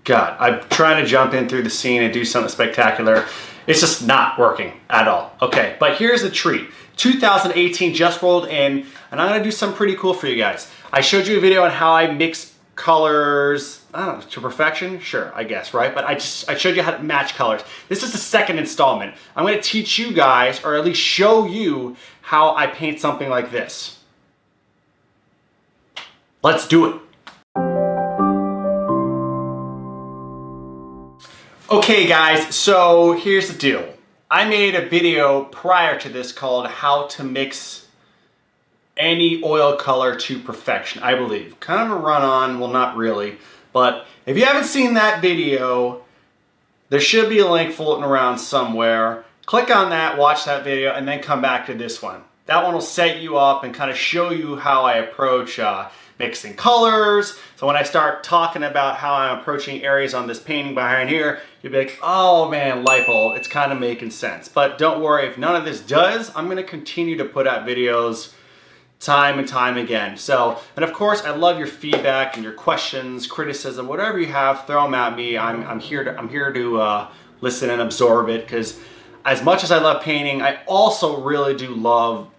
God, I'm trying to jump in through the scene and do something spectacular. It's just not working at all. Okay, but here's the treat. 2018 just rolled in, and I'm gonna do something pretty cool for you guys. I showed you a video on how I mix colors, I don't know, to perfection? Sure, I guess, right? But I showed you how to match colors. This is the second installment. I'm gonna teach you guys, or at least show you, how I paint something like this. Let's do it. Okay guys, so here's the deal. I made a video prior to this called How to Mix Any Oil Color to Perfection, I believe. Kind of a run-on, well not really, but if you haven't seen that video, there should be a link floating around somewhere. Click on that, watch that video, and then come back to this one. That one will set you up and kind of show you how I approach mixing colors. So when I start talking about how I'm approaching areas on this painting behind here, you'll be like, oh man, light bulb, it's kind of making sense. But don't worry, if none of this does, I'm gonna continue to put out videos time and time again. So, and of course, I love your feedback and your questions, criticism, whatever you have, throw them at me. I'm here to listen and absorb it, because as much as I love painting, I also really do love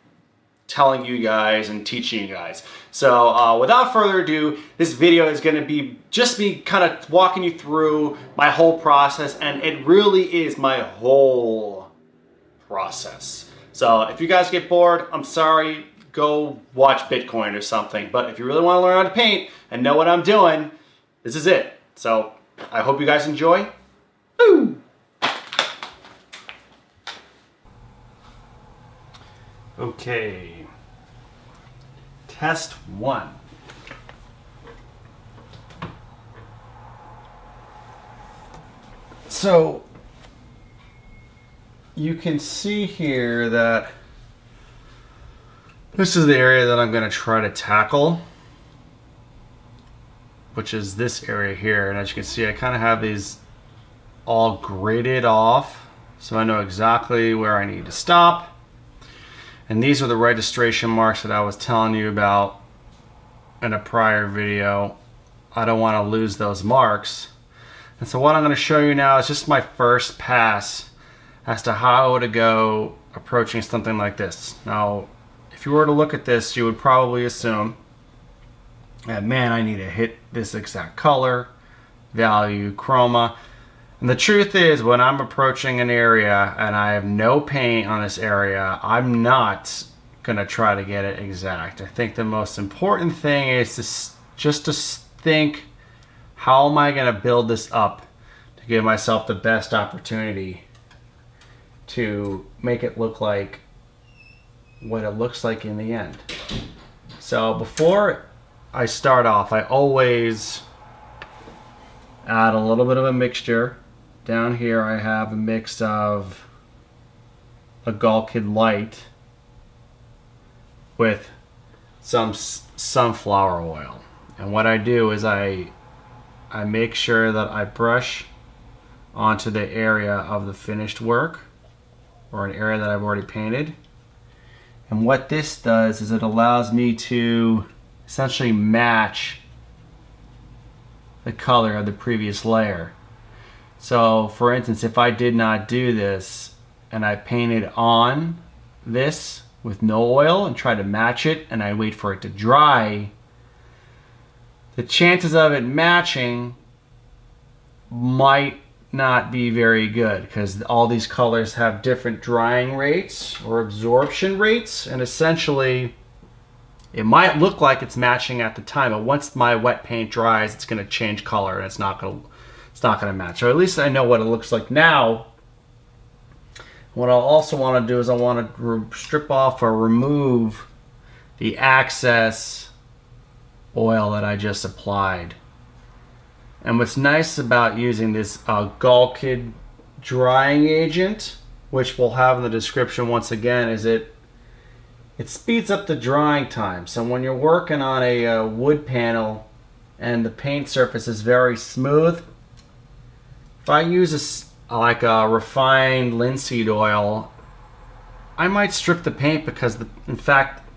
telling you guys and teaching you guys. So without further ado, this video is going to be just me kind of walking you through my whole process, and it really is my whole process. So if you guys get bored, I'm sorry, go watch Bitcoin or something. But if you really want to learn how to paint and know what I'm doing, this is it. So I hope you guys enjoy. Woo! Okay, test one. So you can see here that this is the area that I'm going to try to tackle, which is this area here. And as you can see, I kind of have these all gridded off, so I know exactly where I need to stop. And these are the registration marks that I was telling you about in a prior video. I don't want to lose those marks. And so what I'm going to show you now is just my first pass as to how to go approaching something like this. Now, if you were to look at this, you would probably assume that, man, I need to hit this exact color, value, chroma. And the truth is, when I'm approaching an area and I have no paint on this area, I'm not gonna try to get it exact. I think the most important thing is to think, how am I gonna build this up to give myself the best opportunity to make it look like what it looks like in the end. So before I start off, I always add a little bit of a mixture. Down here I have a mix of a Galkid Light with some sunflower oil. And what I do is I make sure that I brush onto the area of the finished work, or an area that I've already painted. And what this does is it allows me to essentially match the color of the previous layer. So for instance, if I did not do this and I painted on this with no oil and try to match it and I wait for it to dry, the chances of it matching might not be very good, because all these colors have different drying rates or absorption rates, and essentially it might look like it's matching at the time, but once my wet paint dries, it's going to change color and it's not going to match. So at least I know what it looks like now. What I'll also want to do is I want to strip off or remove the excess oil that I just applied. And what's nice about using this Galkid drying agent, which we'll have in the description once again, is it speeds up the drying time. So when you're working on a wood panel and the paint surface is very smooth, if I use like a refined linseed oil, I might strip the paint because in fact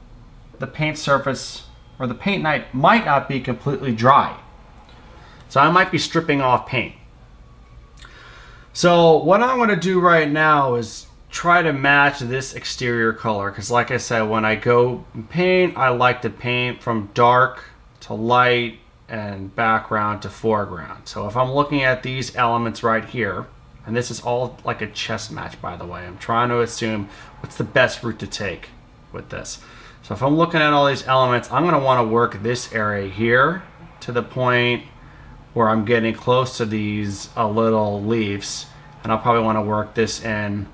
the paint surface or the paint might not be completely dry. So I might be stripping off paint. So what I'm going to do right now is try to match this exterior color, because like I said, when I go paint, I like to paint from dark to light and background to foreground. So if I'm looking at these elements right here, and this is all like a chess match, by the way, I'm trying to assume what's the best route to take with this. So if I'm looking at all these elements, I'm going to want to work this area here to the point where I'm getting close to these little leaves, and I'll probably want to work this in,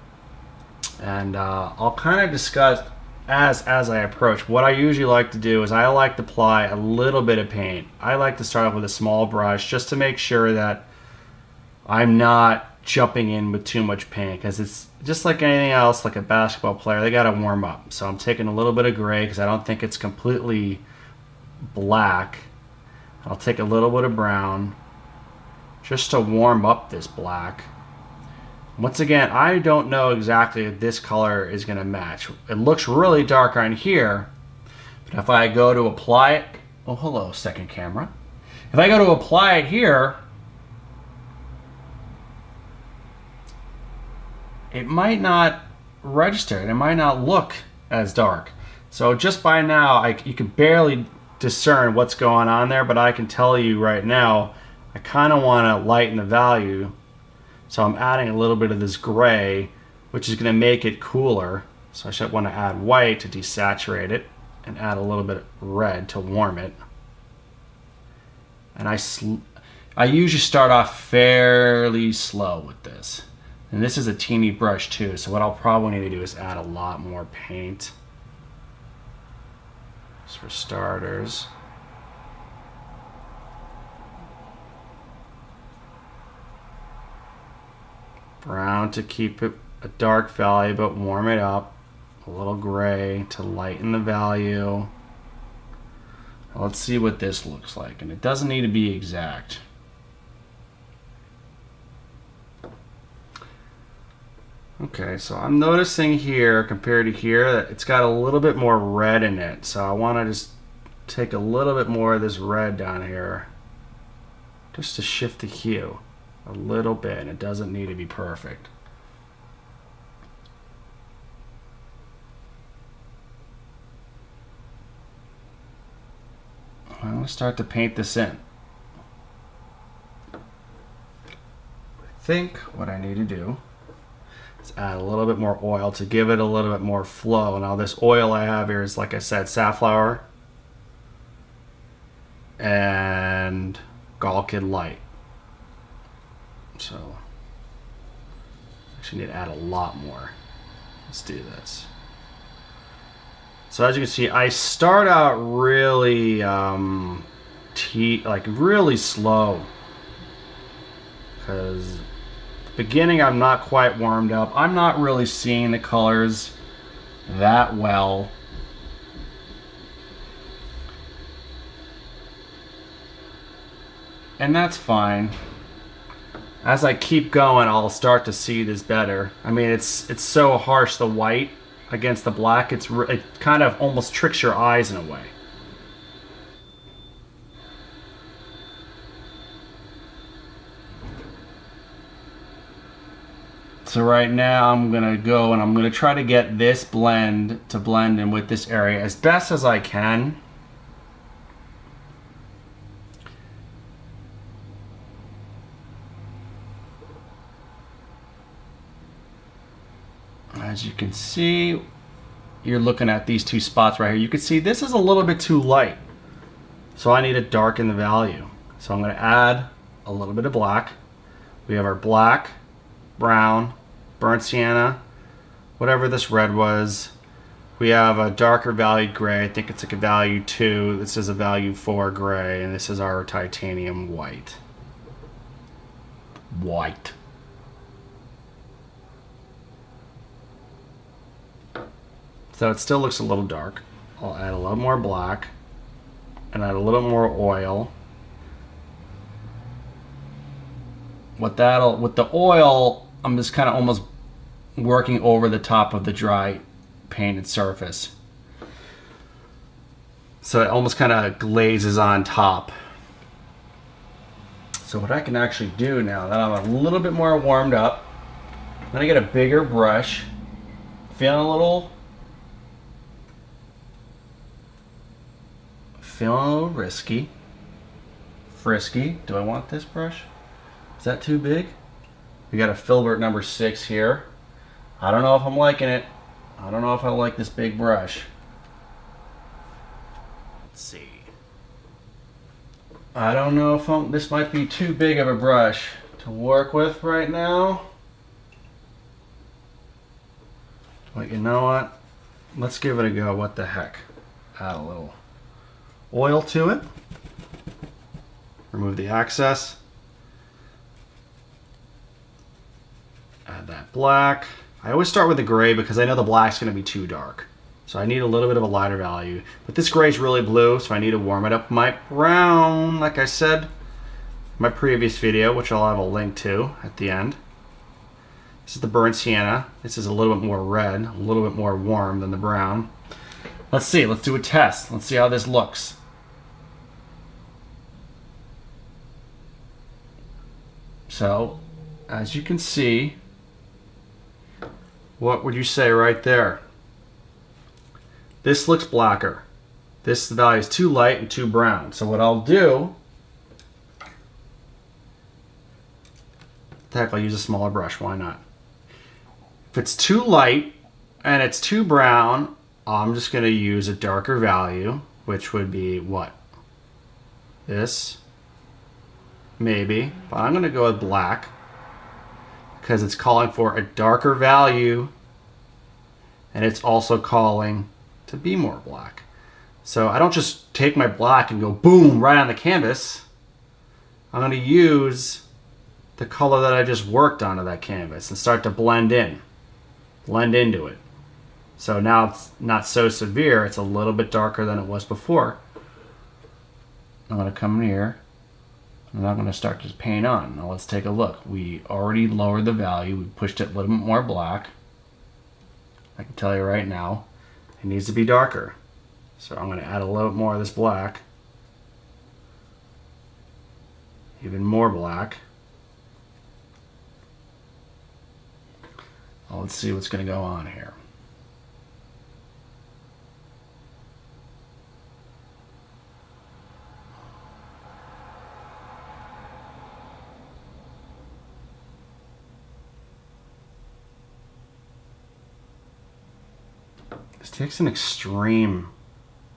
and I'll kind of discuss as I approach. What I usually like to do is I like to apply a little bit of paint. I like to start off with a small brush just to make sure that I'm not jumping in with too much paint, because it's just like anything else, like a basketball player, they got to warm up. So I'm taking a little bit of gray because I don't think it's completely black. I'll take a little bit of brown just to warm up this black. Once again, I don't know exactly if this color is going to match. It looks really dark on here, but if I go to apply it, oh hello second camera. If I go to apply it here, it might not register, and it might not look as dark. So just by now, you can barely discern what's going on there, but I can tell you right now, I kind of want to lighten the value. So I'm adding a little bit of this gray, which is going to make it cooler. So I should want to add white to desaturate it, and add a little bit of red to warm it. And I usually start off fairly slow with this. And this is a teeny brush too, so what I'll probably need to do is add a lot more paint. Just for starters. Brown to keep it a dark value but warm it up. A little gray to lighten the value. Now let's see what this looks like, and it doesn't need to be exact. Okay, so I'm noticing here compared to here that it's got a little bit more red in it. So I want to just take a little bit more of this red down here just to shift the hue a little bit, and it doesn't need to be perfect. I'm going to start to paint this in. I think what I need to do, add a little bit more oil to give it a little bit more flow. Now this oil I have here is, like I said, safflower and Galkid Light. So actually need to add a lot more. Let's do this. So as you can see, I start out really really slow, because beginning I'm not quite warmed up. I'm not really seeing the colors that well. And that's fine. As I keep going, I'll start to see this better. I mean, it's so harsh, the white against the black, it kind of almost tricks your eyes in a way. So right now I'm gonna go and I'm gonna try to get this blend to blend in with this area as best as I can. As you can see, you're looking at these two spots right here. You can see this is a little bit too light, so I need to darken the value. So I'm gonna add a little bit of black. We have our black, brown, burnt sienna, whatever this red was. We have a darker valued gray. I think it's like a value 2. This is a value 4 gray, and this is our titanium white. White. So it still looks a little dark. I'll add a little more black and add a little more oil. With the oil, I'm just kind of almost working over the top of the dry painted surface. So it almost kind of glazes on top. So what I can actually do now that I'm a little bit more warmed up, I'm gonna get a bigger brush, feeling a little risky, frisky. Do I want this brush? Is that too big? We got a filbert number 6 here. I don't know if I'm liking it. I don't know if I like this big brush. Let's see. I don't know if this might be too big of a brush to work with right now. But you know what? Let's give it a go. What the heck? Add a little oil to it. Remove the excess. Add that black. I always start with the gray because I know the black's going to be too dark. So I need a little bit of a lighter value. But this gray is really blue, so I need to warm it up. My brown, like I said in my previous video, which I'll have a link to at the end. This is the burnt sienna. This is a little bit more red, a little bit more warm than the brown. Let's see, let's do a test. Let's see how this looks. So, as you can see, what would you say right there? This looks blacker. This value is too light and too brown. So what I'll do, heck, I'll use a smaller brush, why not? If it's too light and it's too brown, I'm just gonna use a darker value, which would be what? This, maybe, but I'm gonna go with black because it's calling for a darker value and it's also calling to be more black. So I don't just take my black and go boom right on the canvas. I'm going to use the color that I just worked onto that canvas and start to blend into it. So now it's not so severe, it's a little bit darker than it was before. I'm going to come in here and I'm going to start to paint on. Now let's take a look. We already lowered the value, we pushed it a little bit more black. I can tell you right now, it needs to be darker. So I'm going to add a little bit more of this black. Even more black. Well, let's see what's going to go on here. This takes an extreme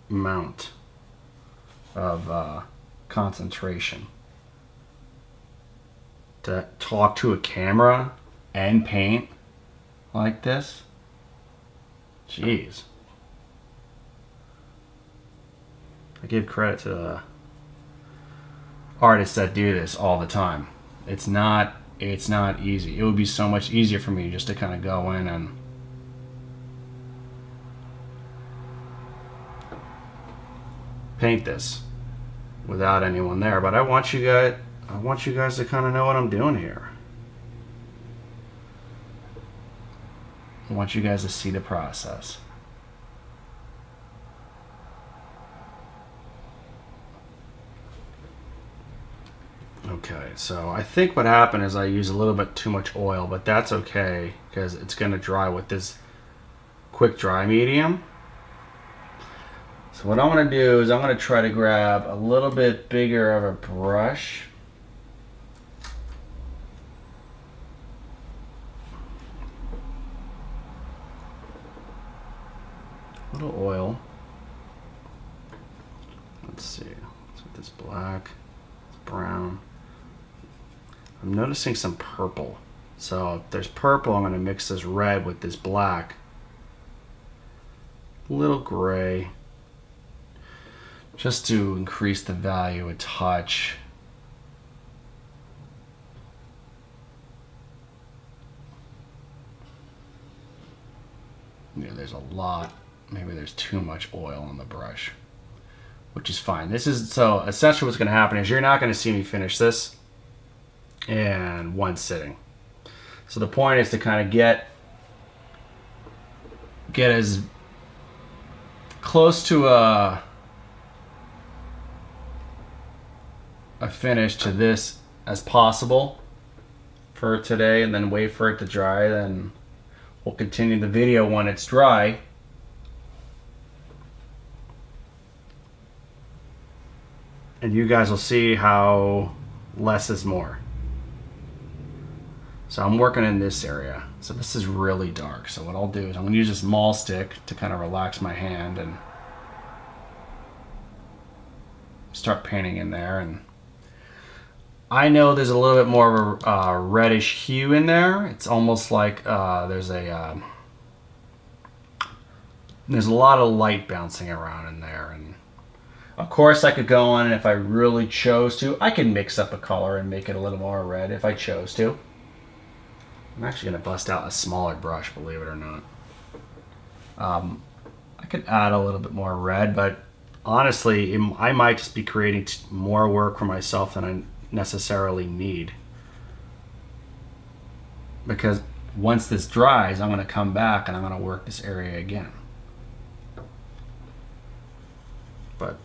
amount of concentration to talk to a camera and paint like this. Jeez. I give credit to the artists that do this all the time. It's not easy. It would be so much easier for me just to kind of go in and paint this without anyone there, but I want you guys to kind of know what I'm doing here. I want you guys to see the process. Okay, so I think what happened is I used a little bit too much oil, but that's okay because it's going to dry with this quick dry medium. So what I'm going to do is I'm going to try to grab a little bit bigger of a brush. A little oil. Let's see. Let's put this black, this brown. I'm noticing some purple. So if there's purple, I'm going to mix this red with this black. A little gray. Just to increase the value a touch. Yeah, there's a lot. Maybe there's too much oil on the brush, which is fine. This is, so essentially what's going to happen is you're not going to see me finish this in one sitting. So the point is to kind of get as close to a finish to this as possible for today and then wait for it to dry. Then we'll continue the video when it's dry. And you guys will see how less is more. So I'm working in this area. So this is really dark. So what I'll do is I'm going to use this maul stick to kind of relax my hand and start painting in there. And I know there's a little bit more of a reddish hue in there. It's almost like there's a lot of light bouncing around in there. And of course I could go on, and if I really chose to, I can mix up a color and make it a little more red if I chose to. I'm actually going to bust out a smaller brush, believe it or not. I could add a little bit more red, but honestly, I might just be creating more work for myself than I necessarily need. Because once this dries, I'm going to come back and I'm going to work this area again. But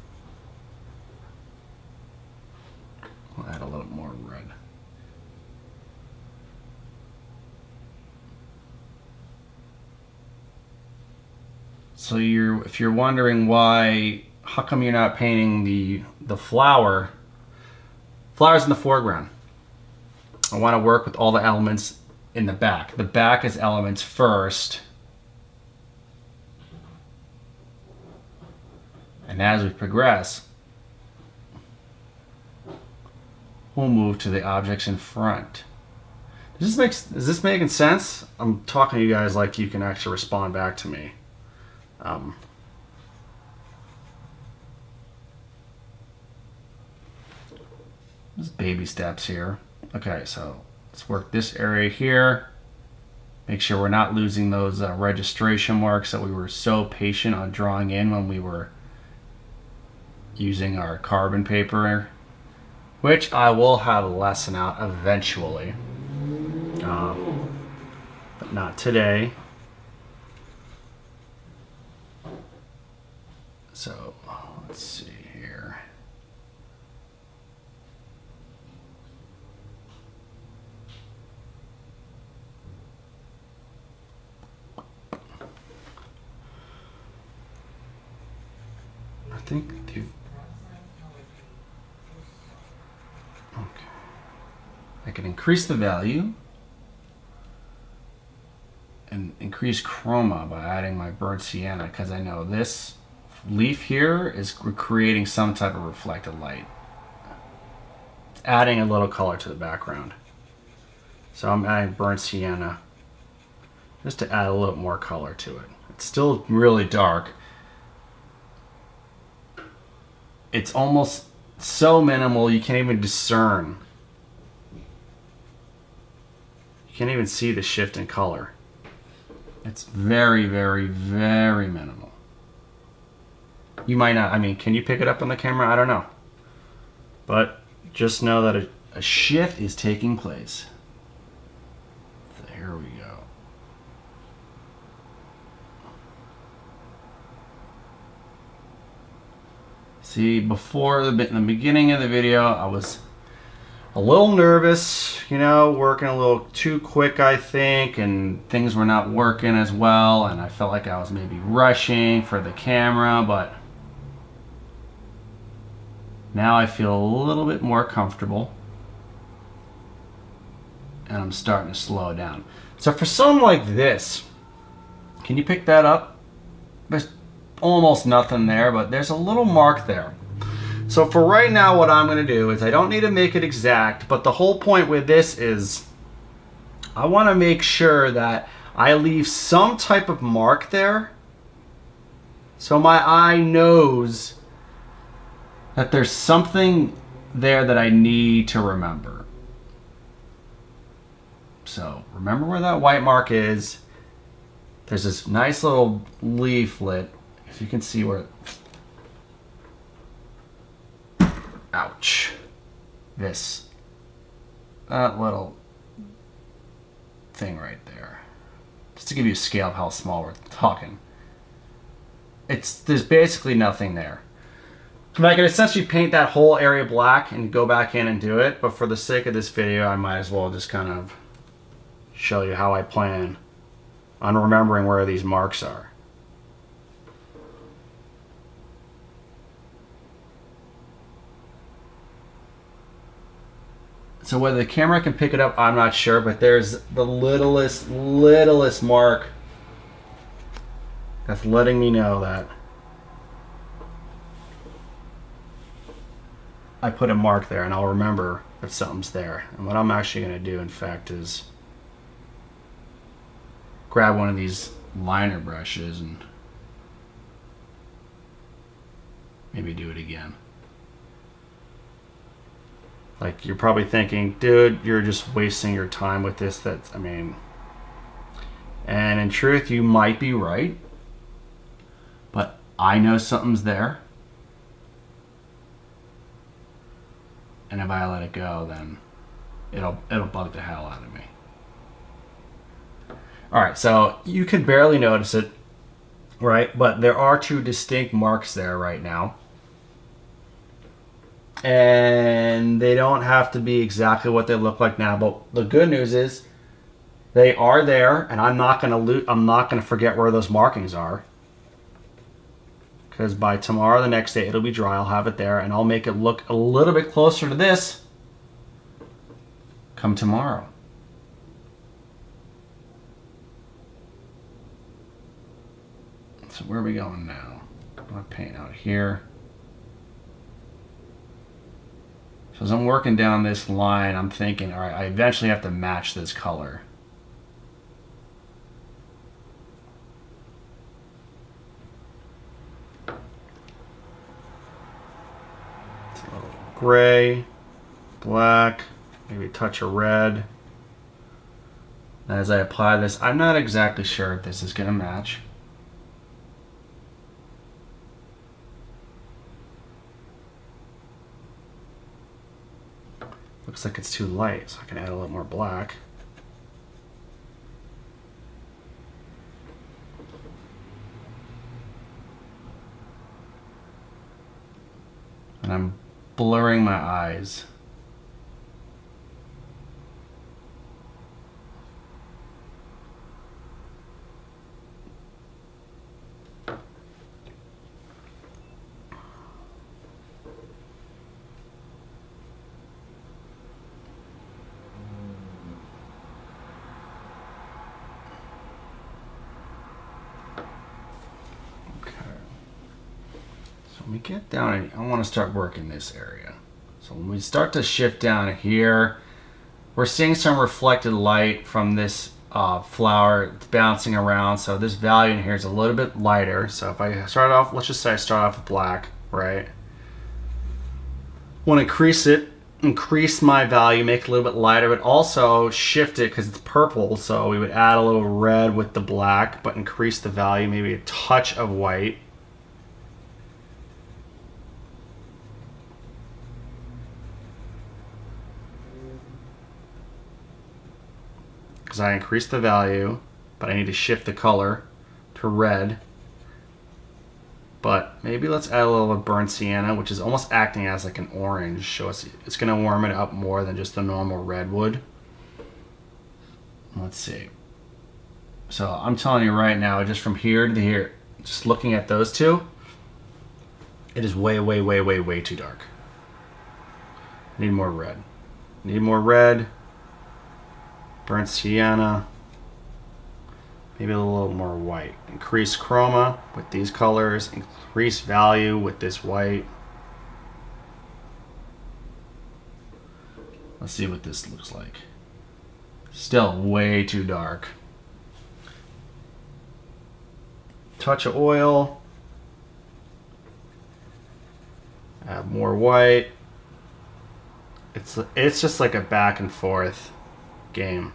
I'll add a little more red. So if you're wondering how come you're not painting the flower's in the foreground. I want to work with all the elements in the back. The back is elements first. And as we progress, we'll move to the objects in front. Is this making sense? I'm talking to you guys like you can actually respond back to me. Just baby steps here. Okay, so let's work this area here. Make sure we're not losing those registration marks that we were so patient on drawing in when we were using our carbon paper, which I will have a lesson out eventually, but not today. So let's see here. I think okay. I can increase the value and increase chroma by adding my burnt sienna, because I know this leaf here is creating some type of reflected light. It's adding a little color to the background. So I'm adding burnt sienna just to add a little more color to it. It's still really dark. It's almost so minimal you can't even discern. You can't even see the shift in color. It's very, very, very minimal. You might not, I mean, can you pick it up on the camera? I don't know. But just know that a shift is taking place. There we go. See, before in the beginning of the video, I was a little nervous, you know, working a little too quick, I think, and things were not working as well, and I felt like I was maybe rushing for the camera, but now I feel a little bit more comfortable, and I'm starting to slow down. So for something like this, can you pick that up? There's almost nothing there, but there's a little mark there. So for right now, what I'm going to do is I don't need to make it exact, but the whole point with this is I want to make sure that I leave some type of mark there so my eye knows that there's something there that I need to remember. So remember where that white mark is. There's this nice little leaflet, if you can see where. Ouch. That little thing right there. Just to give you a scale of how small we're talking. There's basically nothing there. And I can essentially paint that whole area black and go back in and do it, but for the sake of this video, I might as well just kind of show you how I plan on remembering where these marks are. So whether the camera can pick it up, I'm not sure, but there's the littlest mark that's letting me know that I put a mark there, and I'll remember if something's there. And what I'm actually going to do, in fact, is grab one of these liner brushes and maybe do it again. Like, you're probably thinking, dude, you're just wasting your time with this. I mean, and in truth, you might be right, but I know something's there. And if I let it go, then it'll bug the hell out of me. All right, so you can barely notice it, right? But there are two distinct marks there right now. And they don't have to be exactly what they look like now, but the good news is they are there, and I'm not gonna forget where those markings are. Because by tomorrow, the next day, it'll be dry. I'll have it there, and I'll make it look a little bit closer to this come tomorrow. So where are we going now? I'm gonna paint out here. So as I'm working down this line, I'm thinking, all right, I eventually have to match this color. It's a little gray, black, maybe a touch of red. And as I apply this, I'm not exactly sure if this is going to match. Looks like it's too light, so I can add a little more black. And I'm blurring my eyes. When we get down, I want to start working this area. So when we start to shift down here, we're seeing some reflected light from this flower. It's bouncing around. So this value in here is a little bit lighter. So if I start off, let's just say I start off with black, right? Want to increase my value, make it a little bit lighter, but also shift it because it's purple. So we would add a little red with the black, but increase the value, maybe a touch of white. Because I increased the value, but I need to shift the color to red. But maybe let's add a little of burnt sienna, which is almost acting as like an orange. So it's going to warm it up more than just the normal red would. Let's see. So I'm telling you right now, just from here to here, just looking at those two, it is way, way, way, way, way too dark. Need more red. Need more red. Burnt sienna, maybe a little more white. Increase chroma with these colors, increase value with this white. Let's see what this looks like. Still way too dark. Touch of oil. Add more white. It's just like a back and forth game.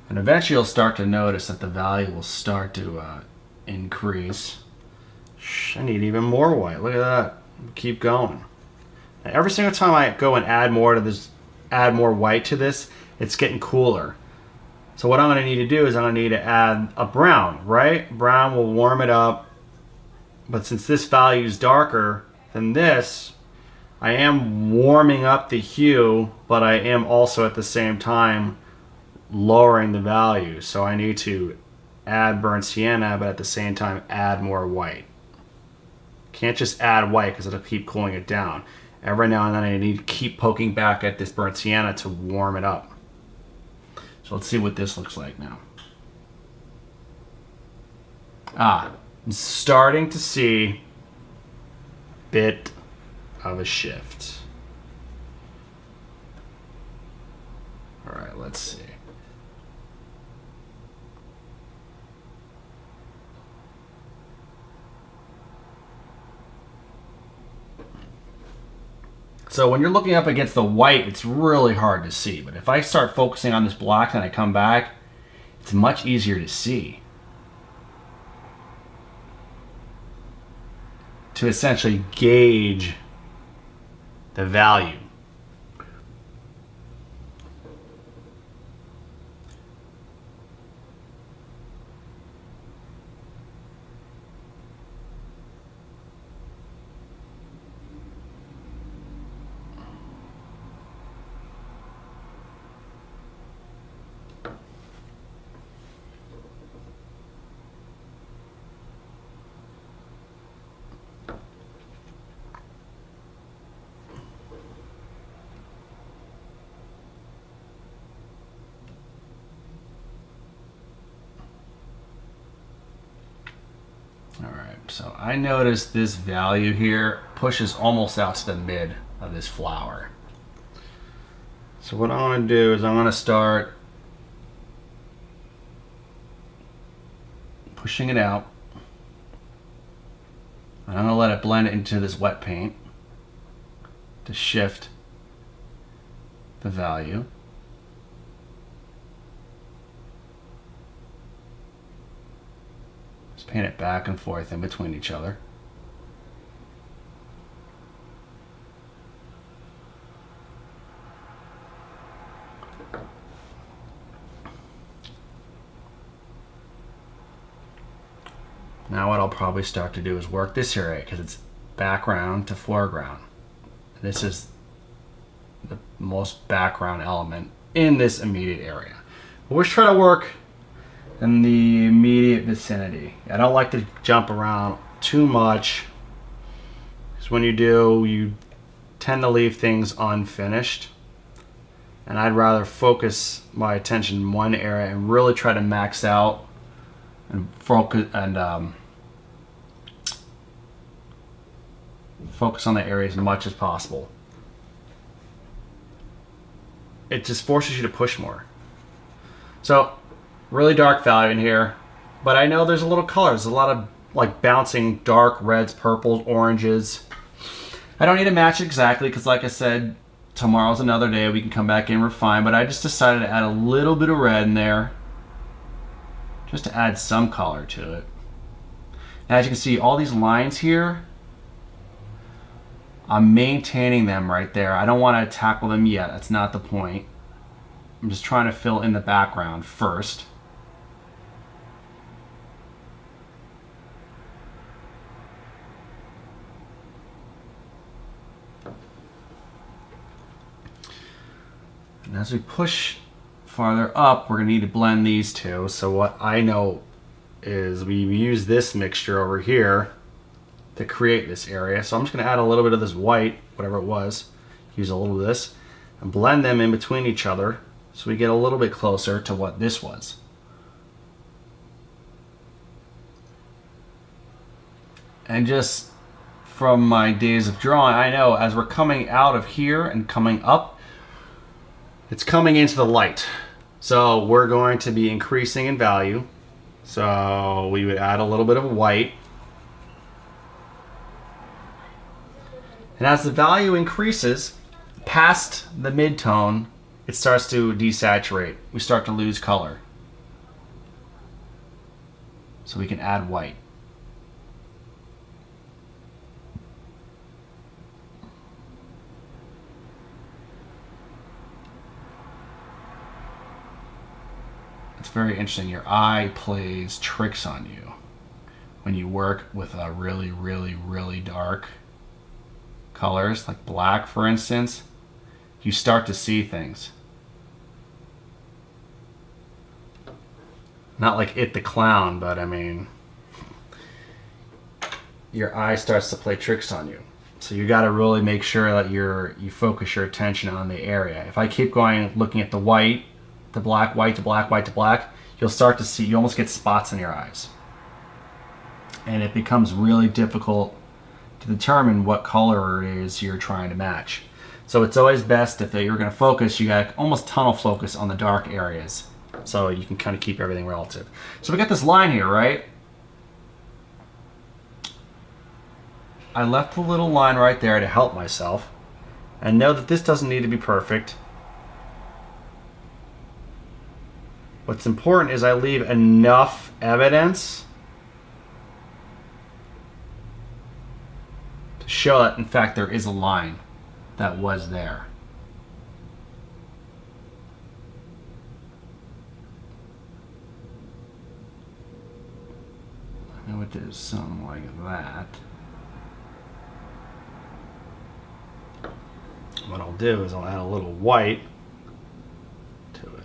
And eventually you'll start to notice that the value will start to increase. I need even more white. Look at that. Keep going. And every single time I go and add more to this, add more white to this, it's getting cooler. So what I'm going to need to do is I'm going to need to add a brown, right? Brown will warm it up, But since this value is darker than this, I am warming up the hue, but I am also at the same time lowering the value. So I need to add burnt sienna, but at the same time add more white. Can't just add white because it'll keep cooling it down. Every now and then I need to keep poking back at this burnt sienna to warm it up. So let's see what this looks like now. I'm starting to see a bit of a shift. All right, let's see. So when you're looking up against the white, it's really hard to see. But if I start focusing on this black and I come back, it's much easier to see. To essentially gauge the value. All right, so I noticed this value here pushes almost out to the mid of this flower. So what I want to do is I'm going to start pushing it out. And I'm going to let it blend into this wet paint to shift the value. Paint it back and forth in between each other. Now what I'll probably start to do is work this area because it's background to foreground. This is the most background element in this immediate area. But we're trying to work in the immediate vicinity. I don't like to jump around too much because when you do, you tend to leave things unfinished. And I'd rather focus my attention in one area and really try to max out and focus on the area as much as possible. It just forces you to push more. So really dark value in here, but I know there's a little color. There's a lot of like bouncing dark reds, purples, oranges. I don't need to match it exactly because like I said, tomorrow's another day. We can come back and refine, but I just decided to add a little bit of red in there just to add some color to it. As you can see, all these lines here, I'm maintaining them right there. I don't want to tackle them yet. That's not the point. I'm just trying to fill in the background first. And as we push farther up, we're going to need to blend these two. So what I know is we use this mixture over here to create this area. So I'm just going to add a little bit of this white, whatever it was, use a little of this, and blend them in between each other so we get a little bit closer to what this was. And just from my days of drawing, I know as we're coming out of here and coming up, it's coming into the light. So we're going to be increasing in value. So we would add a little bit of white. And as the value increases past the mid-tone, it starts to desaturate. We start to lose color. So we can add white. It's very interesting. Your eye plays tricks on you when you work with a really, really, really dark colors, like black, for instance, you start to see things. Not like It the Clown, but I mean, your eye starts to play tricks on you. So you got to really make sure that you focus your attention on the area. If I keep going looking at the white, the black, white to black, white to black, you'll start to see, you almost get spots in your eyes. And it becomes really difficult to determine what color it is you're trying to match. So it's always best, if you're going to focus, you got to almost tunnel focus on the dark areas, so you can kind of keep everything relative. So we got this line here, right? I left a little line right there to help myself, and know that this doesn't need to be perfect. What's important is I leave enough evidence to show that, in fact, there is a line that was there. I would do something like that. What I'll do is I'll add a little white to it.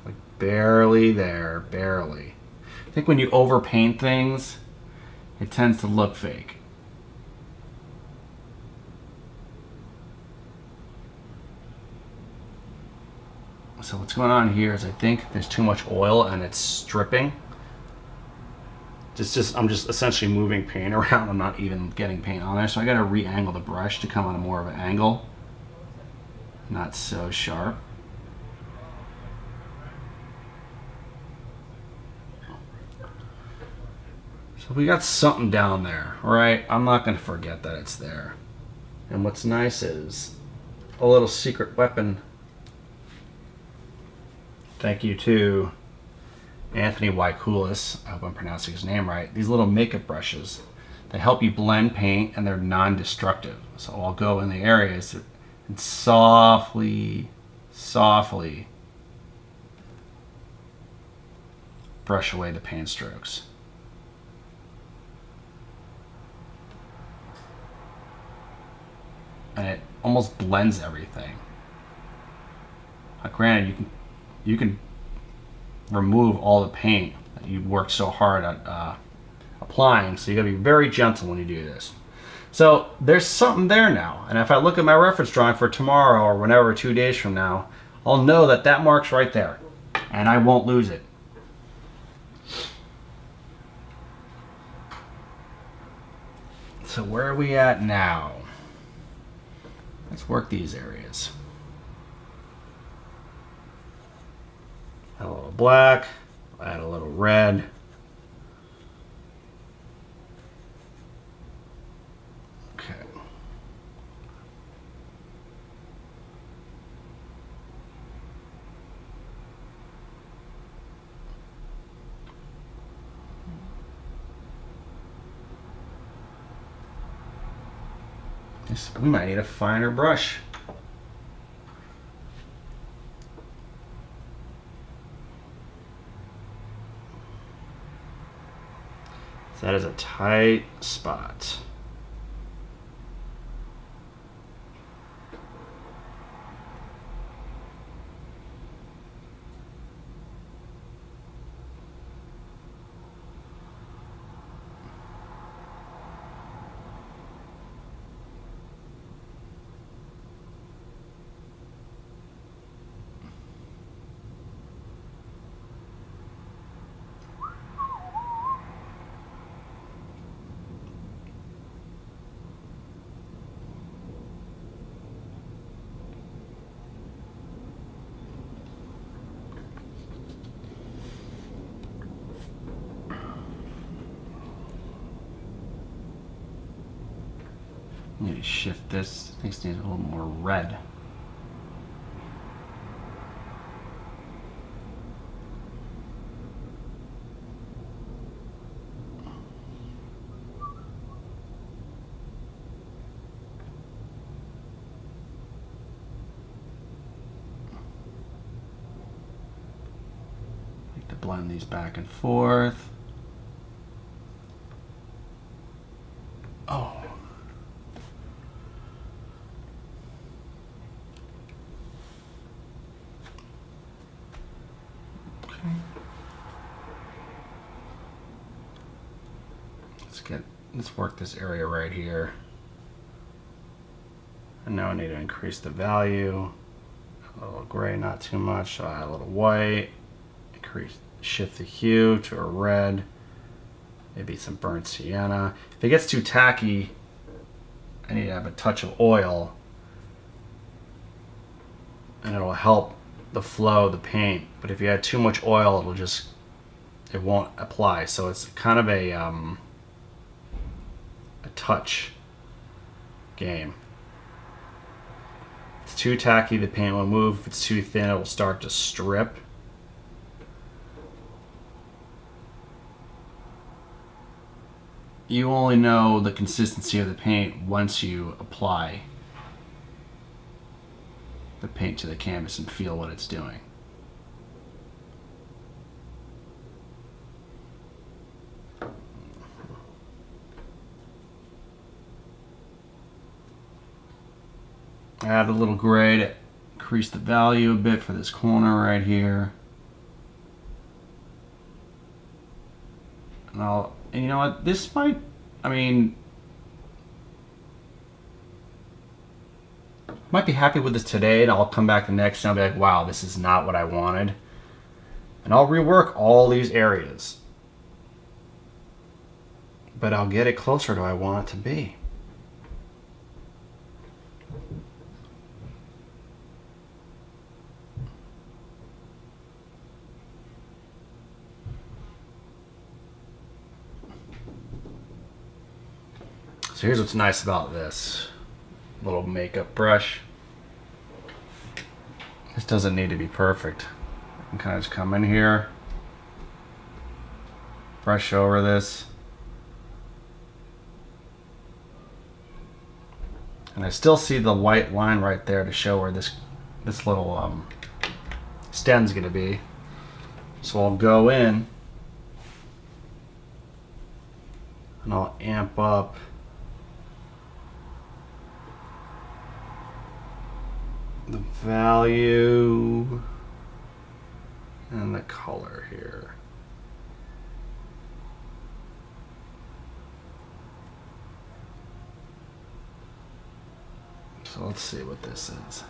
Like barely there, barely. I think when you overpaint things, it tends to look fake. So what's going on here is I think there's too much oil and it's stripping. I'm just essentially moving paint around. I'm not even getting paint on there. So I got to re-angle the brush to come on a more of an angle. Not so sharp. So we got something down there, all right? I'm not going to forget that it's there. And what's nice is a little secret weapon. Thank you to Anthony Wykulis, I hope I'm pronouncing his name right. These little makeup brushes, they help you blend paint and they're non-destructive. So I'll go in the areas and softly brush away the paint strokes. And it almost blends everything. Granted, you can remove all the paint that you worked so hard at applying, so you gotta be very gentle when you do this. So there's something there now, and if I look at my reference drawing for tomorrow or whenever, 2 days from now, I'll know that that mark's right there, and I won't lose it. So where are we at now? Let's work these areas. Add a little black, add a little red. Okay. We might need a finer brush. So that is a tight spot. Need to shift this. I think it needs a little more red. I like to blend these back and forth. let's work this area right here. And now I need to increase the value. A little gray, not too much. So I add a little white. Shift the hue to a red. Maybe some burnt sienna. If it gets too tacky, I need to have a touch of oil, and it'll help the flow of the paint. But if you add too much oil, it won't apply. So it's kind of a touch game. If it's too tacky, the paint will move. If it's too thin, it will start to strip. You only know the consistency of the paint once you apply the paint to the canvas and feel what it's doing. Add a little gray to increase the value a bit for this corner right here. And you know what, this might, might be happy with this today, and I'll come back the next and I'll be like, wow, this is not what I wanted. And I'll rework all these areas. But I'll get it closer to what I want it to be. So here's what's nice about this little makeup brush. This doesn't need to be perfect. I can kind of just come in here, brush over this, and I still see the white line right there to show where this little stem's gonna be. So I'll go in and I'll amp up the value and the color here. So let's see what this is.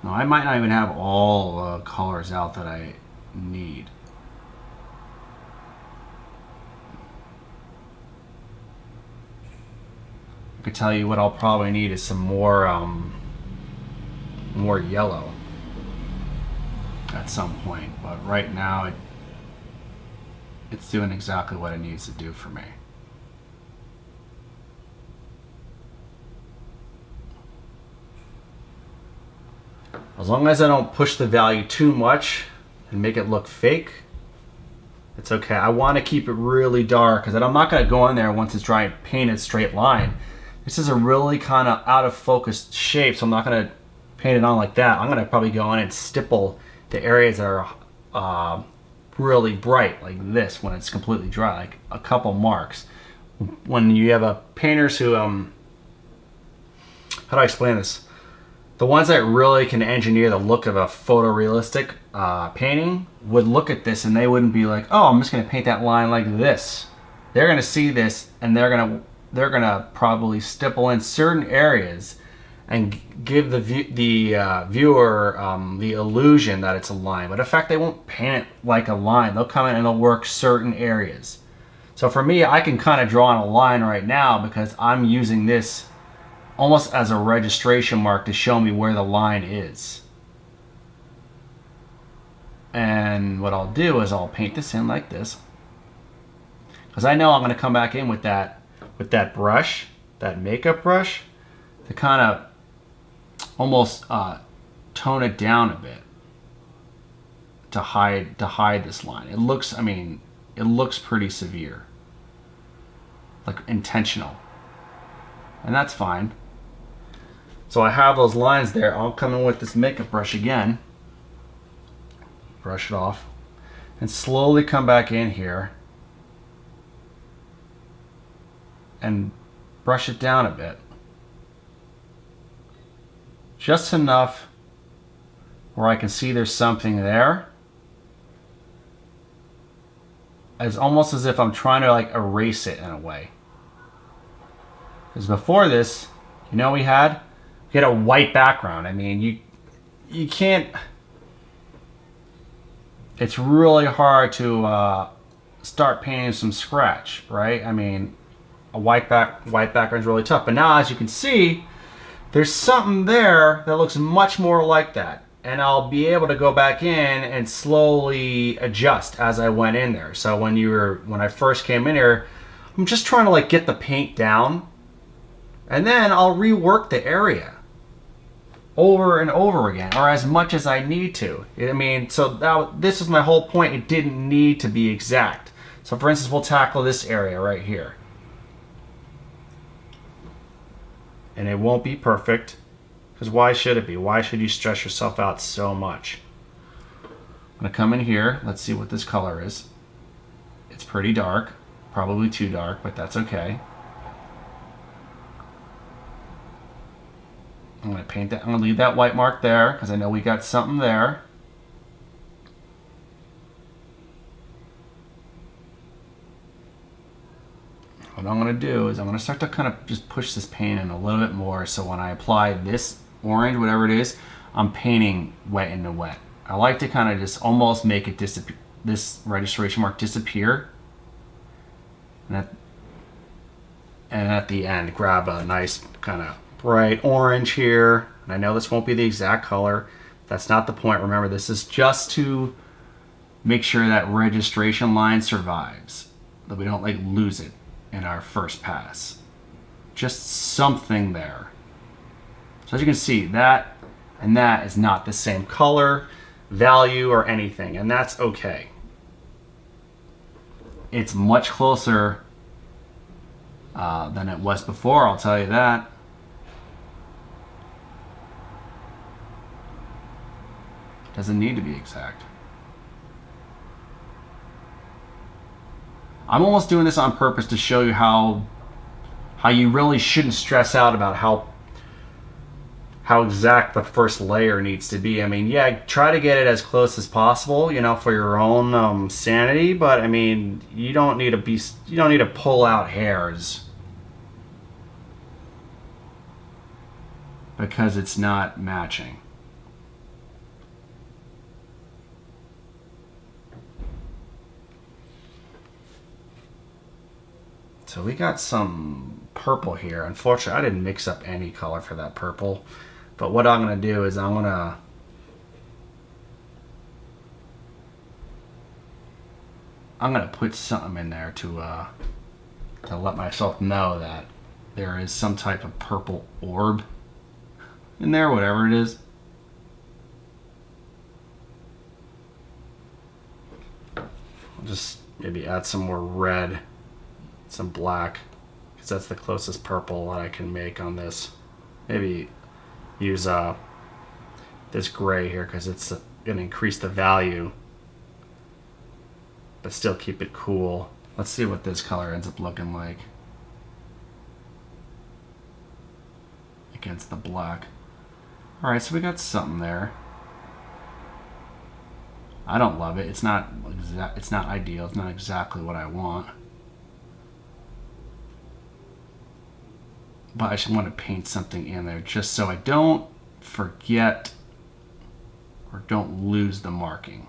Now I might not even have all colors out that I need. I could tell you what I'll probably need is some more yellow at some point, but right now it's doing exactly what it needs to do for me. As long as I don't push the value too much and make it look fake, it's okay. I want to keep it really dark because I'm not going to go in there once it's dry and paint a straight line. This is a really kind of out of focus shape, so I'm not going to paint it on like that. I'm going to probably go in and stipple the areas that are really bright like this when it's completely dry, like a couple marks. When you have painters who, how do I explain this? The ones that really can engineer the look of a photorealistic painting would look at this and they wouldn't be like, oh, I'm just going to paint that line like this. They're going to see this and they're going to probably stipple in certain areas and give the viewer the illusion that it's a line. But in fact, they won't paint it like a line. They'll come in and they'll work certain areas. So for me, I can kind of draw on a line right now because I'm using this almost as a registration mark to show me where the line is. And what I'll do is I'll paint this in like this, because I know I'm going to come back in with that brush, that makeup brush, to kind of almost tone it down a bit to hide this line. It looks, it looks pretty severe, like intentional, and that's fine. So I have those lines there. I'll come in with this makeup brush again, brush it off, and slowly come back in here and brush it down a bit. Just enough where I can see there's something there. It's almost as if I'm trying to like erase it in a way. Because before this, you know, we had a white background. I mean, you can't. It's really hard to start painting from scratch, right? I mean, a white background is really tough. But now, as you can see, there's something there that looks much more like that. And I'll be able to go back in and slowly adjust as I went in there. So when I first came in here, I'm just trying to like get the paint down, and then I'll rework the area over and over again, or as much as I need to. I mean, so this is my whole point. It didn't need to be exact. So for instance, we'll tackle this area right here. And it won't be perfect, because why should it be? Why should you stress yourself out so much? I'm going to come in here. Let's see what this color is. It's pretty dark. Probably too dark, but that's okay. I'm going to paint that. I'm going to leave that white mark there, because I know we got something there. What I'm going to do is I'm going to start to kind of just push this paint in a little bit more, so when I apply this orange, whatever it is, I'm painting wet into wet. I like to kind of just almost make it disappear, this registration mark disappear, and at the end grab a nice kind of bright orange here. And I know this won't be the exact color. That's not the point. Remember, this is just to make sure that registration line survives, that we don't like lose it in our first pass. Just something there. So as you can see, that and that is not the same color, value, or anything, and that's okay. It's much closer than it was before, I'll tell you that. Doesn't need to be exact. I'm almost doing this on purpose to show you how you really shouldn't stress out about how exact the first layer needs to be. I mean, yeah, try to get it as close as possible, you know, for your own sanity. But I mean, you don't need to pull out hairs because it's not matching. So we got some purple here. Unfortunately, I didn't mix up any color for that purple. But what I'm going to do is I'm going to put something in there to let myself know that there is some type of purple orb in there, whatever it is. I'll just maybe add some more red, some black, because that's the closest purple that I can make on this. Maybe use this gray here, because it's going to increase the value but still keep it cool. Let's see what this color ends up looking like against the black. Alright, so we got something there. I don't love it. It's not ideal. It's not exactly what I want. But I just want to paint something in there just so I don't forget or don't lose the marking.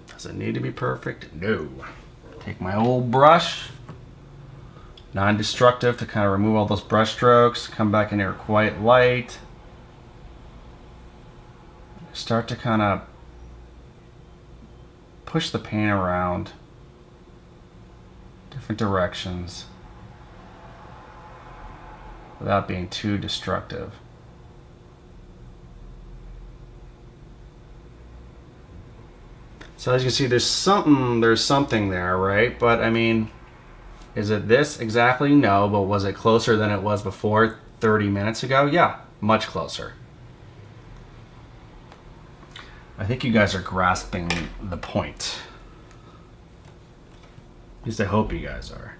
Does it need to be perfect? No. Take my old brush, non-destructive, to kind of remove all those brush strokes. Come back in here quite light. Start to kind of push the paint around different directions without being too destructive. So as you can see, there's something there, right? But I mean, is it this exactly? No, but was it closer than it was before 30 minutes ago? Yeah, much closer. I think you guys are grasping the point. At least I hope you guys are.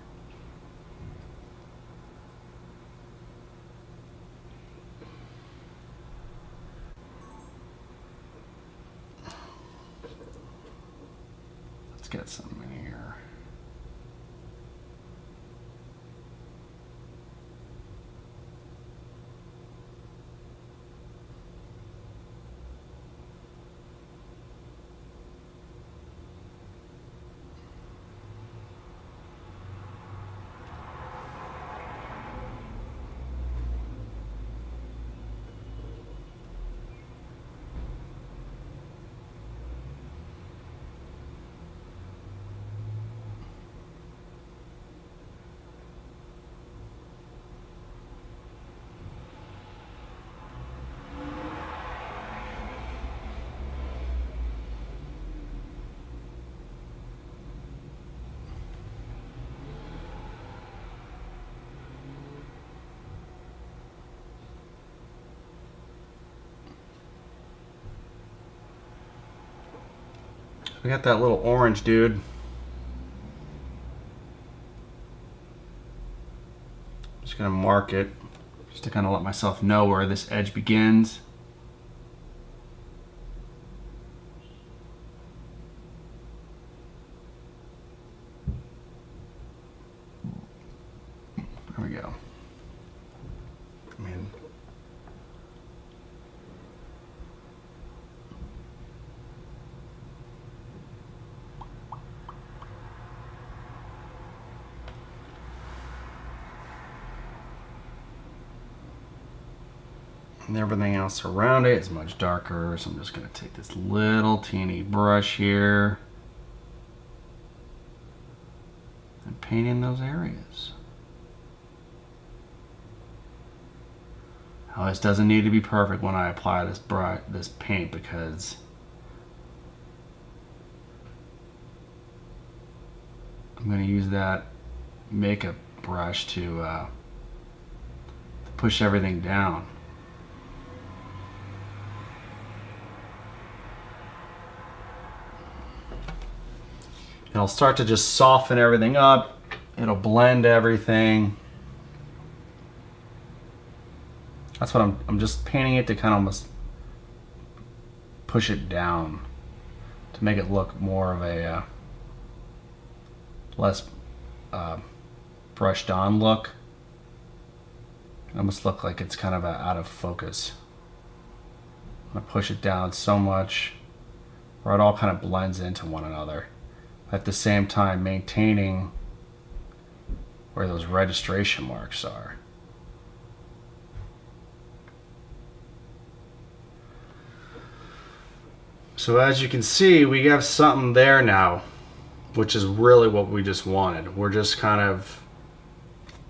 Let's get some in here. We got that little orange dude. Just gonna mark it just to kind of let myself know where this edge begins. There we go. I mean, and everything else around it is much darker, so I'm just going to take this little teeny brush here and paint in those areas. Now, this doesn't need to be perfect when I apply this paint, because I'm going to use that makeup brush to push everything down. It'll start to just soften everything up. It'll blend everything. That's what I'm just painting it to kind of almost push it down to make it look more of a less brushed on look. It almost look like it's kind of out of focus. I'm gonna push it down so much where it all kind of blends into one another, at the same time maintaining where those registration marks are. So as you can see, we have something there now, which is really what we just wanted. We're just kind of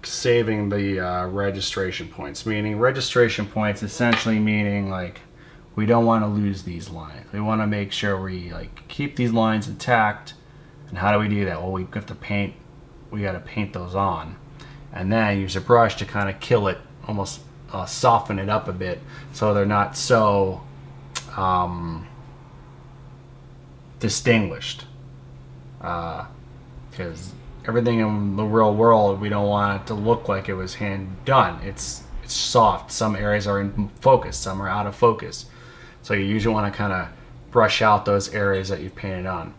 saving the registration points, meaning registration points essentially meaning like we don't want to lose these lines. We want to make sure we like keep these lines intact. And how do we do that? Well, we have to paint. We got to paint those on, and then use a brush to kind of kill it, almost soften it up a bit, so they're not so distinguished. Because everything in the real world, we don't want it to look like it was hand done. It's soft. Some areas are in focus, some are out of focus. So you usually want to kind of brush out those areas that you've painted on.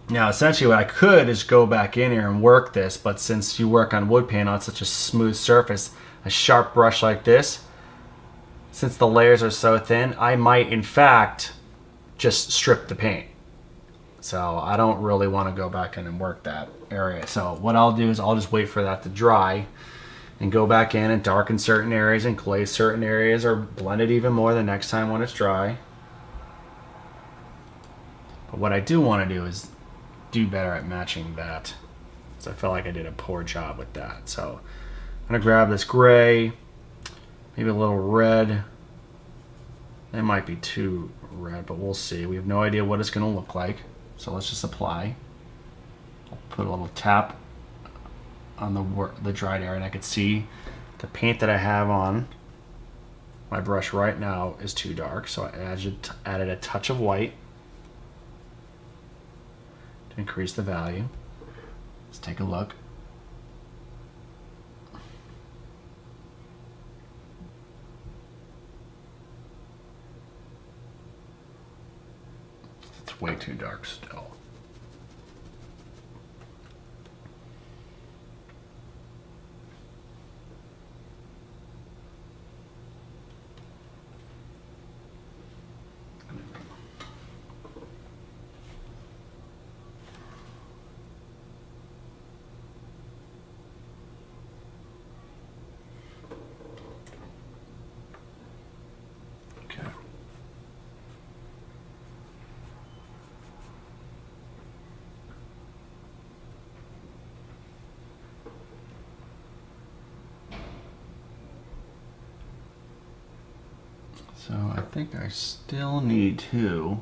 Now, essentially what I could is go back in here and work this, but since you work on wood paint on such a smooth surface, a sharp brush like this, since the layers are so thin, I might in fact just strip the paint. So I don't really want to go back in and work that area. So what I'll do is I'll just wait for that to dry and go back in and darken certain areas and glaze certain areas, or blend it even more the next time when it's dry. But what I do want to do is do better at matching that, so I felt like I did a poor job with that. So I'm gonna grab this gray, maybe a little red. It might be too red, but we'll see. We have no idea what it's gonna look like, so let's just apply. I'll put a little tap on the dried area, and I can see the paint that I have on My brush right now is too dark, so I added a touch of white to increase the value. Let's take a look. It's way too dark still. So I think I still need to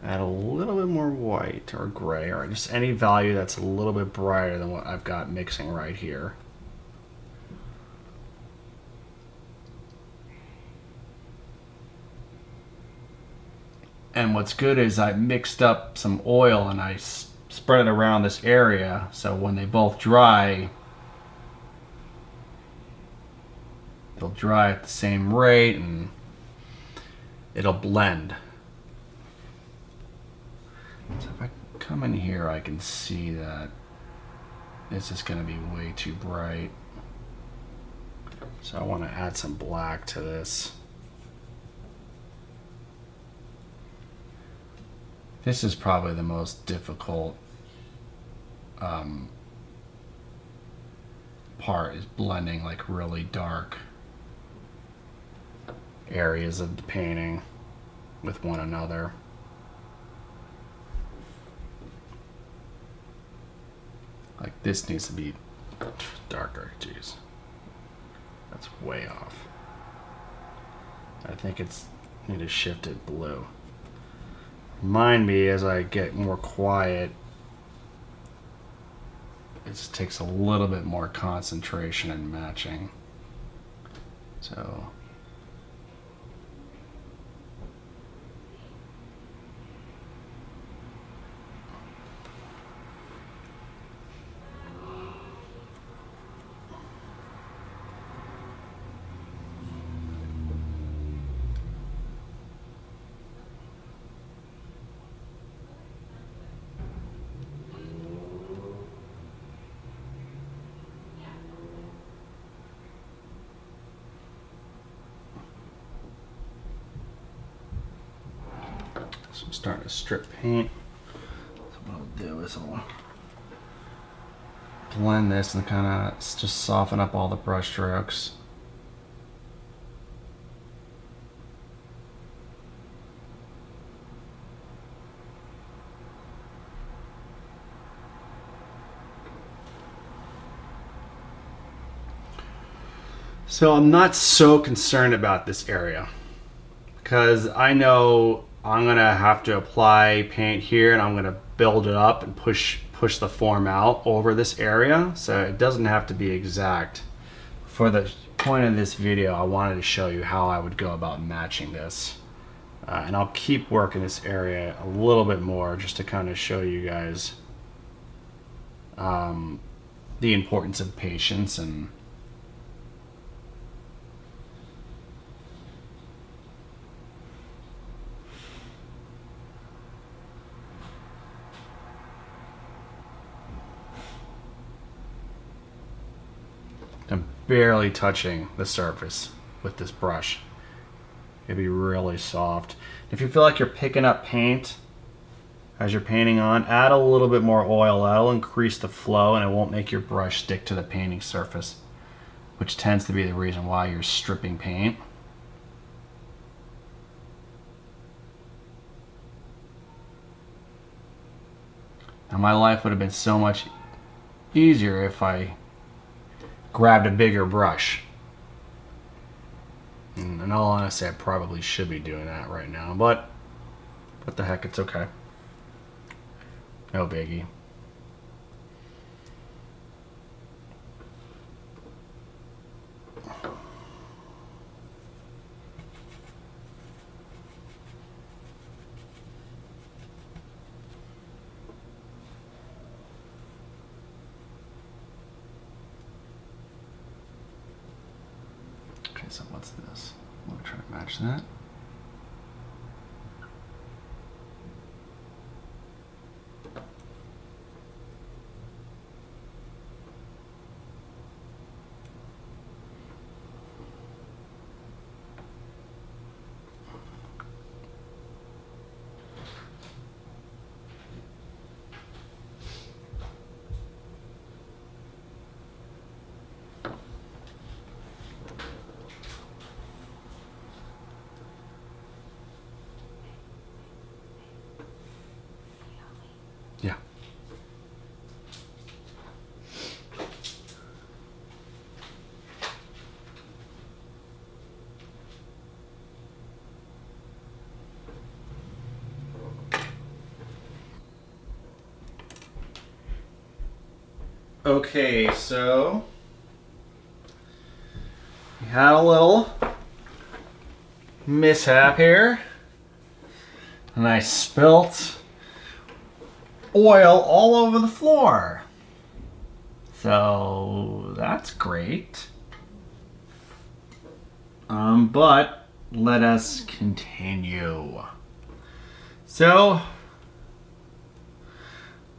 add a little bit more white or gray, or just any value that's a little bit brighter than what I've got mixing right here. And what's good is I mixed up some oil and I spread it around this area, so when they both dry, they'll dry at the same rate and it'll blend. So if I come in here, I can see that this is going to be way too bright. So I want to add some black to this. This is probably the most difficult part, is blending like really dark areas of the painting with one another. Like this needs to be darker. Jeez, that's way off. I think it's need to shift it blue. Remind me as I get more quiet, it just takes a little bit more concentration and matching. So I'm starting to strip paint. So what I'll do is I'll blend this and kind of just soften up all the brush strokes. So I'm not so concerned about this area because I know I'm gonna have to apply paint here and I'm gonna build it up and push the form out over this area, so it doesn't have to be exact. For the point of this video, I wanted to show you how I would go about matching this, and I'll keep working this area a little bit more just to kind of show you guys the importance of patience. And I'm barely touching the surface with this brush. It'll be really soft. If you feel like you're picking up paint as you're painting on, add a little bit more oil. That'll increase the flow and it won't make your brush stick to the painting surface, which tends to be the reason why you're stripping paint. Now my life would have been so much easier if I grabbed a bigger brush. And in all honesty, I probably should be doing that right now, but what the heck, it's okay. No biggie. Okay, so what's this? I'm gonna try to match that. Yeah. Okay, so we had a little mishap here, and I spilt oil all over the floor. So that's great. But let us continue. So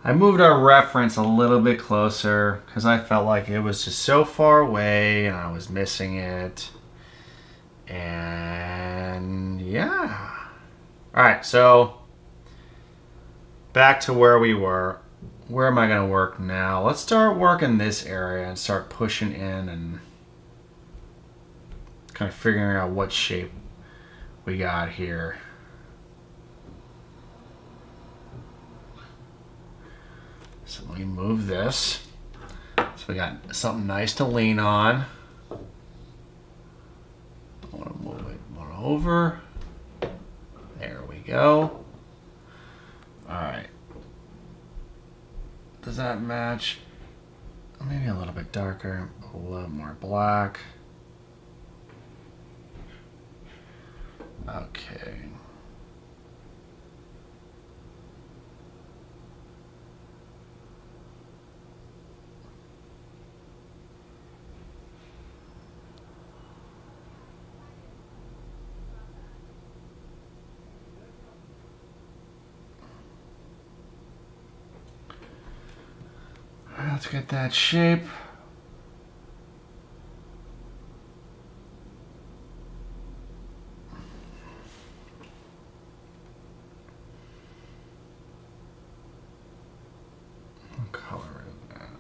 I moved our reference a little bit closer because I felt like it was just so far away and I was missing it. And yeah. All right, so back to where we were. Where am I going to work now? Let's start working this area and start pushing in and kind of figuring out what shape we got here. So let me move this. So we got something nice to lean on. I want to move it one over. There we go. All right. Does that match? Maybe a little bit darker, a little more black. Okay. Let's get that shape. What color is that?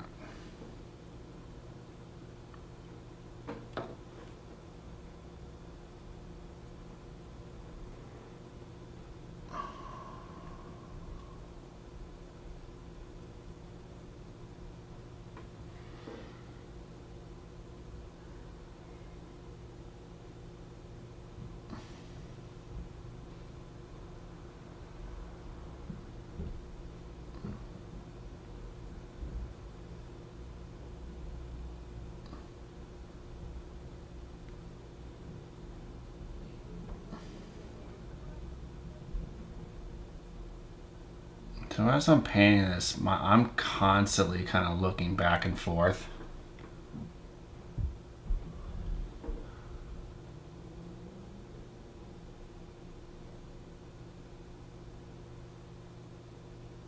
So as I'm painting this, I'm constantly kind of looking back and forth.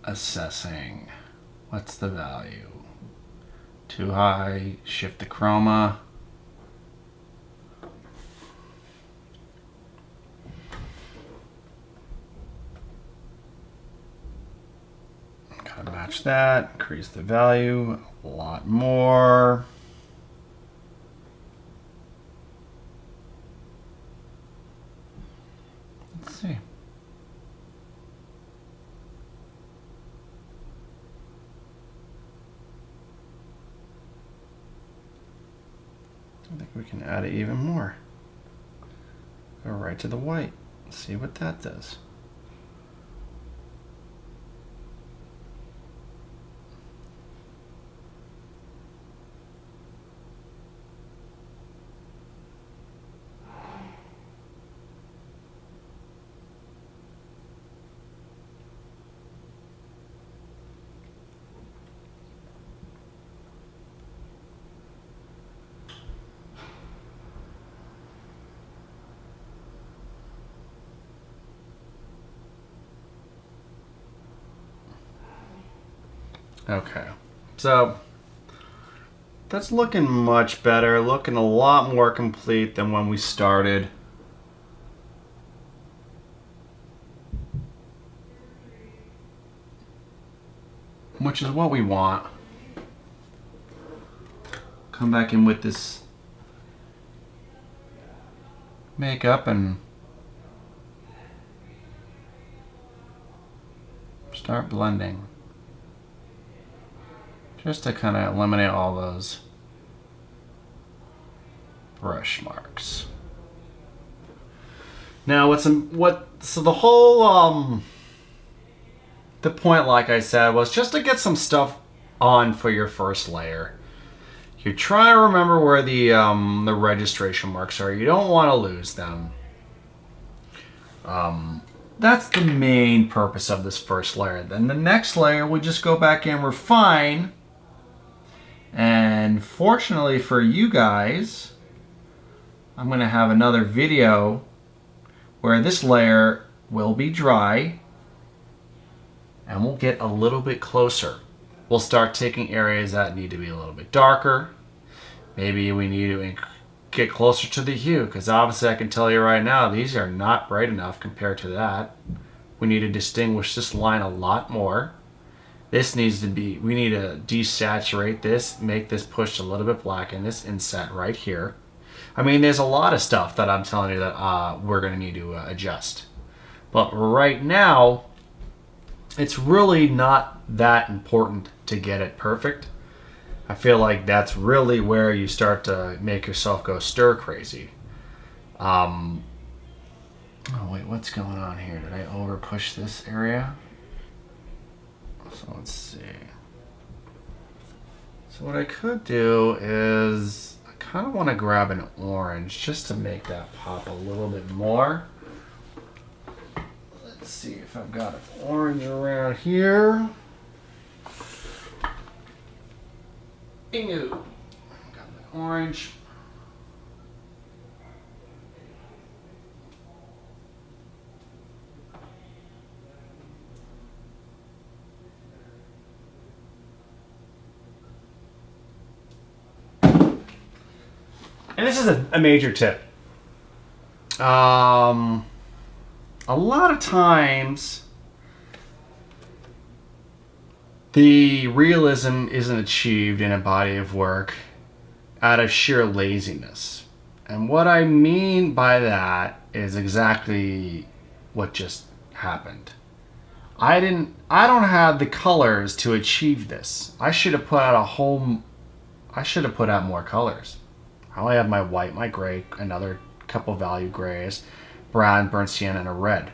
Assessing what's the value. Too high, shift the chroma. Kind of match that, increase the value a lot more. Let's see. I think we can add it even more. Go right to the white. See what that does. Okay, so that's looking much better, looking a lot more complete than when we started. Which is what we want. Come back in with this makeup and start blending. Just to kind of eliminate all those brush marks. Now so the whole the point, like I said, was just to get some stuff on for your first layer. You're trying to remember where the registration marks are. You don't want to lose them. That's the main purpose of this first layer. Then the next layer, we just go back and refine. And fortunately for you guys, I'm going to have another video where this layer will be dry and we'll get a little bit closer. We'll start taking areas that need to be a little bit darker. Maybe we need to get closer to the hue, because obviously I can tell you right now, these are not bright enough compared to that. We need to distinguish this line a lot more. This needs to be, we need to desaturate this, make this pushed a little bit black in this inset right here. I mean, there's a lot of stuff that I'm telling you that we're going to need to adjust. But right now, it's really not that important to get it perfect. I feel like that's really where you start to make yourself go stir crazy. Oh wait, what's going on here? Did I over push this area? So let's see. So what I could do is, I kind of want to grab an orange just to make that pop a little bit more. Let's see if I've got an orange around here. Bingo. Got the orange. And this is a major tip. A lot of times the realism isn't achieved in a body of work out of sheer laziness. And what I mean by that is exactly what just happened. I don't have the colors to achieve this. I should have put out more colors. I only have my white, my gray, another couple value grays, brown, burnt sienna, and a red.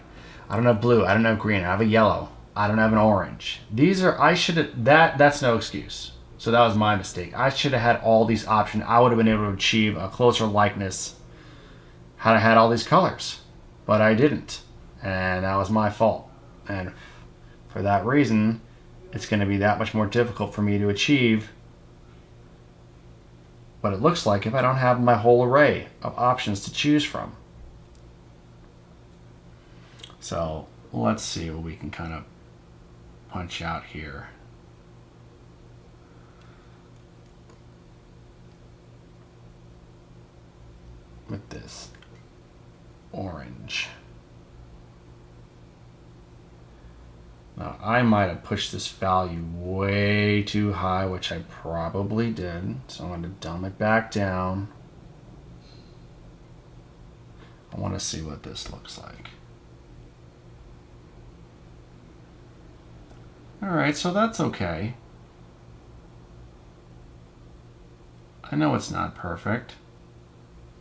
I don't have blue, I don't have green, I have a yellow. I don't have an orange. That's no excuse. So that was my mistake. I should have had all these options. I would have been able to achieve a closer likeness had I had all these colors. But I didn't. And that was my fault. And for that reason, it's going to be that much more difficult for me to achieve what it looks like if I don't have my whole array of options to choose from. So let's see what we can kind of punch out here. With this orange. Now I might have pushed this value way too high, which I probably did. So I'm going to dumb it back down. I want to see what this looks like. Alright, so that's okay. I know it's not perfect,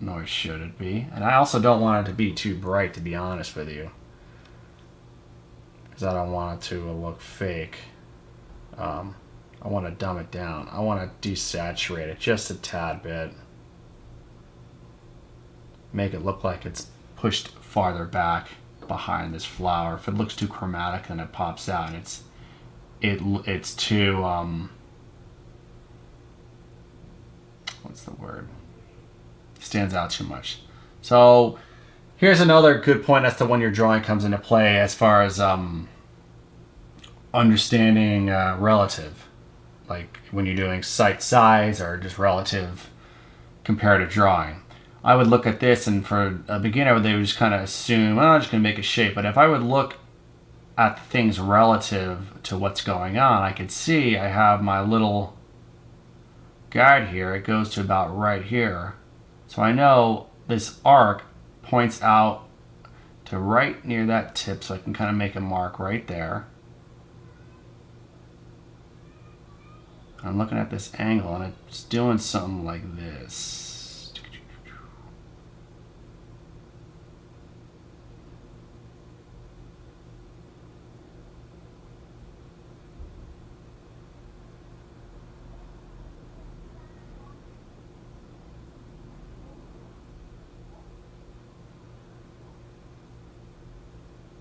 nor should it be. And I also don't want it to be too bright, to be honest with you, because I don't want it to look fake. I want to dumb it down. I want to desaturate it just a tad bit. Make it look like it's pushed farther back behind this flower. If it looks too chromatic, then it pops out. And it's too what's the word? Stands out too much. So here's another good point as to when your drawing comes into play as far as understanding relative. like when you're doing site size or just relative comparative drawing. I would look at this, and for a beginner, they would just kind of assume, I'm just going to make a shape. But if I would look at things relative to what's going on, I could see I have my little guide here. It goes to about right here. So I know this arc points out to right near that tip, so I can kind of make a mark right there. I'm looking at this angle, and it's doing something like this.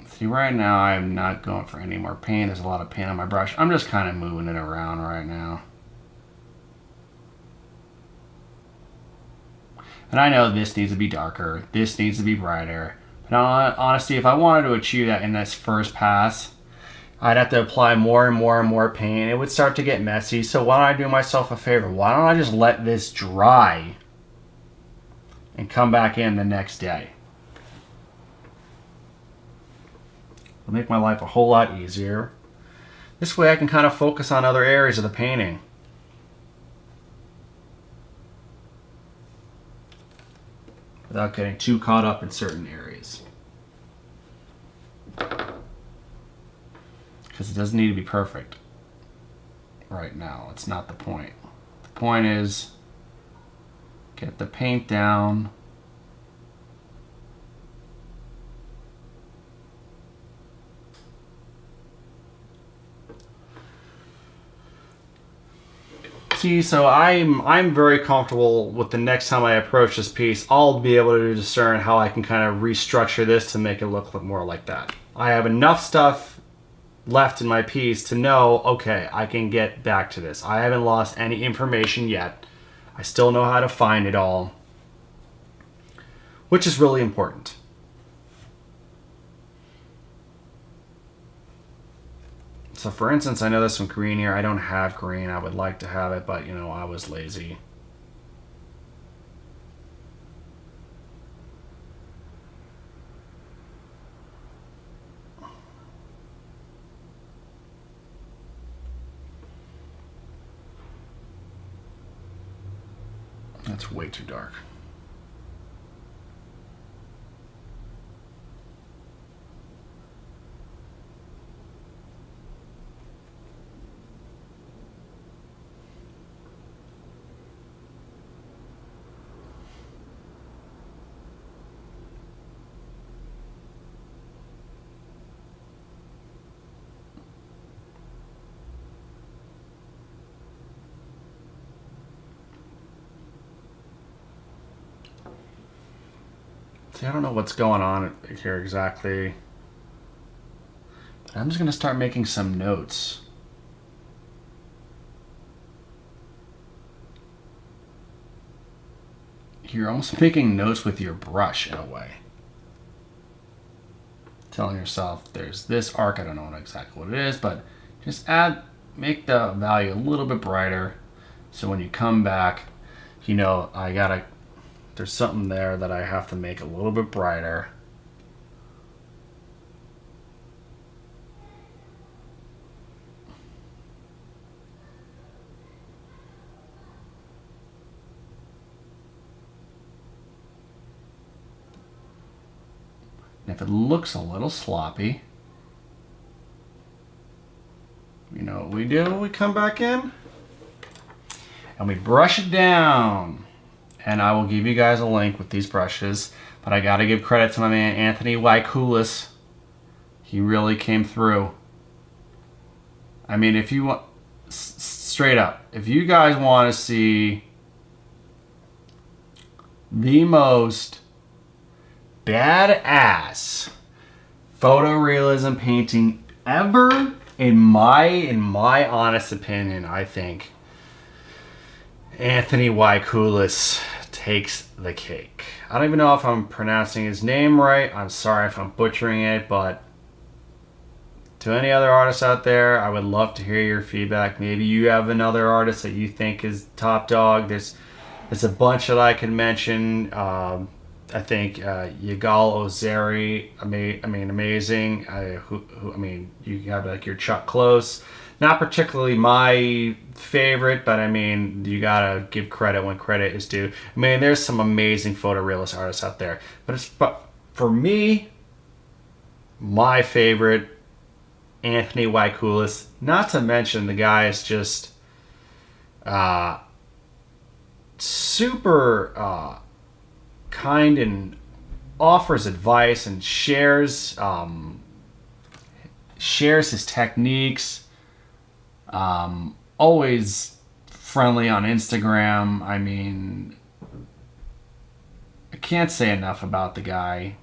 See, right now I'm not going for any more paint. There's a lot of paint on my brush. I'm just kind of moving it around right now. And I know this needs to be darker, this needs to be brighter. But honestly, if I wanted to achieve that in this first pass, I'd have to apply more and more and more paint. It would start to get messy. So why don't I do myself a favor? Why don't I just let this dry and come back in the next day? It'll make my life a whole lot easier. This way I can kind of focus on other areas of the painting. Without getting too caught up in certain areas. Because it doesn't need to be perfect right now. It's not the point. The point is get the paint down. See, so I'm very comfortable with the next time I approach this piece, I'll be able to discern how I can kind of restructure this to make it look more like that. I have enough stuff left in my piece to know, okay, I can get back to this. I haven't lost any information yet. I still know how to find it all, which is really important. So for instance, I know there's some green here. I don't have green. I would like to have it, but you know, I was lazy. That's way too dark. See, I don't know what's going on here exactly. But I'm just going to start making some notes. You're almost making notes with your brush in a way. Telling yourself there's this arc, I don't know exactly what it is, but just make the value a little bit brighter. So when you come back, you know, there's something there that I have to make a little bit brighter. And if it looks a little sloppy, you know what we do? We come back in and we brush it down. And I will give you guys a link with these brushes, but I gotta give credit to my man Anthony Wycoulis. He really came through. I mean, if you want, straight up, if you guys want to see the most badass photorealism painting ever, in my honest opinion, I think Anthony Wycoulis takes the cake. I don't even know if I'm pronouncing his name right. I'm sorry if I'm butchering it, but To any other artists out there, I would love to hear your feedback. Maybe you have another artist that you think is top dog. There's a bunch that I can mention. I think Yigal Ozeri, amazing. You have like your Chuck Close. Not particularly my favorite, but I mean, you gotta give credit when credit is due. I mean, there's some amazing photorealist artists out there, but for me, my favorite, Anthony Waikulis. Not to mention the guy is just super kind and offers advice and shares his techniques. Always friendly on Instagram. I mean, I can't say enough about the guy.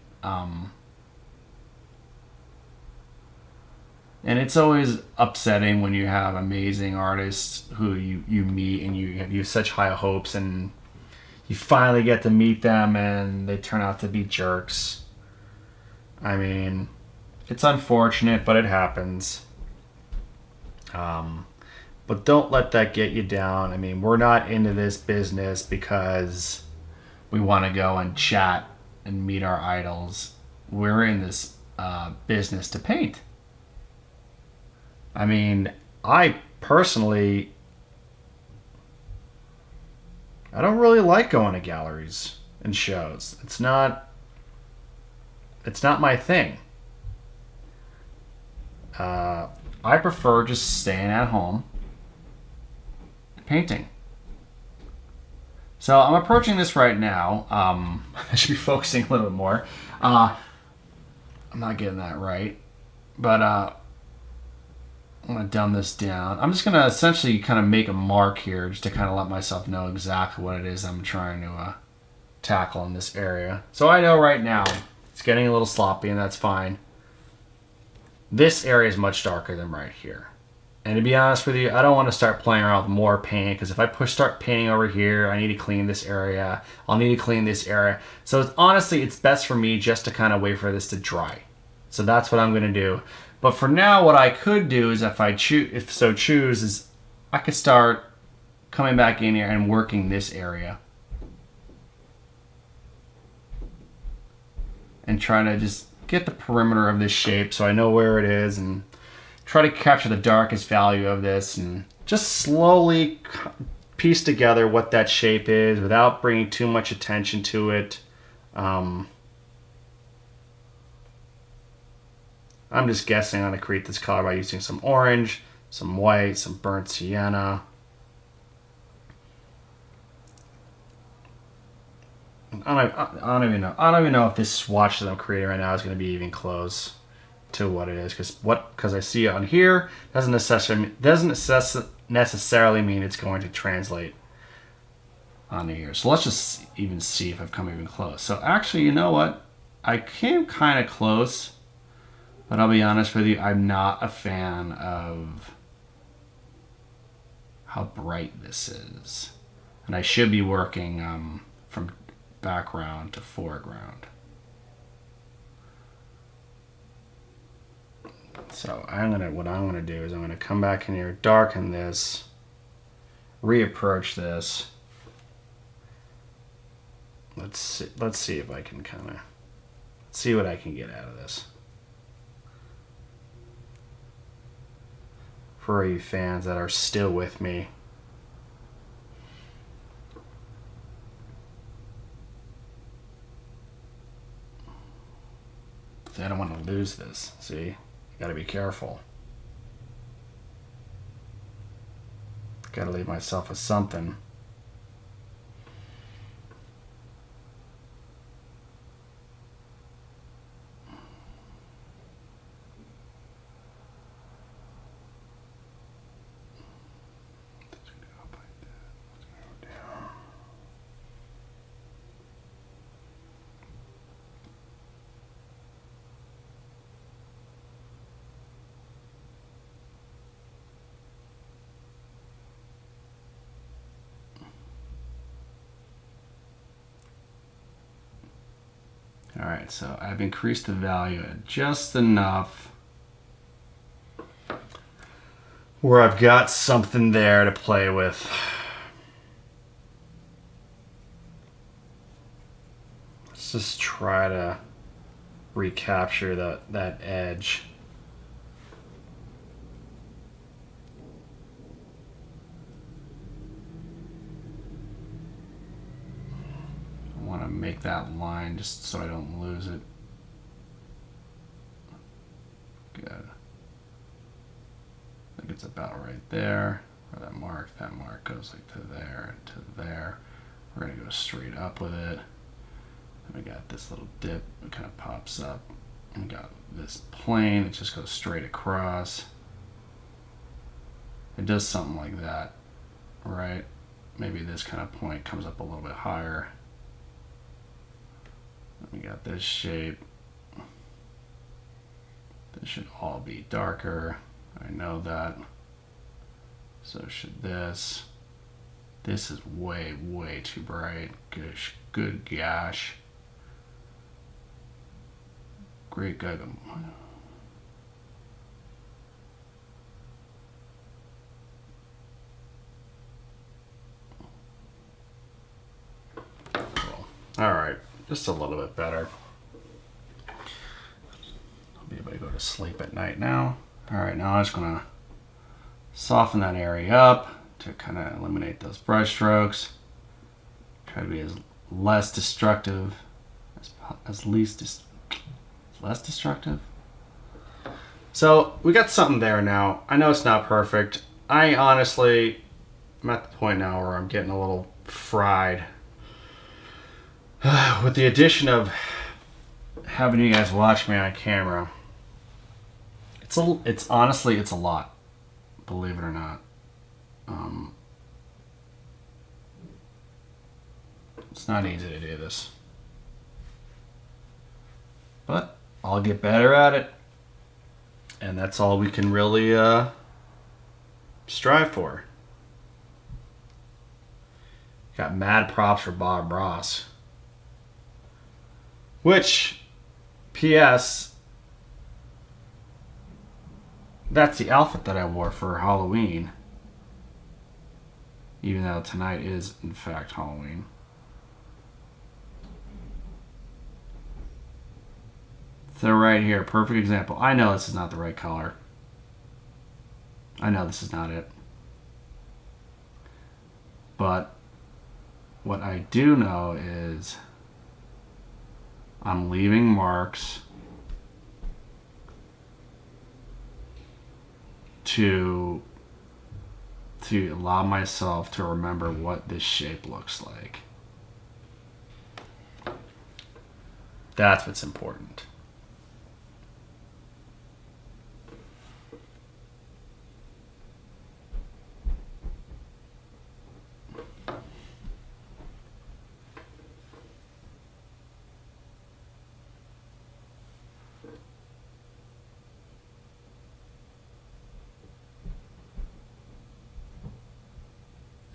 And it's always upsetting when you have amazing artists who you meet and you have such high hopes, and you finally get to meet them and they turn out to be jerks. I mean, it's unfortunate, but it happens. But don't let that get you down. I mean, we're not into this business because we want to go and chat and meet our idols. We're in this business to paint. I mean, I personally, I don't really like going to galleries and shows. It's not my thing. I prefer just staying at home and painting. So I'm approaching this right now. I should be focusing a little bit more. I'm not getting that right, but I'm going to dumb this down. I'm just going to essentially kind of make a mark here just to kind of let myself know exactly what it is I'm trying to tackle in this area. So I know right now it's getting a little sloppy, and that's fine. This area is much darker than right here. And to be honest with you, I don't want to start playing around with more paint, because if I start painting over here, I need to clean this area. I'll need to clean this area. So honestly, it's best for me just to kind of wait for this to dry. So that's what I'm going to do. But for now, what I could do is, if so choose, is I could start coming back in here and working this area. And try to just get the perimeter of this shape so I know where it is, and try to capture the darkest value of this, and just slowly piece together what that shape is without bringing too much attention to it. I'm just guessing I'm going to create this color by using some orange, some white, some burnt sienna. I don't even know if this swatch that I'm creating right now is going to be even close to what it is, because I see it on here doesn't necessarily mean it's going to translate onto here. So let's just even see if I've come even close. So actually, you know what? I came kind of close. But I'll be honest with you, I'm not a fan of how bright this is. And I should be working from background to foreground. So what I'm gonna do is I'm gonna come back in here, darken this, reapproach this. Let's see if I can kind of see what I can get out of this. For you fans that are still with me. See, I don't want to lose this. See, you gotta be careful. Gotta leave myself a something. Alright, so I've increased the value just enough where I've got something there to play with. Let's just try to recapture that edge. I want to make that line just so I don't lose it. Good. I think it's about right there. Or that mark goes like to there and to there. We're going to go straight up with it. And we got this little dip that kind of pops up. And we got this plane that just goes straight across. It does something like that, right? Maybe this kind of point comes up a little bit higher. And we got this shape. This should all be darker. I know that. So should this. This is way, way too bright. Gosh, good gosh. Great guy. Cool. All right, just a little bit better. I'll be able to go to sleep at night now. All right, now I'm just gonna soften that area up to kind of eliminate those brush strokes. Try to be as less destructive as less destructive. So we got something there now. I know it's not perfect. I honestly, I'm at the point now where I'm getting a little fried with the addition of having you guys watch me on camera. It's honestly, it's a lot, believe it or not. It's not easy to do this, but I'll get better at it, and that's all we can really strive for. Got mad props for Bob Ross, which, P.S., that's the outfit that I wore for Halloween, even though tonight is in fact Halloween. So right here, perfect example. I know this is not the right color. I know this is not it. But what I do know is I'm leaving marks to allow myself to remember what this shape looks like. That's what's important.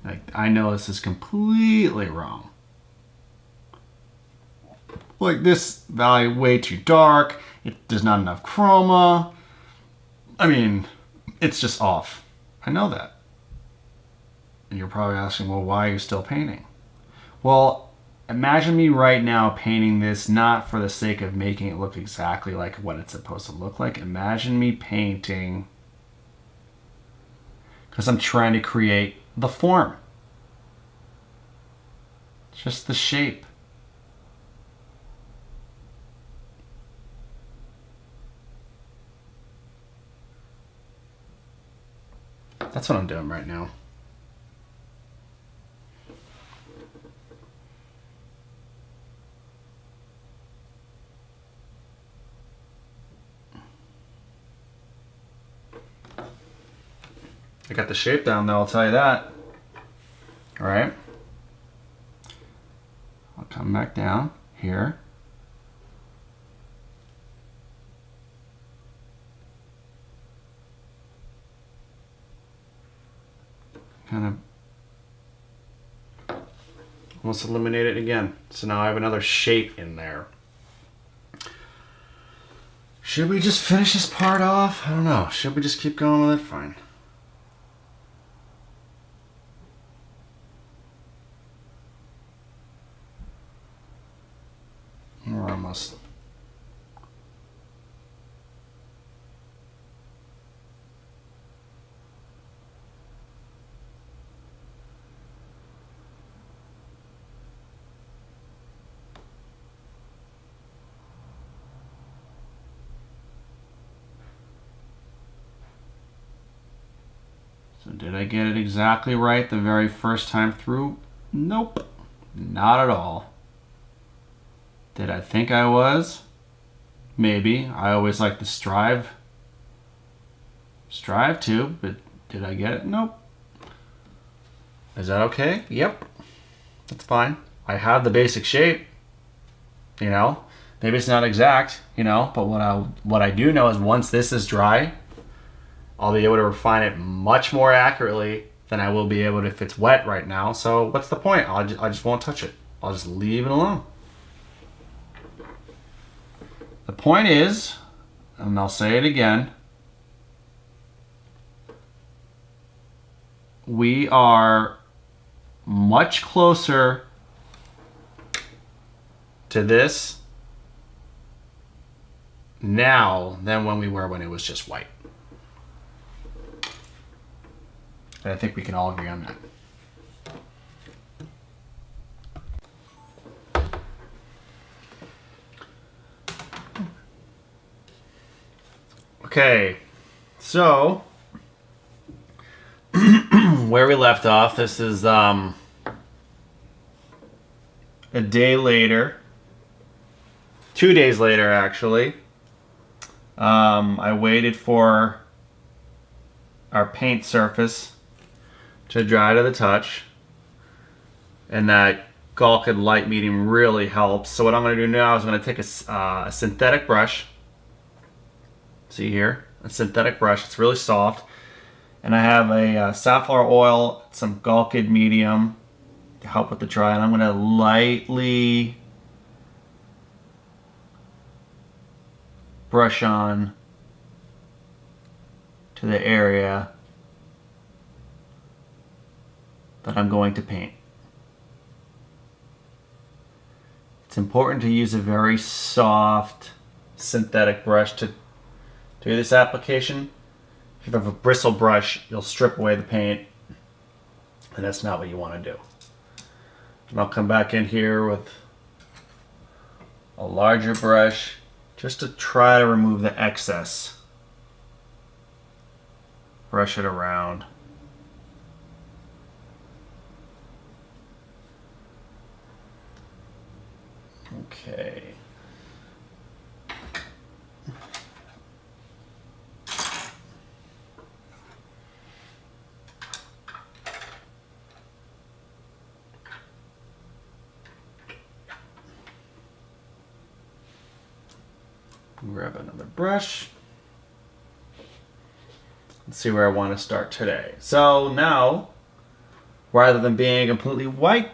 Like, I know this is completely wrong. Like, this value way too dark. There's not enough chroma. I mean, it's just off. I know that. And you're probably asking, well, why are you still painting? Well, imagine me right now painting this not for the sake of making it look exactly like what it's supposed to look like. Imagine me painting because I'm trying to create the form. Just the shape. That's what I'm doing right now. I got the shape down though, I'll tell you that. All right. I'll come back down here. Kind of almost eliminate it again. So now I have another shape in there. Should we just finish this part off? I don't know. Should we just keep going with it? Fine. almost. So did I get it exactly right the very first time through? Nope, not at all. Did I think I was? Maybe. I always like to strive to, but did I get it? Nope. Is that okay? Yep. That's fine. I have the basic shape, you know. Maybe it's not exact, you know, but what I do know is once this is dry, I'll be able to refine it much more accurately than I will be able to if it's wet right now. So what's the point? I just won't touch it. I'll just leave it alone. The point is, and I'll say it again, we are much closer to this now than when we were when it was just white. And I think we can all agree on that. Okay, so where we left off, this is a day later, 2 days later actually. I waited for our paint surface to dry to the touch, and that Gulkid light medium really helps. So what I'm going to do now is I'm going to take a synthetic brush. See here, a synthetic brush. It's really soft, and I have a safflower oil, some Gulkid medium to help with the dry, and I'm going to lightly brush on to the area that I'm going to paint. It's important to use a very soft synthetic brush to do this application. If you have a bristle brush, you'll strip away the paint, and that's not what you want to do. And I'll come back in here with a larger brush just to try to remove the excess. Brush it around. Okay. Grab another brush. Let's see where I want to start today. So now, rather than being a completely white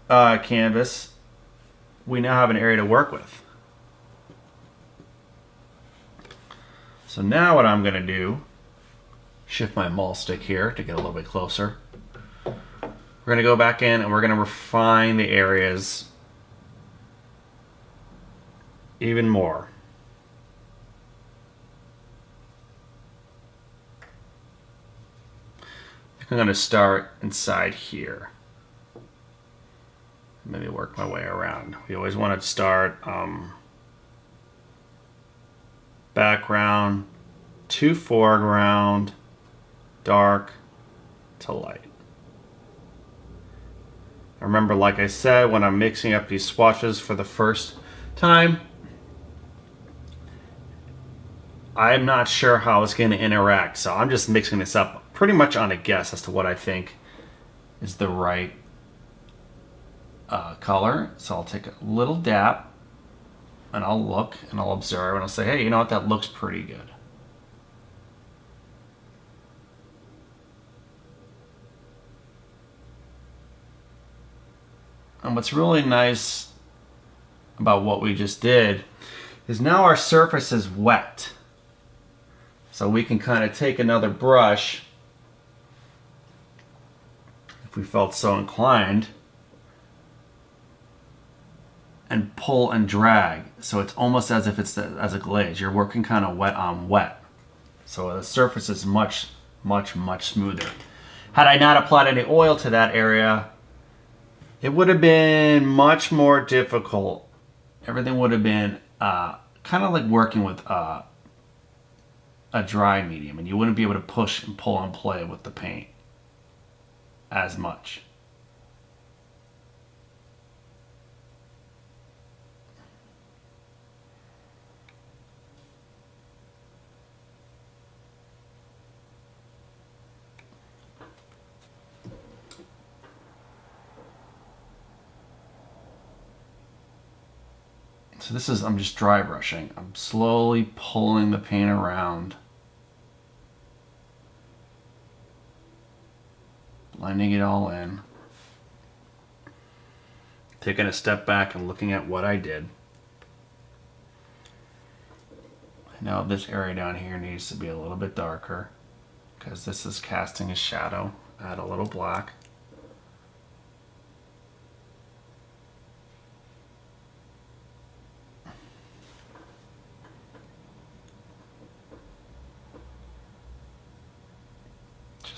canvas, we now have an area to work with. So now what I'm going to do, shift my maul stick here to get a little bit closer. We're going to go back in and we're going to refine the areas even more. I'm going to start inside here. Maybe work my way around. We always want to start background to foreground, dark to light. Remember, like I said, when I'm mixing up these swatches for the first time, I'm not sure how it's going to interact, so I'm just mixing this up pretty much on a guess as to what I think is the right color. So I'll take a little dab and I'll look and I'll observe and I'll say, hey, you know what, that looks pretty good. And what's really nice about what we just did is now our surface is wet. So we can kind of take another brush, if we felt so inclined, and pull and drag. So it's almost as if it's as a glaze. You're working kind of wet on wet. So the surface is much, much, much smoother. Had I not applied any oil to that area, it would have been much more difficult. Everything would have been kind of like working with a dry medium, and you wouldn't be able to push and pull and play with the paint as much. So this is, I'm just dry brushing. I'm slowly pulling the paint around, blending it all in, taking a step back and looking at what I did. Now this area down here needs to be a little bit darker because this is casting a shadow. Add a little black.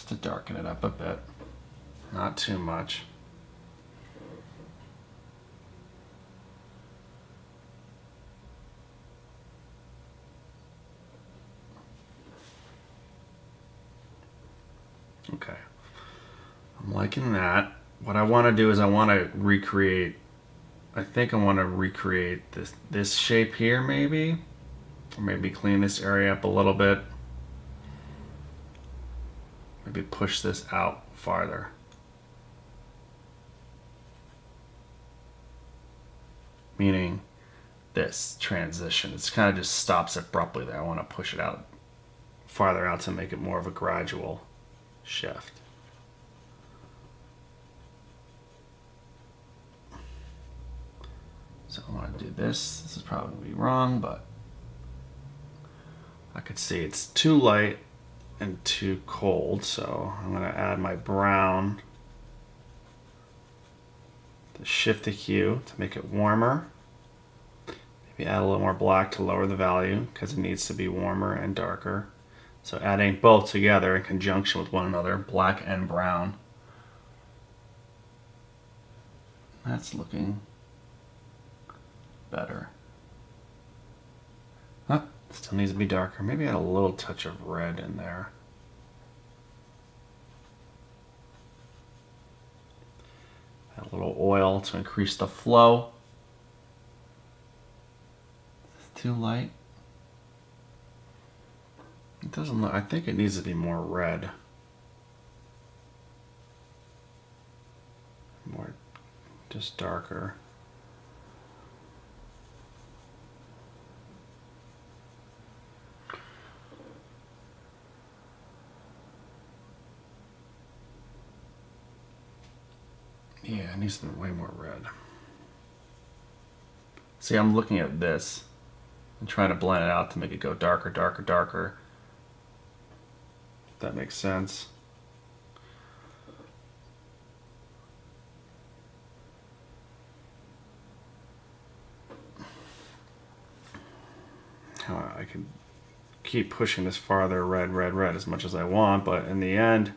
To darken it up a bit, not too much. Okay, I'm liking that. What I want to do is I want to recreate, I think I want to recreate this shape here maybe, or maybe clean this area up a little bit. Maybe push this out farther. Meaning this transition. It's kind of just stops abruptly there. I want to push it out farther out to make it more of a gradual shift. So I want to do this. This is probably going to be wrong, but I could see it's too light and too cold, so I'm going to add my brown to shift the hue to make it warmer. Maybe add a little more black to lower the value because it needs to be warmer and darker. So adding both together in conjunction with one another, black and brown. That's looking better. Huh? Still needs to be darker. Maybe add a little touch of red in there. Add a little oil to increase the flow. It's too light. It doesn't look, I think it needs to be more red. More, just darker. Yeah, it needs to be way more red. See, I'm looking at this and trying to blend it out to make it go darker, darker, darker. If that makes sense. I can keep pushing this farther, red, red, red as much as I want, but in the end,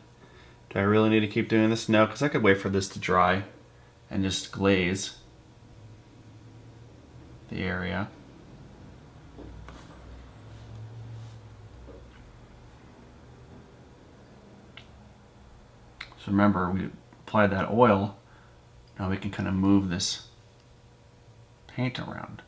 do I really need to keep doing this? No, because I could wait for this to dry and just glaze the area. So remember, we applied that oil. Now we can kind of move this paint around.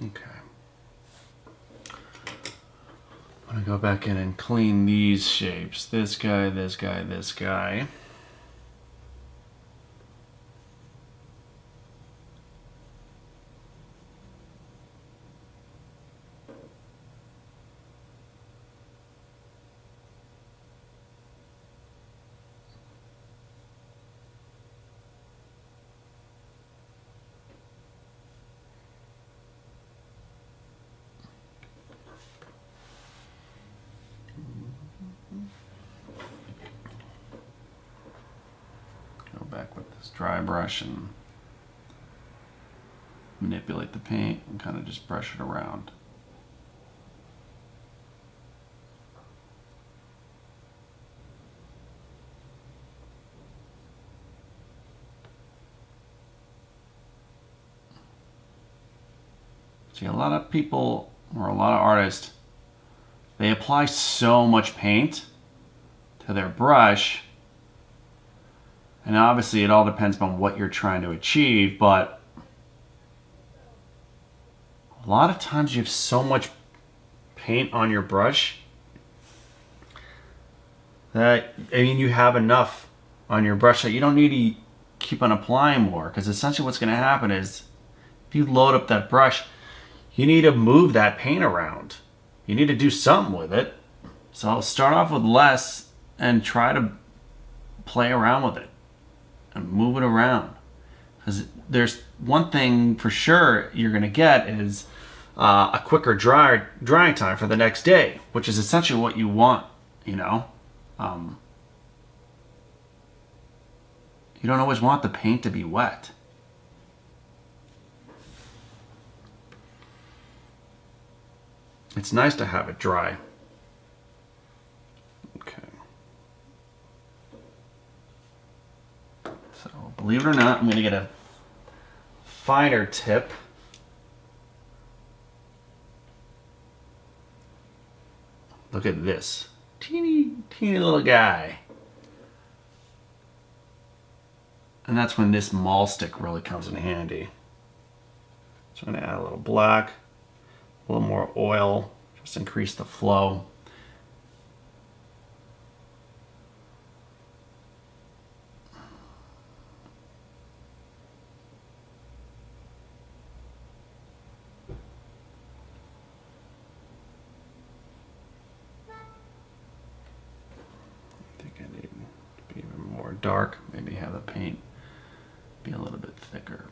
Okay. I'm gonna go back in and clean these shapes. This guy, this guy, this guy. Go back with this dry brush and manipulate the paint and kind of just brush it around. See, a lot of people, or a lot of artists, they apply so much paint to their brush, and obviously it all depends on what you're trying to achieve, but a lot of times you have so much paint on your brush that, I mean, you have enough on your brush that you don't need to keep on applying more, because essentially what's going to happen is if you load up that brush, you need to move that paint around. You need to do something with it. So I'll start off with less and try to play around with it and move it around. Because there's one thing for sure you're going to get is a quicker drying time for the next day, which is essentially what you want, you know. You don't always want the paint to be wet. It's nice to have it dry. Okay. So, believe it or not, I'm going to get a finer tip. Look at this. Teeny, teeny little guy. And that's when this maul stick really comes in handy. So I'm going to add a little black. A little more oil, just increase the flow. I think I need to be even more dark, maybe have the paint be a little bit thicker.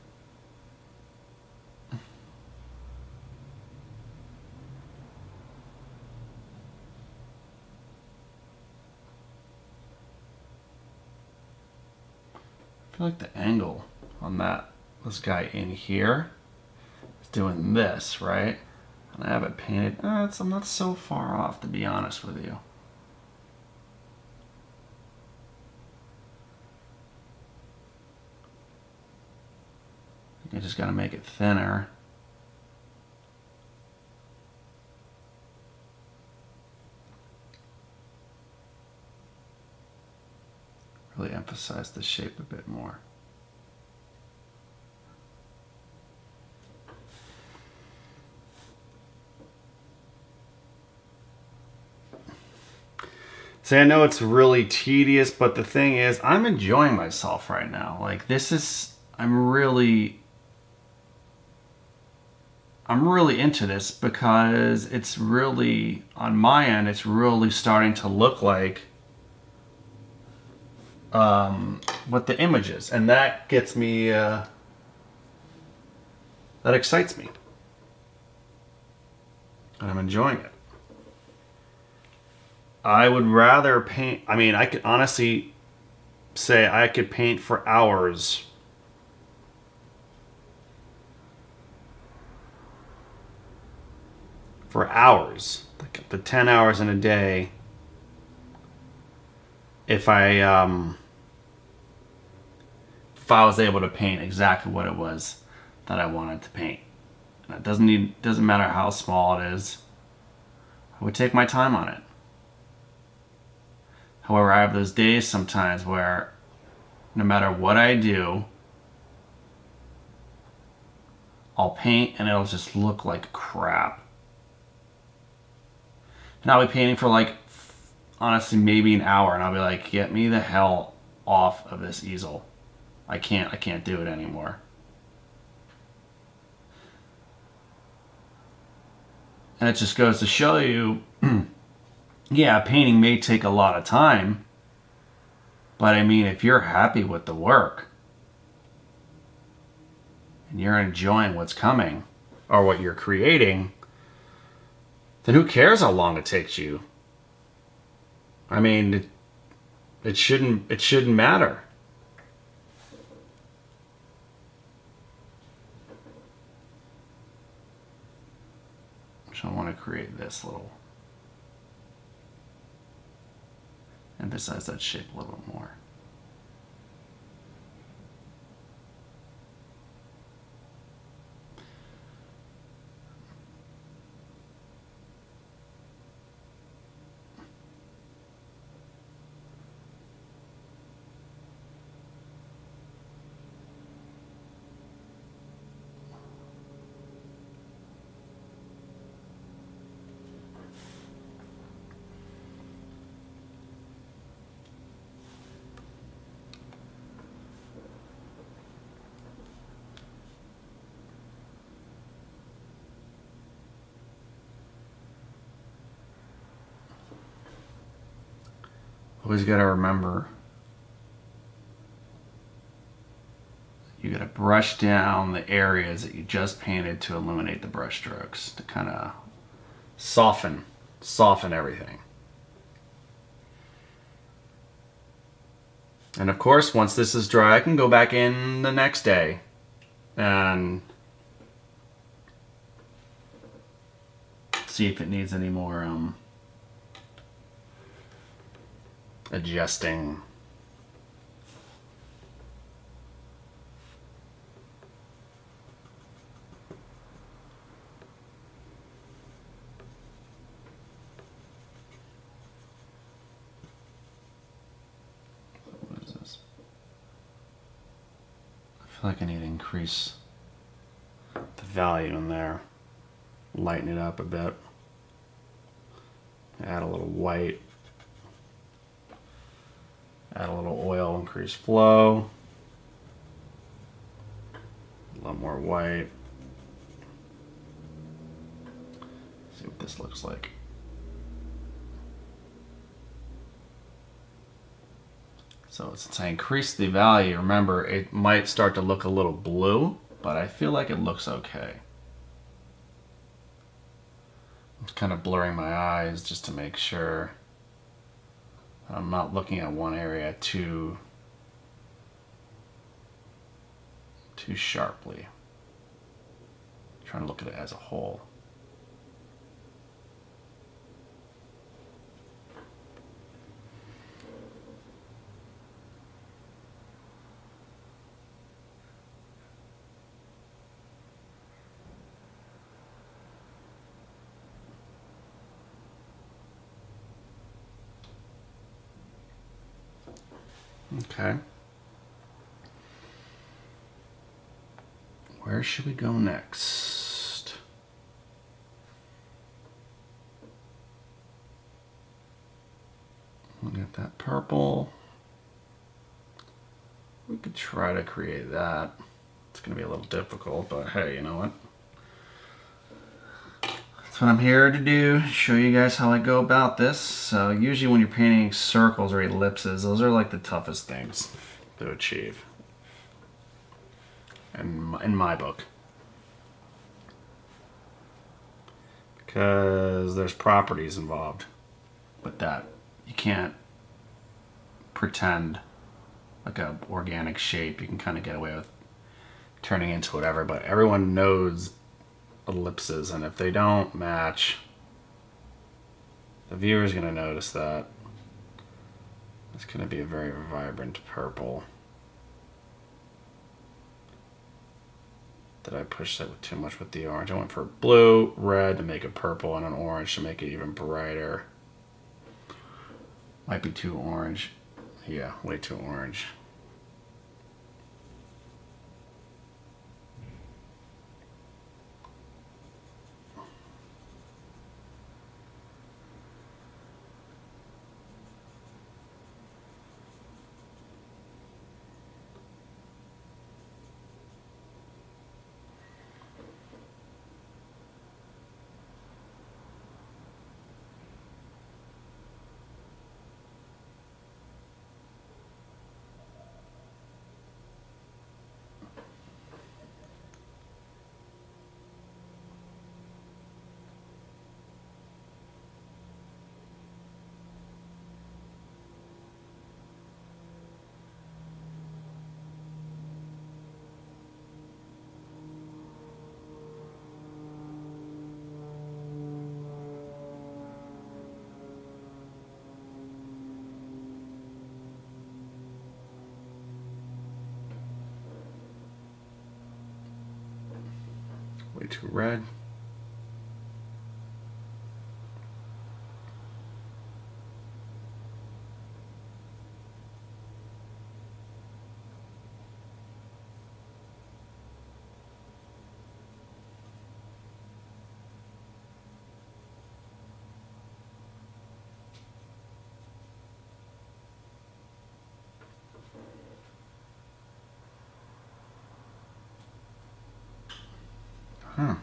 I feel like the angle on this guy in here is doing this, right? And I have it painted. I'm not so far off, to be honest with you. I just got to make it thinner. Really emphasize the shape a bit more. See, I know it's really tedious, but the thing is, I'm enjoying myself right now. Like, I'm really into this because it's really, on my end, it's really starting to look like what the image is, and that gets me, that excites me, and I'm enjoying it. I would rather paint, I mean, I could honestly say I could paint for hours like the 10 hours in a day, if I was able to paint exactly what it was that I wanted to paint. And it doesn't matter how small it is. I would take my time on it. However, I have those days sometimes where no matter what I do, I'll paint and it'll just look like crap. And I'll be painting for like, honestly, maybe an hour, and I'll be like, get me the hell off of this easel. I can't do it anymore. And it just goes to show you, yeah, painting may take a lot of time, but I mean, if you're happy with the work and you're enjoying what's coming or what you're creating, then who cares how long it takes you? I mean, it shouldn't matter. So I want to create this little, emphasize that shape a little bit more. Always got to remember, you got to brush down the areas that you just painted to eliminate the brush strokes, to kind of soften everything. And of course, once this is dry, I can go back in the next day and see if it needs any more adjusting. What is this? I feel like I need to increase the value in there, lighten it up a bit, add a little white. Add a little oil, increase flow. A lot more white. See what this looks like. So since I increased the value, remember it might start to look a little blue, but I feel like it looks okay. I'm just kind of blurring my eyes just to make sure I'm not looking at one area too sharply. I'm trying to look at it as a whole. Okay. Where should we go next? We'll get that purple. We could try to create that. It's going to be a little difficult, but hey, you know what? That's what I'm here to do, show you guys how I go about this. So usually when you're painting circles or ellipses, those are like the toughest things to achieve in my book, because there's properties involved with that. You can't pretend like an organic shape. You can kind of get away with turning into whatever, but everyone knows ellipses, and if they don't match, the viewer's going to notice that. It's going to be a very vibrant purple. Did I push that with too much with the orange? I went for blue, red to make it purple, and an orange to make it even brighter. Might be too orange. Yeah, way too orange. Way too red. Huh.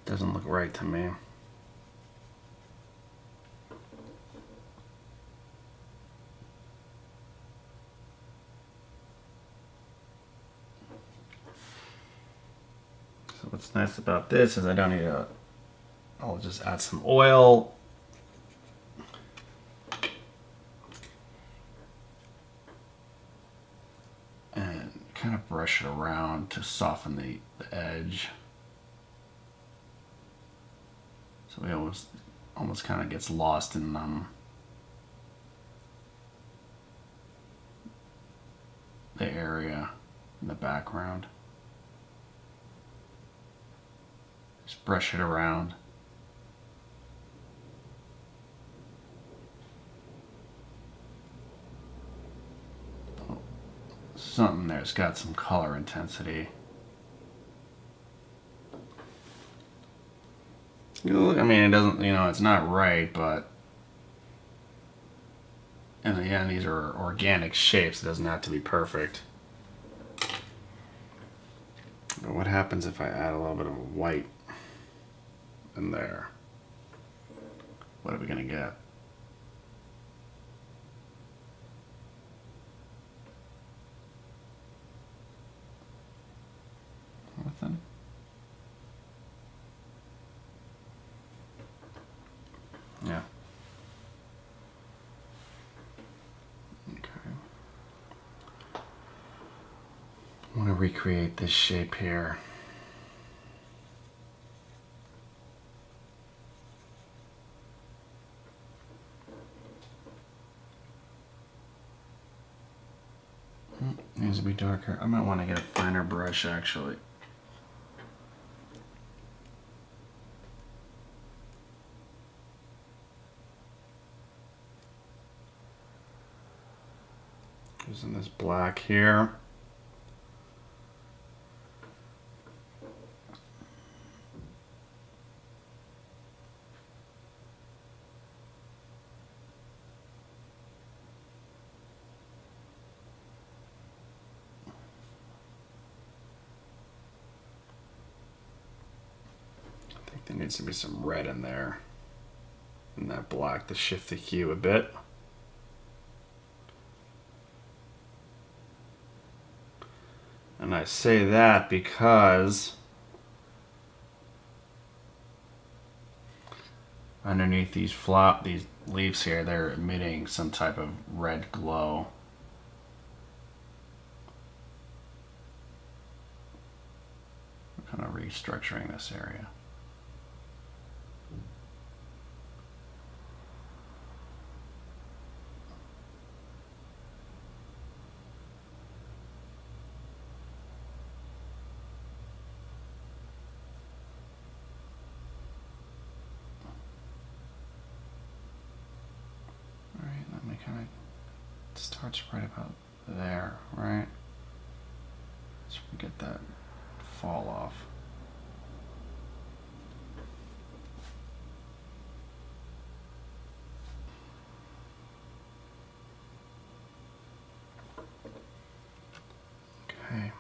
Doesn't look right to me. So what's nice about this is I don't need to, I'll just add some oil. And kind of brush it around to soften the edge. So it almost kind of gets lost in the area in the background. Just brush it around. Something there's got some color intensity. I mean, it doesn't, it's not right, but and again, these are organic shapes. It doesn't have to be perfect. But what happens if I add a little bit of white in there? What are we gonna get? Nothing. Yeah. Okay. I want to recreate this shape here. Needs to be darker. I might want to get a finer brush actually. Using this black here. I think there needs to be some red in there. And that black to shift the hue a bit. And I say that because underneath these leaves here, they're emitting some type of red glow. I'm kind of restructuring this area. Kind of starts right about there, right? So we get that fall off. Okay.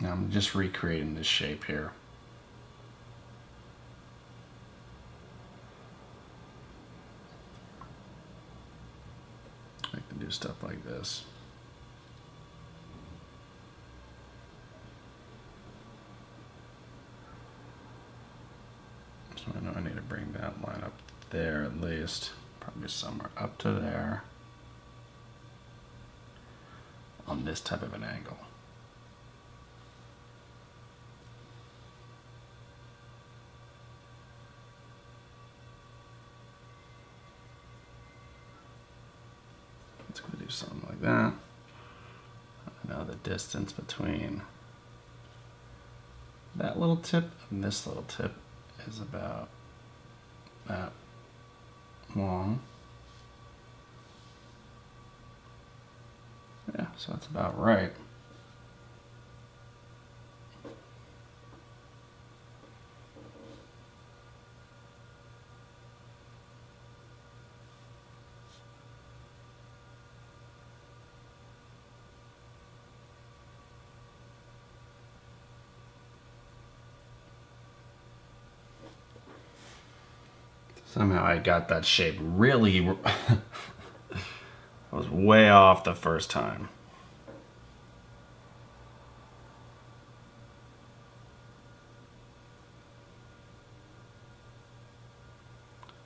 Now I'm just recreating this shape here. do stuff like this. So I know I need to bring that line up there at least, probably somewhere up to there on this type of an angle. Let's go do something like that. Now the distance between that little tip and this little tip is about that long. Yeah, so that's about right. Somehow I got that shape really, I was way off the first time.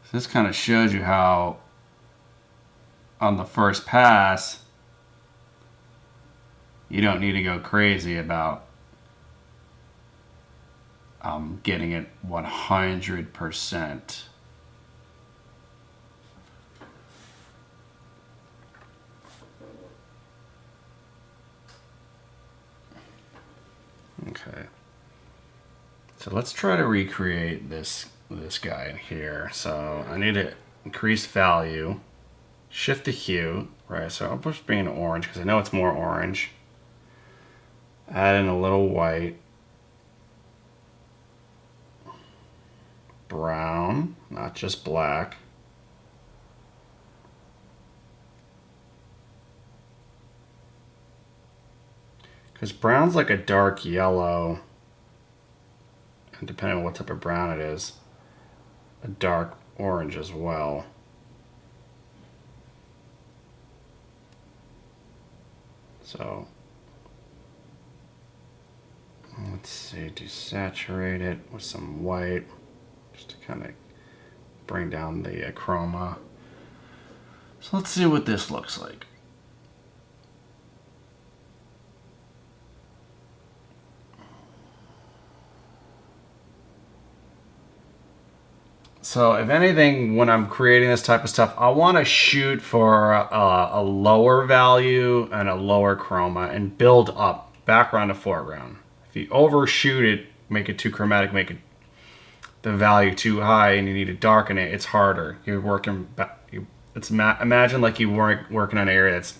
So this kind of shows you how on the first pass, you don't need to go crazy about getting it 100%. Okay, so let's try to recreate this guy in here. So I need to increase value, shift the hue, right? So I'll just bring in orange because I know it's more orange. Add in a little white, brown, not just black. Because brown's like a dark yellow, and depending on what type of brown it is, a dark orange as well. So let's see, desaturate it with some white, just to kind of bring down the chroma. So let's see what this looks like. So if anything, when I'm creating this type of stuff, I want to shoot for a lower value and a lower chroma and build up background to foreground. If you overshoot it, make it too chromatic, make it the value too high, and you need to darken it, it's harder. You're working, imagine like you weren't working on an area that's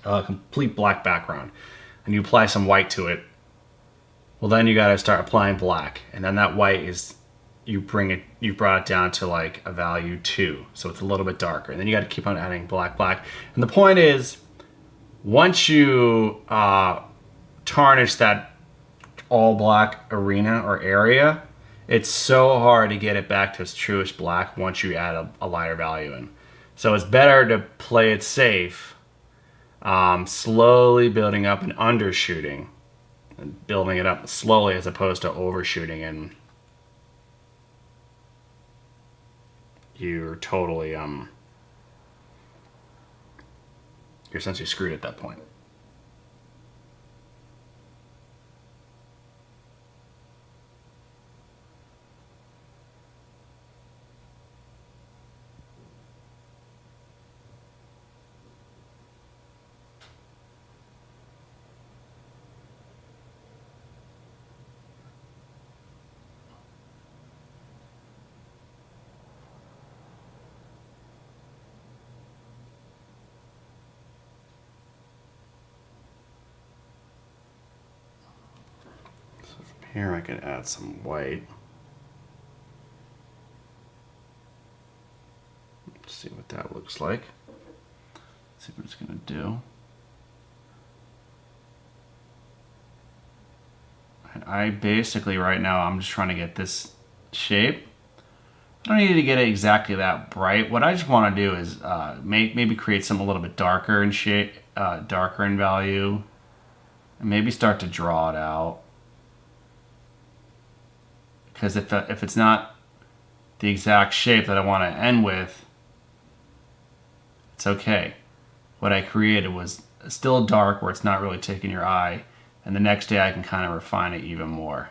a complete black background, and you apply some white to it. Well, then you got to start applying black, and then that white is, you brought it down to like a value 2, so it's a little bit darker, and then you got to keep on adding black. And the point is, once you tarnish that all black arena or area, it's so hard to get it back to its truest black once you add a lighter value in. So it's better to play it safe, slowly building up and undershooting, and building it up slowly as opposed to overshooting, and you're totally you're essentially screwed at that point. Here I can add some white. Let's see what that looks like. See what it's going to do. And I basically right now I'm just trying to get this shape I don't need to get it exactly that bright. What I just want to do is maybe create something a little bit darker in shape, darker in value, and maybe start to draw it out. Because if it's not the exact shape that I want to end with, it's okay. What I created was still dark where it's not really taking your eye, and the next day I can kind of refine it even more.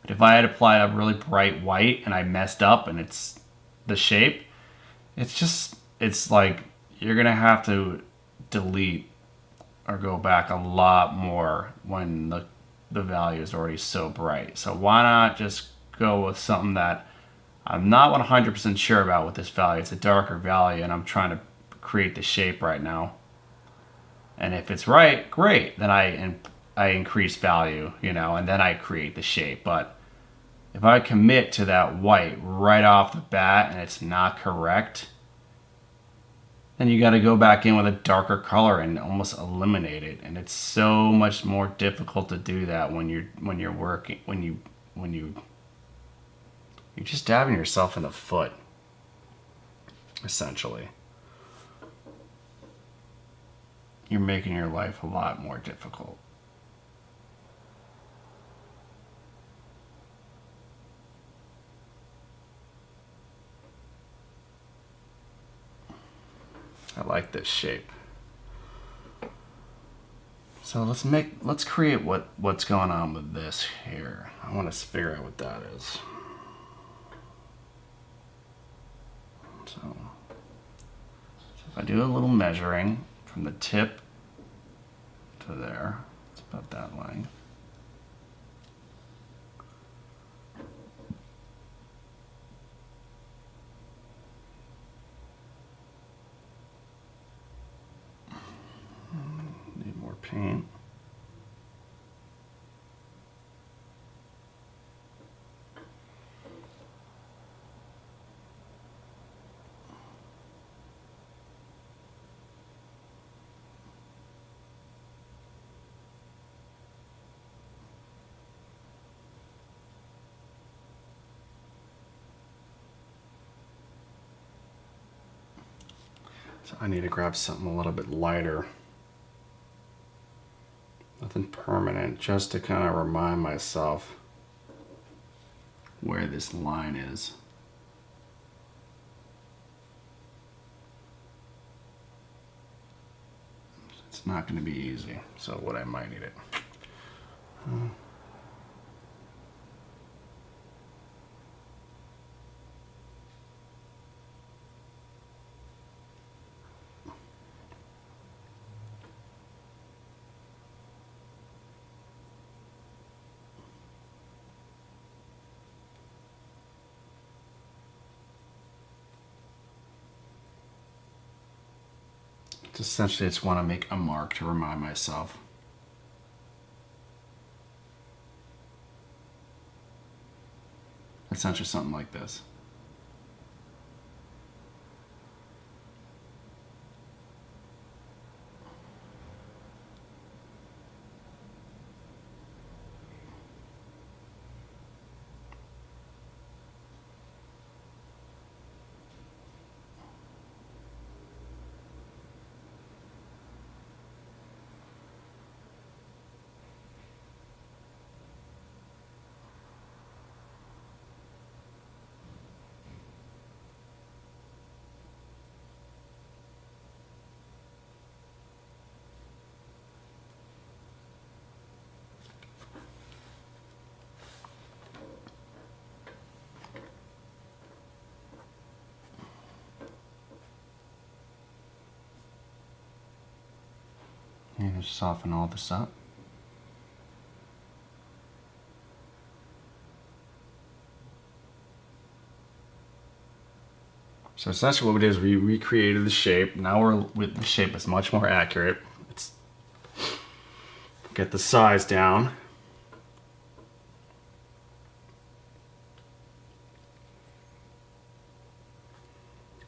But if I had applied a really bright white and I messed up and it's the shape, it's like you're gonna have to delete or go back a lot more when the value is already so bright. So why not just go with something that I'm not 100% sure about with this value. It's a darker value and I'm trying to create the shape right now. And if it's right, great. Then I increase value, and then I create the shape. But if I commit to that white right off the bat and it's not correct, then you got to go back in with a darker color and almost eliminate it. And it's so much more difficult to do that when you're working you're just stabbing yourself in the foot, essentially. You're making your life a lot more difficult. I like this shape. So let's create what's going on with this here. I want to figure out what that is. So if I do a little measuring from the tip to there, it's about that length. Need more paint. So I need to grab something a little bit lighter. Nothing permanent, just to kind of remind myself where this line is. It's not going to be easy, so what I might need it. Essentially, I just want to make a mark to remind myself. Essentially something like this. You just soften all this up. So essentially what we did is we recreated the shape. Now the shape is much more accurate. Let's get the size down.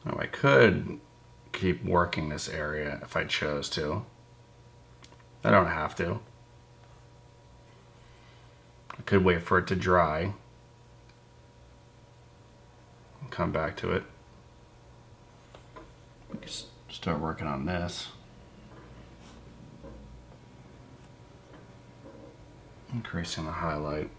Oh, I could keep working this area if I chose to. I don't have to. I could wait for it to dry. come back to it. We can start working on this. Increasing the highlight.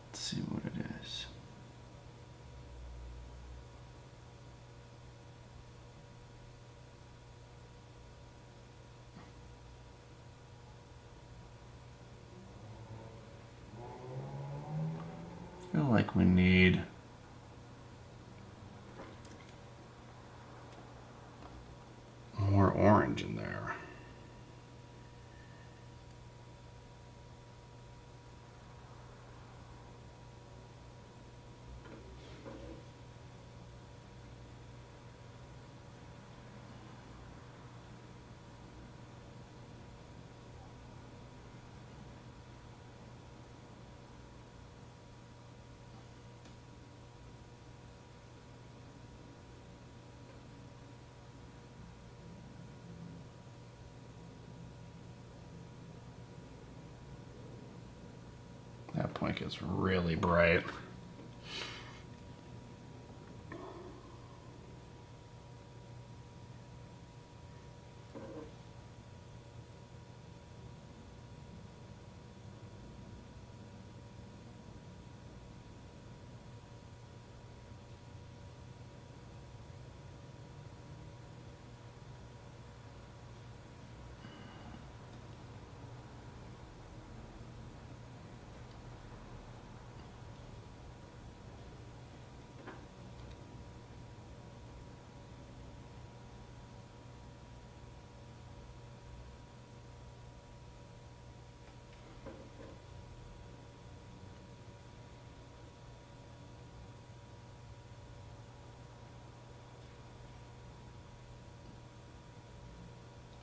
Let's see what it is. I feel like we need more orange in there. That point gets really bright.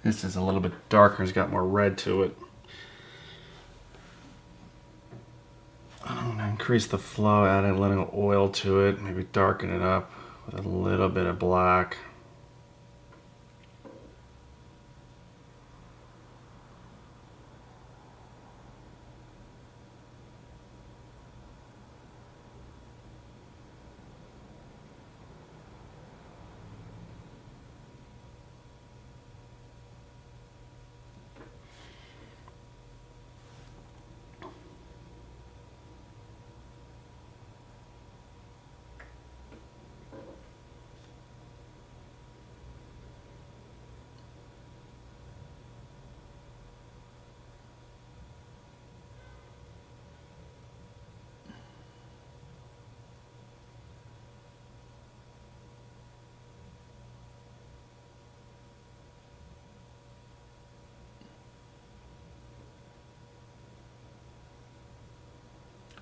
This is a little bit darker, it's got more red to it. I'm gonna increase the flow, add a little oil to it, maybe darken it up with a little bit of black.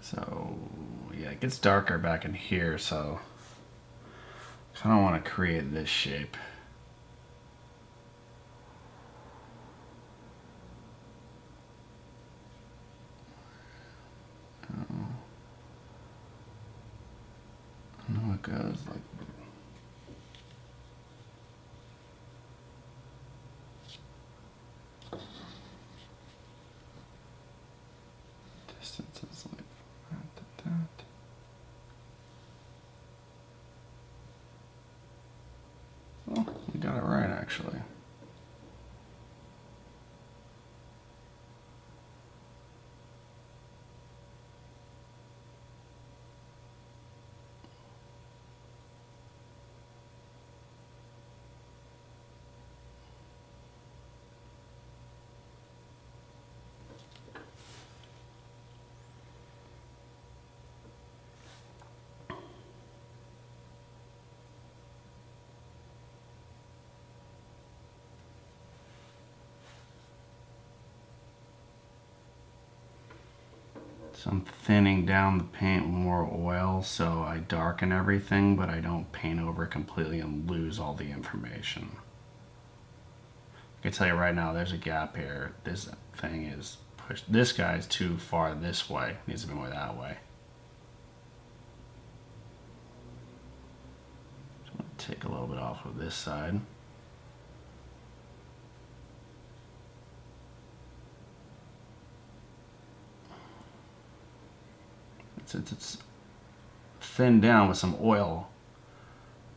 So yeah, it gets darker back in here, so I kind of want to create this shape. I know it goes like distance is like that to that. Oh, we got it right actually. So I'm thinning down the paint with more oil so I darken everything, but I don't paint over it completely and lose all the information. I can tell you right now, there's a gap here. This thing is pushed. This guy is too far this way. It needs to be more that way. So I'm Take a little bit off of this side. Since it's thinned down with some oil,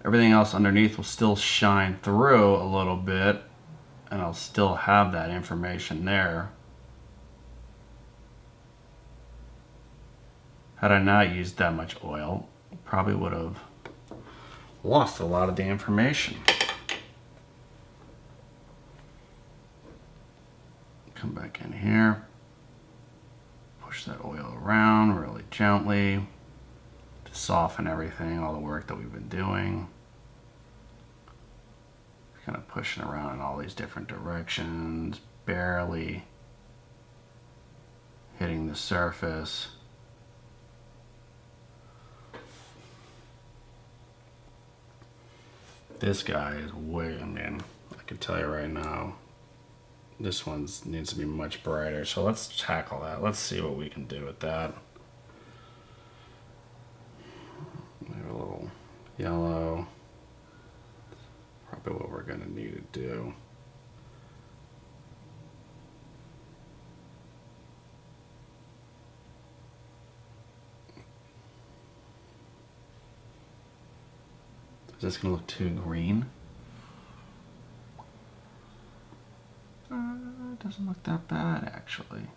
everything else underneath will still shine through a little bit, and I'll still have that information there. Had I not used that much oil, I probably would have lost a lot of the information. Come back in here, push that oil around really gently to soften everything, all the work that we've been doing. Kind of pushing around in all these different directions, barely hitting the surface. This guy is way, man, I can tell you right now, this one needs to be much brighter. So let's tackle that. Let's see what we can do with that. Maybe a little yellow. Probably what we're gonna need to do. Is this gonna look too green? It doesn't look that bad, actually.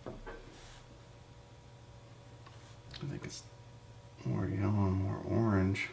I think it's more yellow and more orange.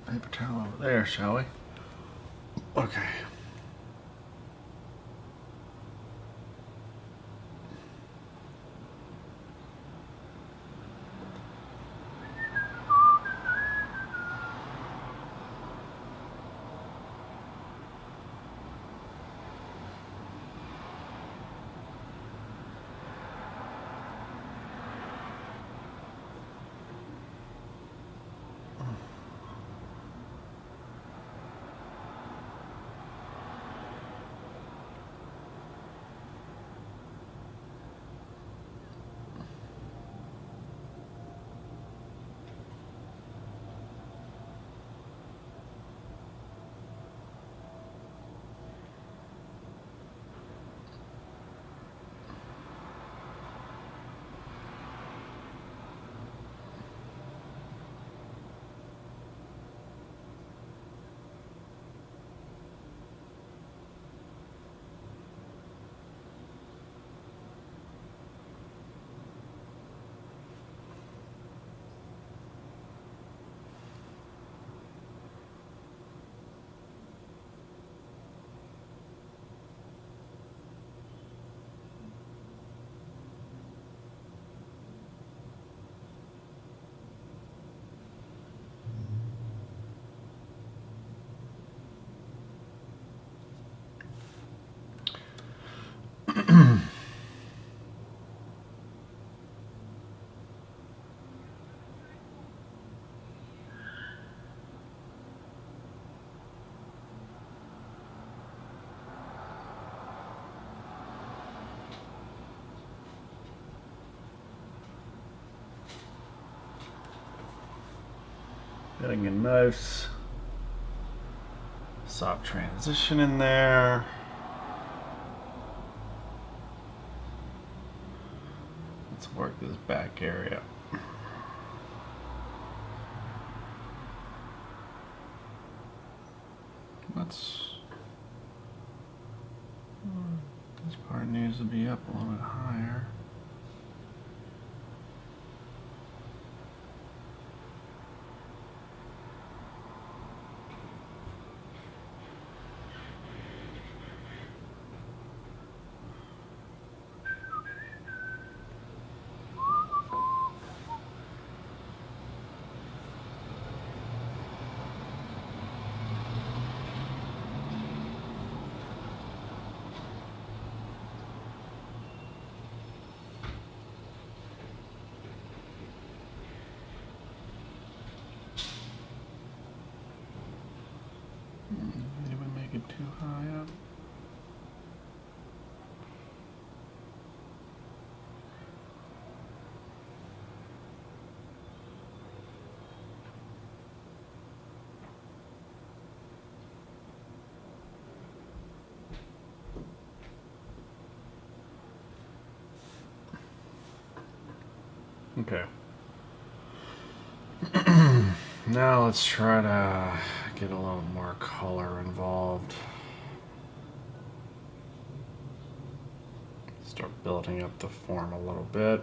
Paper towel over there, shall we? Okay. Getting a nice soft transition in there. Let's work this back area. This part needs to be up a little bit higher. Okay. Now let's try to get a little more color involved. Start building up the form a little bit.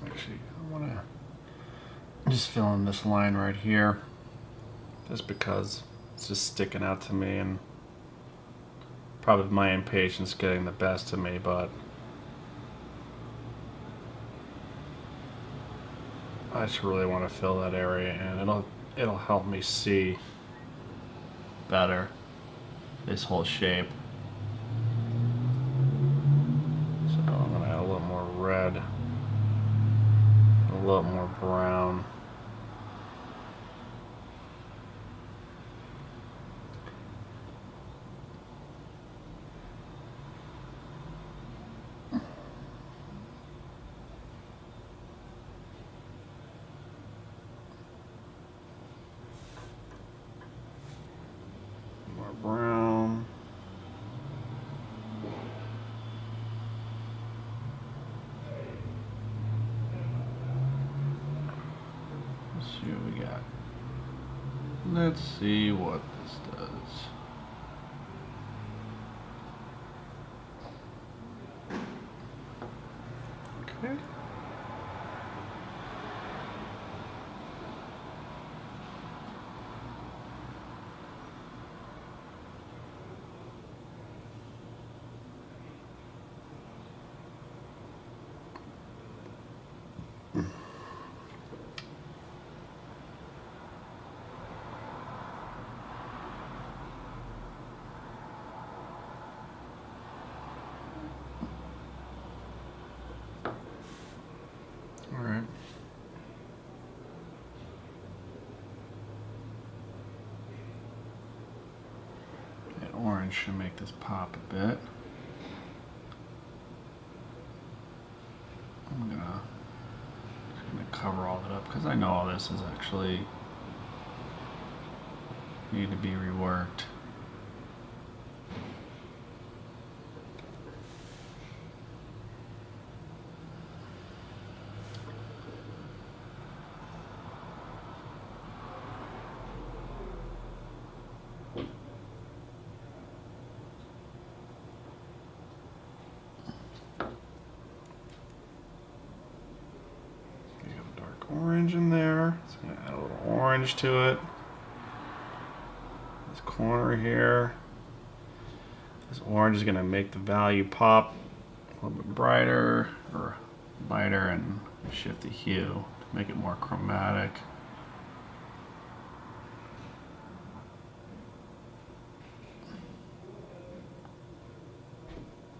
Actually, I want to just fill in this line right here, just because it's just sticking out to me, and probably my impatience getting the best of me, but I just really want to fill that area in. It'll help me see better this whole shape. So I'm going to add a little more red, a little more brown. More brown. Let's see what we got. Let's see what this does. Okay. All right. That orange should make this pop a bit. I'm gonna cover all that up because I know all this is actually need to be reworked. Orange in there. So I'm gonna add a little orange to it. This corner here. This orange is gonna make the value pop a little bit brighter or lighter, and shift the hue to make it more chromatic.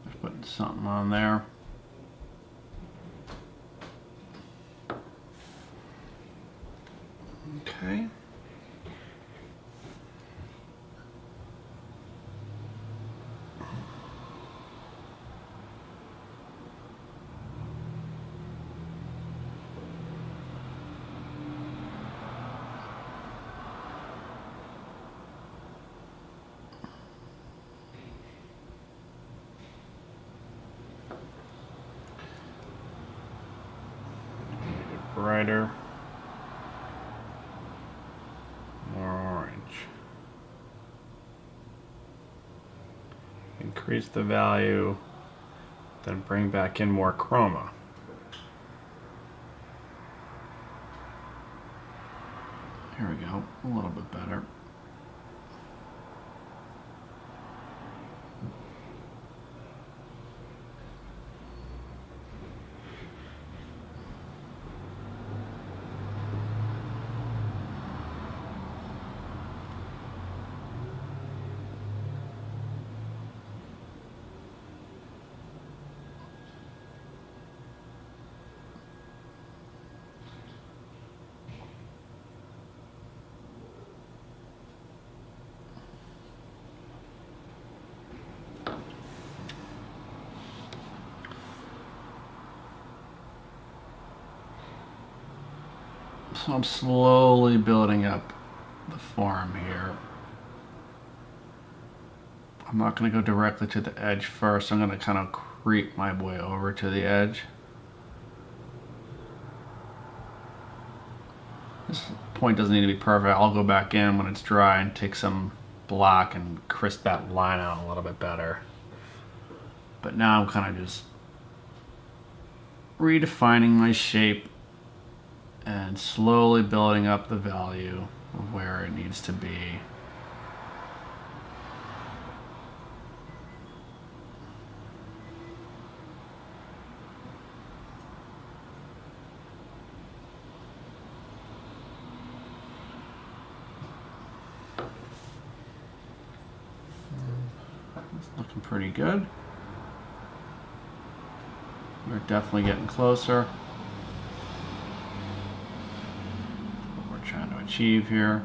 Just putting something on there. Okay. Make it brighter. More orange. Increase the value, then bring back in more chroma. Here we go, a little bit better. So I'm slowly building up the form here. I'm not going to go directly to the edge first. I'm going to kind of creep my way over to the edge. This point doesn't need to be perfect. I'll go back in when it's dry and take some black and crisp that line out a little bit better. But now I'm kind of just redefining my shape and slowly building up the value of where it needs to be. It's looking pretty good. We're definitely getting closer. What we're trying to achieve here.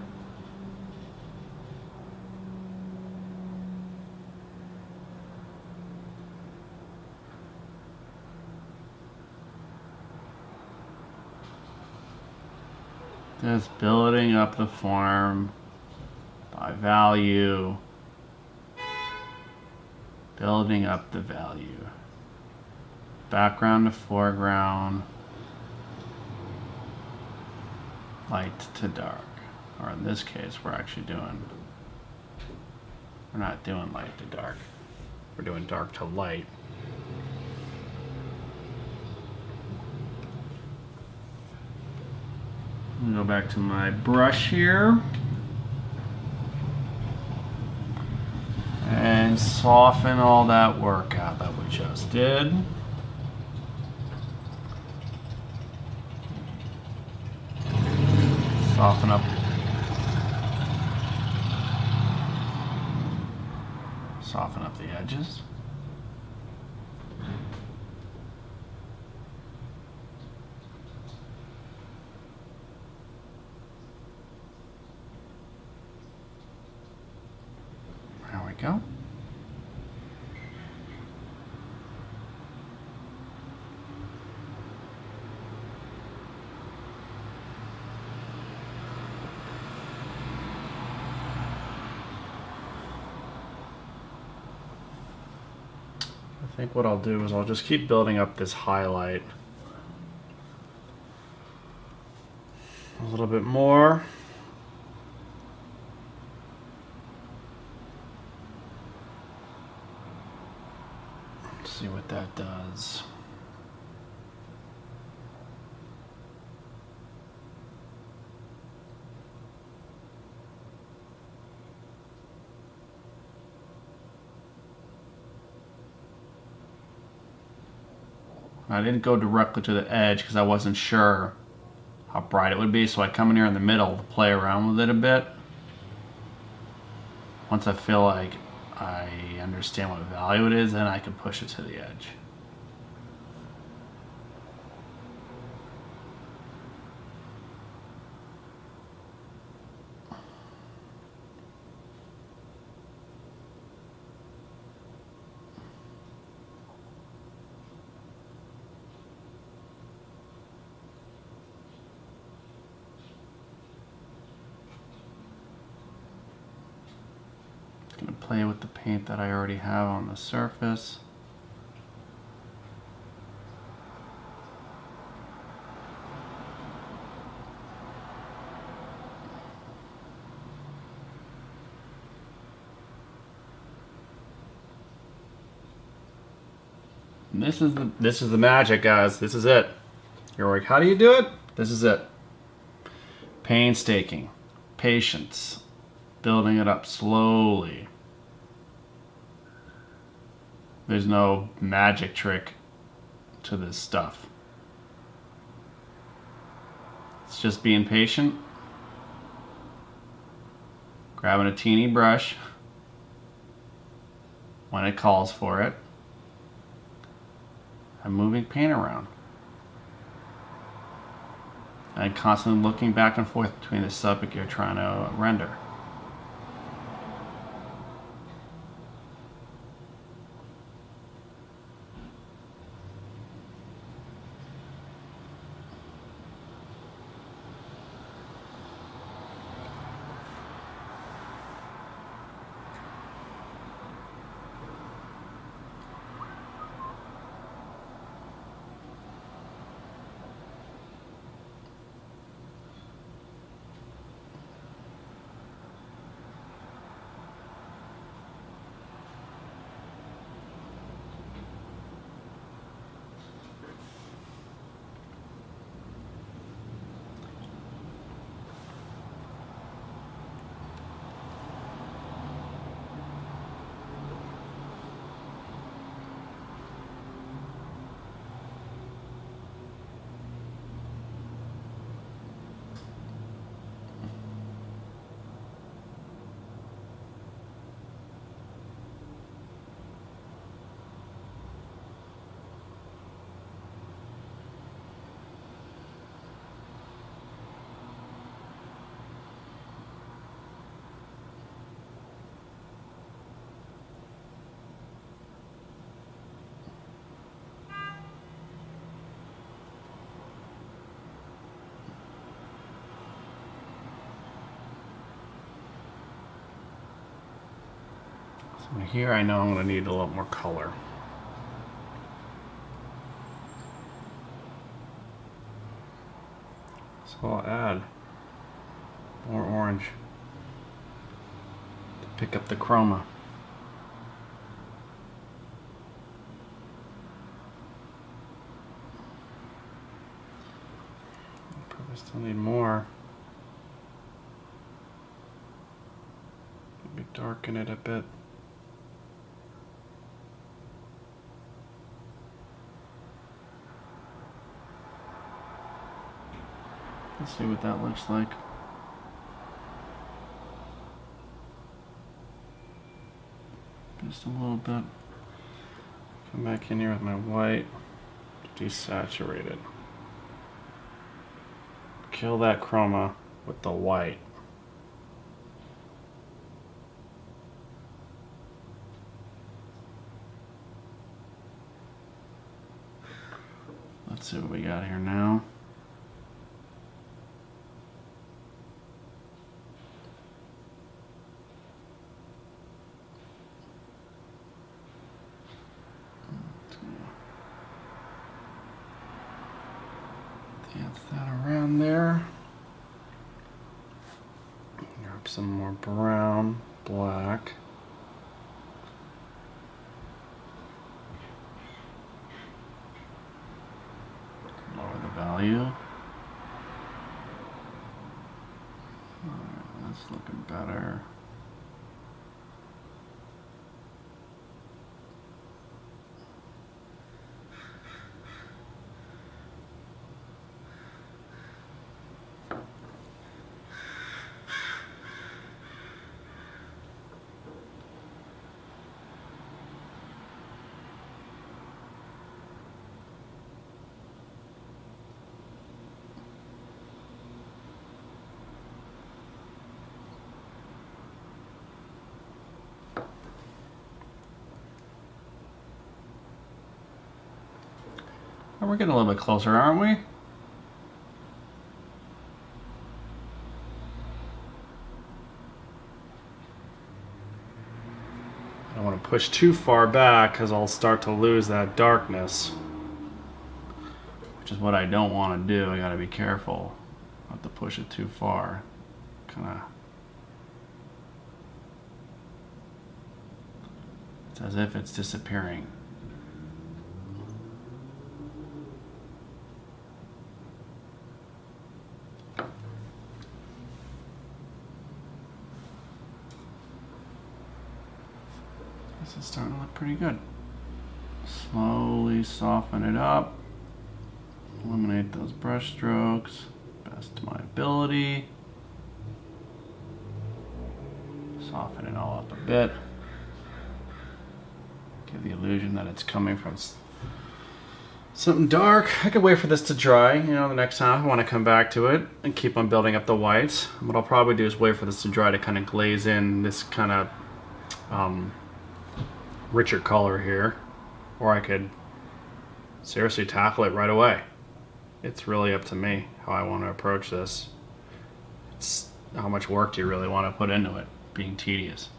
Just building up the form by value. Building up the value. Background to foreground. Light to dark. Or in this case, we're not doing light to dark. We're doing dark to light. I'm gonna go back to my brush here. And soften all that work out that we just did. Soften up. Soften up the edges. There we go. I think what I'll do is I'll just keep building up this highlight a little bit more. Let's see what that does. I didn't go directly to the edge because I wasn't sure how bright it would be, so I come in here in the middle to play around with it a bit. Once I feel like I understand what value it is, then I can push it to the edge. Going to play with the paint that I already have on the surface. And this is the magic, guys. This is it. You're like, how do you do it? This is it. Painstaking, patience, building it up slowly. There's no magic trick to this stuff. It's just being patient, grabbing a teeny brush when it calls for it, and moving paint around. And constantly looking back and forth between the subject you're trying to render. And here I know I'm going to need a lot more color. So I'll add more orange to pick up the chroma. Probably still need more. Maybe darken it a bit. Let's see what that looks like. Just a little bit. Come back in here with my white, desaturate it. Kill that chroma with the white. Let's see what we got here now. Dance that around there. Grab some more brown, black. Lower the value. Alright, that's looking better. Oh, we're getting a little bit closer, aren't we? I don't want to push too far back because I'll start to lose that darkness, which is what I don't want to do. I got to be careful not to push it too far. Kind of, it's as if it's disappearing. This is starting to look pretty good. Slowly soften it up. Eliminate those brush strokes. Best of my ability. Soften it all up a bit. Give the illusion that it's coming from something dark. I could wait for this to dry. You know, the next time I want to come back to it and keep on building up the whites. What I'll probably do is wait for this to dry to kind of glaze in this kind of richer color here, or I could seriously tackle it right away. It's really up to me how I want to approach this. It's how much work do you really want to put into it, being tedious.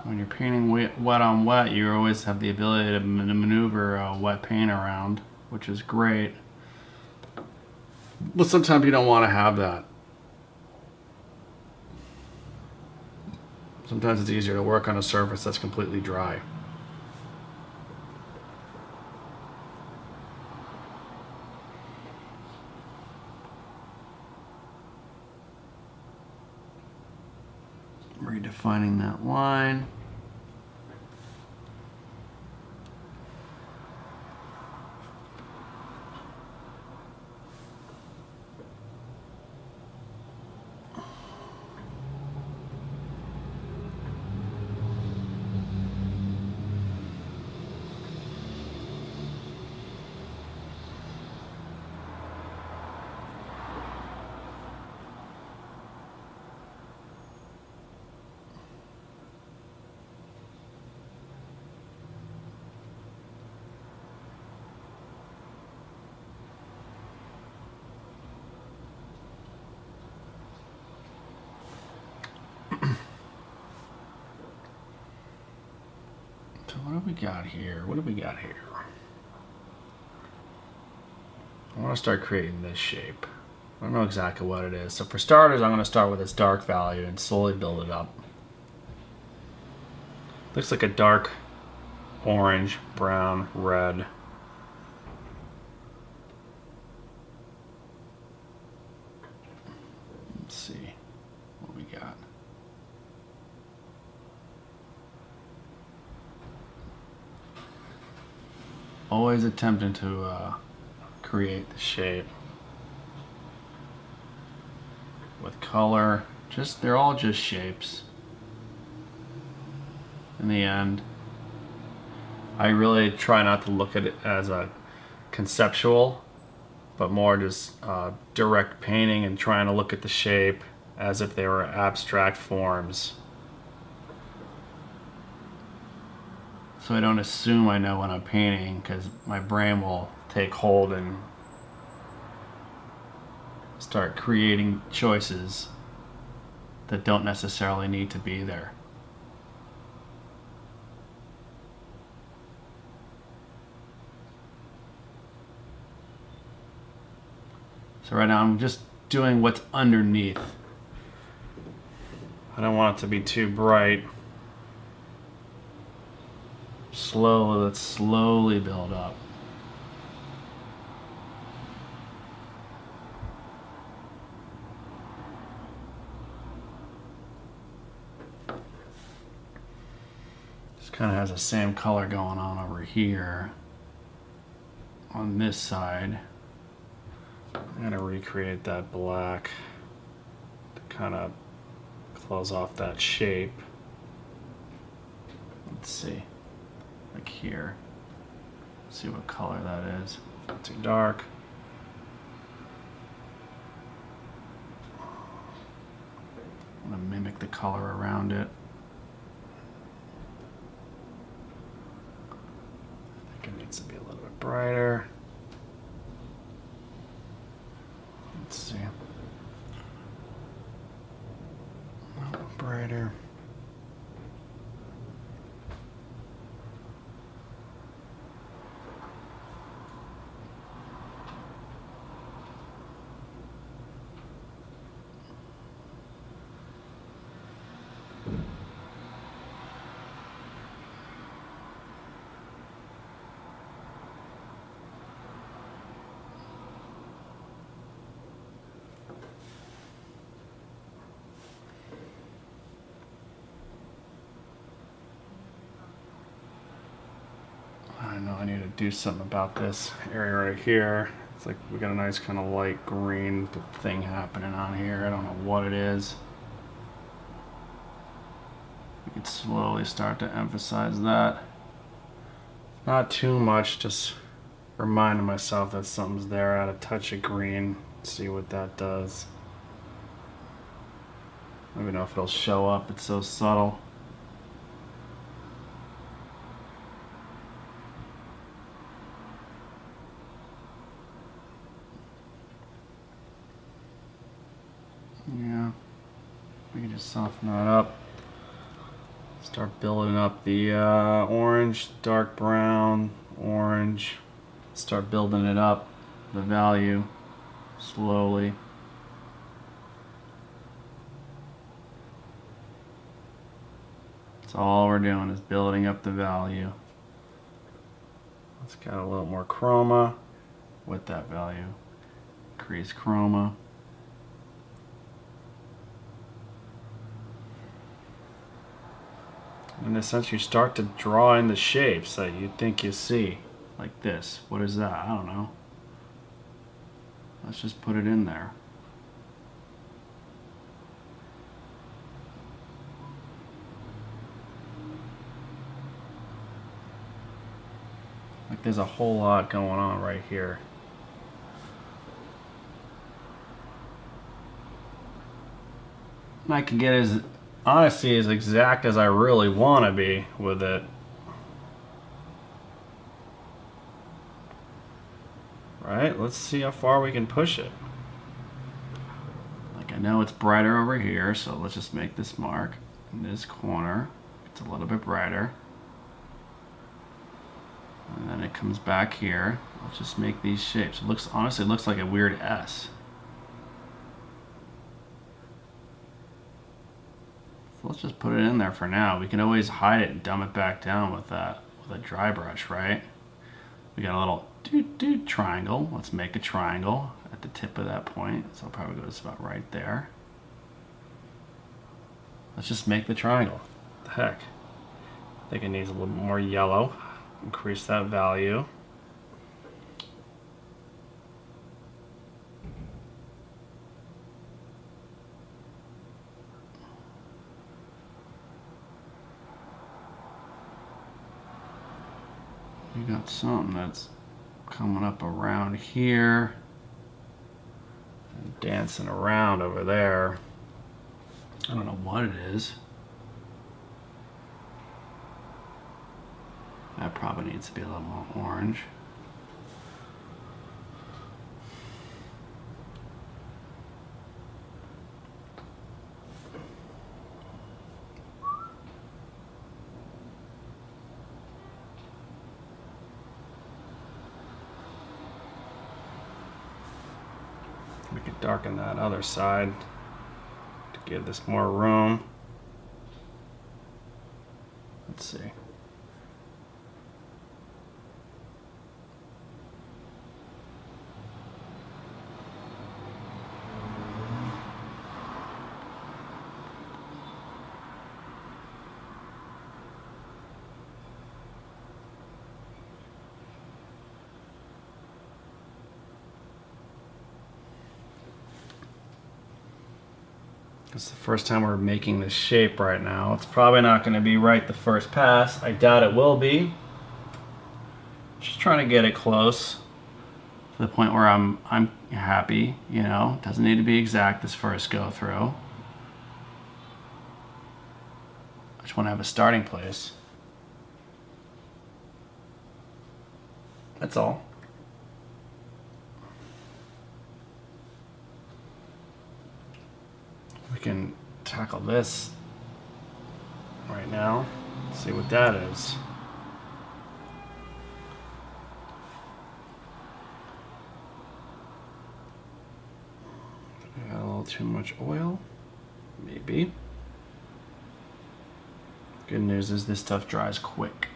When you're painting wet on wet, you always have the ability to maneuver wet paint around, which is great. But sometimes you don't want to have that. Sometimes it's easier to work on a surface that's completely dry. Redefining that line. So what do we got here? What do we got here? I want to start creating this shape. I don't know exactly what it is. So for starters, I'm going to start with its dark value and slowly build it up. Looks like a dark orange, brown, red. Let's see what we got. Always attempting to create the shape with color. They're all just shapes. In the end, I really try not to look at it as a conceptual, but more just direct painting and trying to look at the shape as if they were abstract forms. So I don't assume I know when I'm painting, because my brain will take hold and start creating choices that don't necessarily need to be there. So right now I'm just doing what's underneath. I don't want it to be too bright. Let's slowly build up. This kind of has the same color going on over here on this side. I'm going to recreate that black to kind of close off that shape. Let's see, like here. See what color that is. Not too dark. I'm going to mimic the color around it. I think it needs to be a little bit brighter. Let's see. A little brighter. I know I need to do something about this area right here. It's like we got a nice kind of light green thing happening on here. I don't know what it is. We can slowly start to emphasize that. Not too much, just reminding myself that something's there. Add a touch of green, see what that does. I don't even know if it'll show up, it's so subtle. Yeah, we can just soften that up. Start building up the orange, dark brown, orange. Start building it up, the value, slowly. That's all we're doing is building up the value. Let's get a little more chroma with that value. Increase chroma. And essentially start to draw in the shapes that you think you see. Like this. What is that? I don't know. Let's just put it in there. Like there's a whole lot going on right here. And I can get as honestly as exact as I really want to be with it. Right? Let's see how far we can push it. Like I know it's brighter over here, so let's just make this mark in this corner. It's a little bit brighter. And then it comes back here. Let's just make these shapes. It looks, honestly, it looks like a weird S. So let's just put it in there for now. We can always hide it and dumb it back down with a dry brush, right? We got a little triangle. Let's make a triangle at the tip of that point. So I'll probably go just about right there. Let's just make the triangle. What the heck? I think it needs a little more yellow. Increase that value. You got something that's coming up around here and dancing around over there. I don't know what it is. That probably needs to be a little more orange. We could darken that other side to give this more room. Let's see. It's the first time we're making this shape right now. It's probably not going to be right the first pass. I doubt it will be. Just trying to get it close to the point where I'm happy, you know. Doesn't need to be exact this first go through. I just want to have a starting place. That's all. We can tackle this right now. See what that is. Got a little too much oil, maybe. Good news is this stuff dries quick.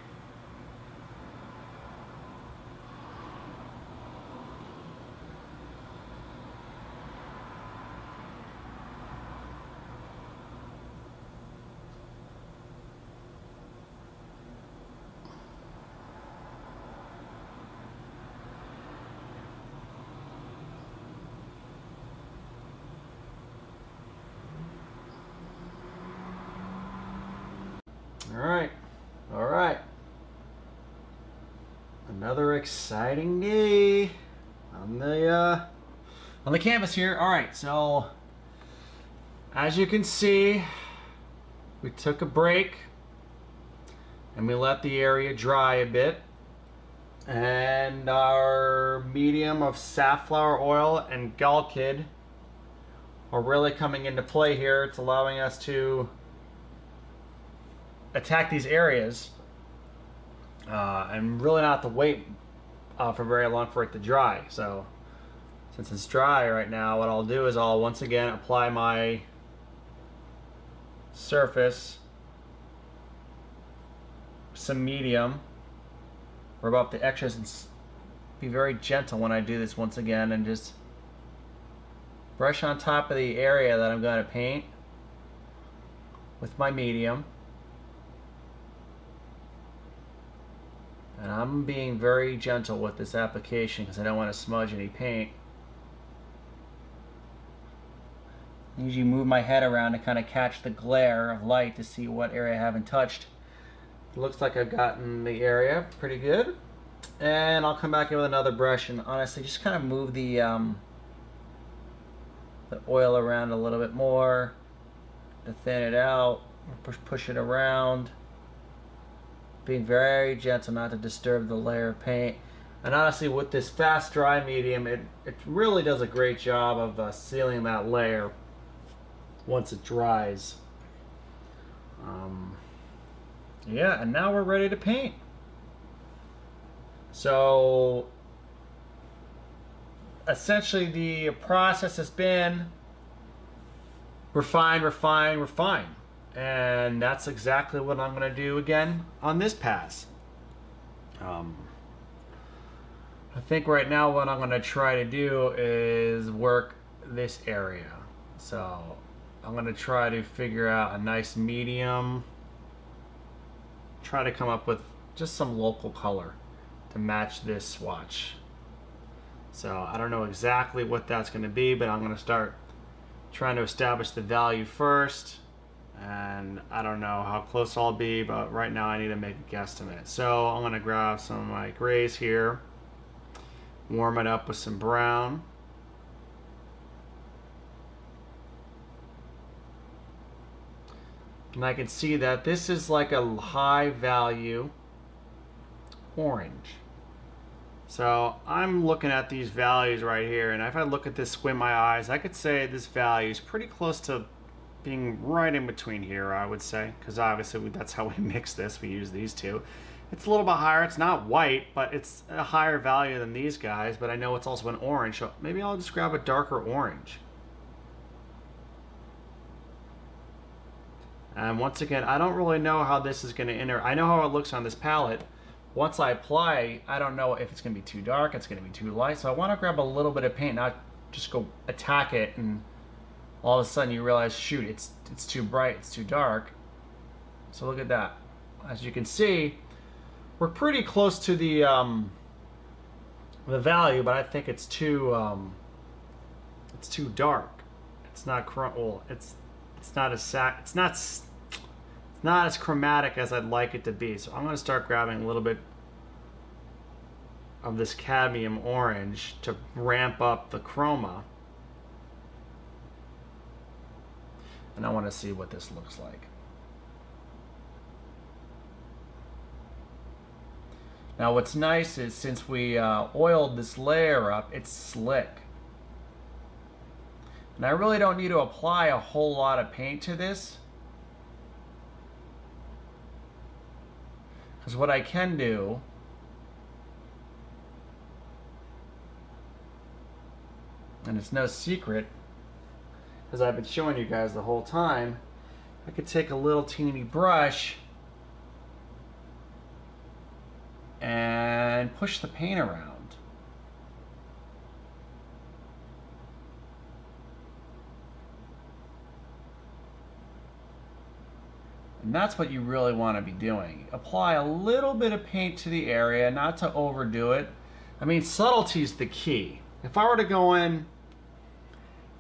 All right. Another exciting day on the canvas here. All right, so as you can see, we took a break and we let the area dry a bit. And our medium of safflower oil and Galkid are really coming into play here. It's allowing us to attack these areas and really not have to wait for very long for it to dry. So since it's dry right now, what I'll do is I'll once again apply my surface, some medium, rub off the extras, and be very gentle when I do this once again, and just brush on top of the area that I'm going to paint with my medium. And I'm being very gentle with this application because I don't want to smudge any paint. I usually move my head around to kind of catch the glare of light to see what area I haven't touched. It looks like I've gotten the area pretty good. And I'll come back in with another brush and honestly just kind of move the oil around a little bit more to thin it out, push it around. Being very gentle not to disturb the layer of paint. And honestly, with this fast dry medium, it really does a great job of sealing that layer once it dries. Yeah, and now we're ready to paint. So essentially the process has been refine, refine, refine. And that's exactly what I'm going to do again on this pass. I think right now what I'm going to try to do is work this area. So I'm going to try to figure out a nice medium. Try to come up with just some local color to match this swatch. So I don't know exactly what that's going to be, but I'm going to start trying to establish the value first. And I don't know how close I'll be, but right now I need to make a guesstimate. So I'm going to grab some of my grays here, warm it up with some brown. And I can see that this is like a high value orange. So I'm looking at these values right here, and if I look at this, squint my eyes, I could say this value is pretty close to being right in between here, I would say, because obviously that's how we mix this. We use these two. It's a little bit higher. It's not white, but it's a higher value than these guys, but I know it's also an orange, so maybe I'll just grab a darker orange. And once again, I don't really know how this is going to enter. I know how it looks on this palette. Once I apply, I don't know if it's going to be too dark, it's going to be too light, so I want to grab a little bit of paint, not just go attack it, and all of a sudden you realize, shoot, it's too bright, it's too dark. So look at that. As you can see, we're pretty close to the value, but I think it's too dark. It's not well, it's not as chromatic as I'd like it to be. So I'm going to start grabbing a little bit of this cadmium orange to ramp up the chroma. And I want to see what this looks like. Now what's nice is since we oiled this layer up, it's slick. And I really don't need to apply a whole lot of paint to this. Because what I can do and it's no secret, as I've been showing you guys the whole time, I could take a little teeny brush and push the paint around. And that's what you really want to be doing. Apply a little bit of paint to the area, not to overdo it. I mean, subtlety is the key. If I were to go in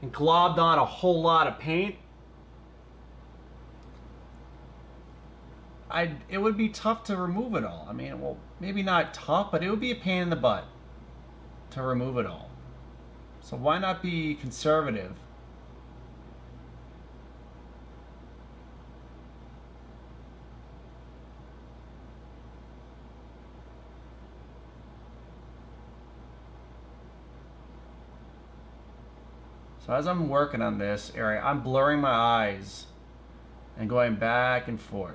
and globbed on a whole lot of paint, it would be tough to remove it all. I mean, well, maybe not tough, but it would be a pain in the butt to remove it all. So why not be conservative? So as I'm working on this area, I'm blurring my eyes and going back and forth.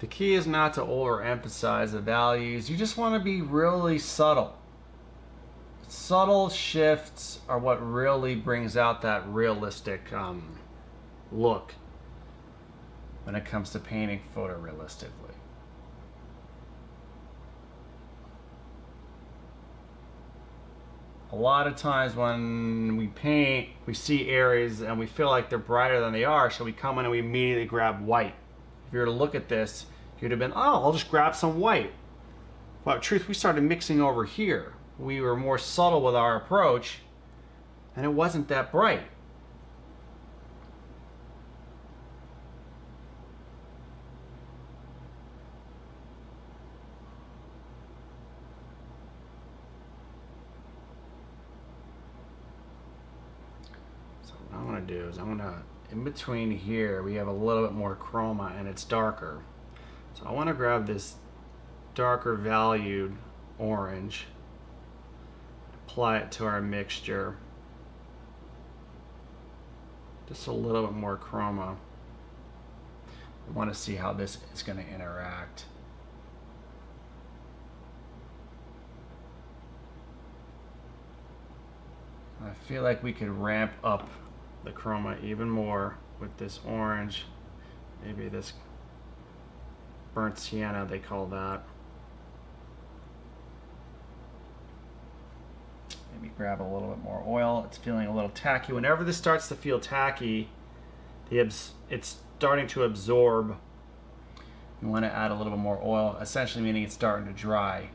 The key is not to overemphasize the values. You just want to be really subtle. Subtle shifts are what really brings out that realistic look when it comes to painting photorealistically. A lot of times when we paint, we see areas and we feel like they're brighter than they are, so we come in and we immediately grab white. If you were to look at this, you'd have been, oh, I'll just grab some white. But in truth, we started mixing over here. We were more subtle with our approach, and it wasn't that bright. what I'm going to do is I'm going to, in between here, we have a little bit more chroma and it's darker. So I want to grab this darker valued orange, apply it to our mixture. Just a little bit more chroma. I want to see how this is going to interact. I feel like we could ramp up the chroma even more with this orange. Maybe this burnt sienna, they call that. Maybe grab a little bit more oil. It's feeling a little tacky. Whenever this starts to feel tacky, it's starting to absorb. You want to add a little bit more oil, essentially meaning it's starting to dry.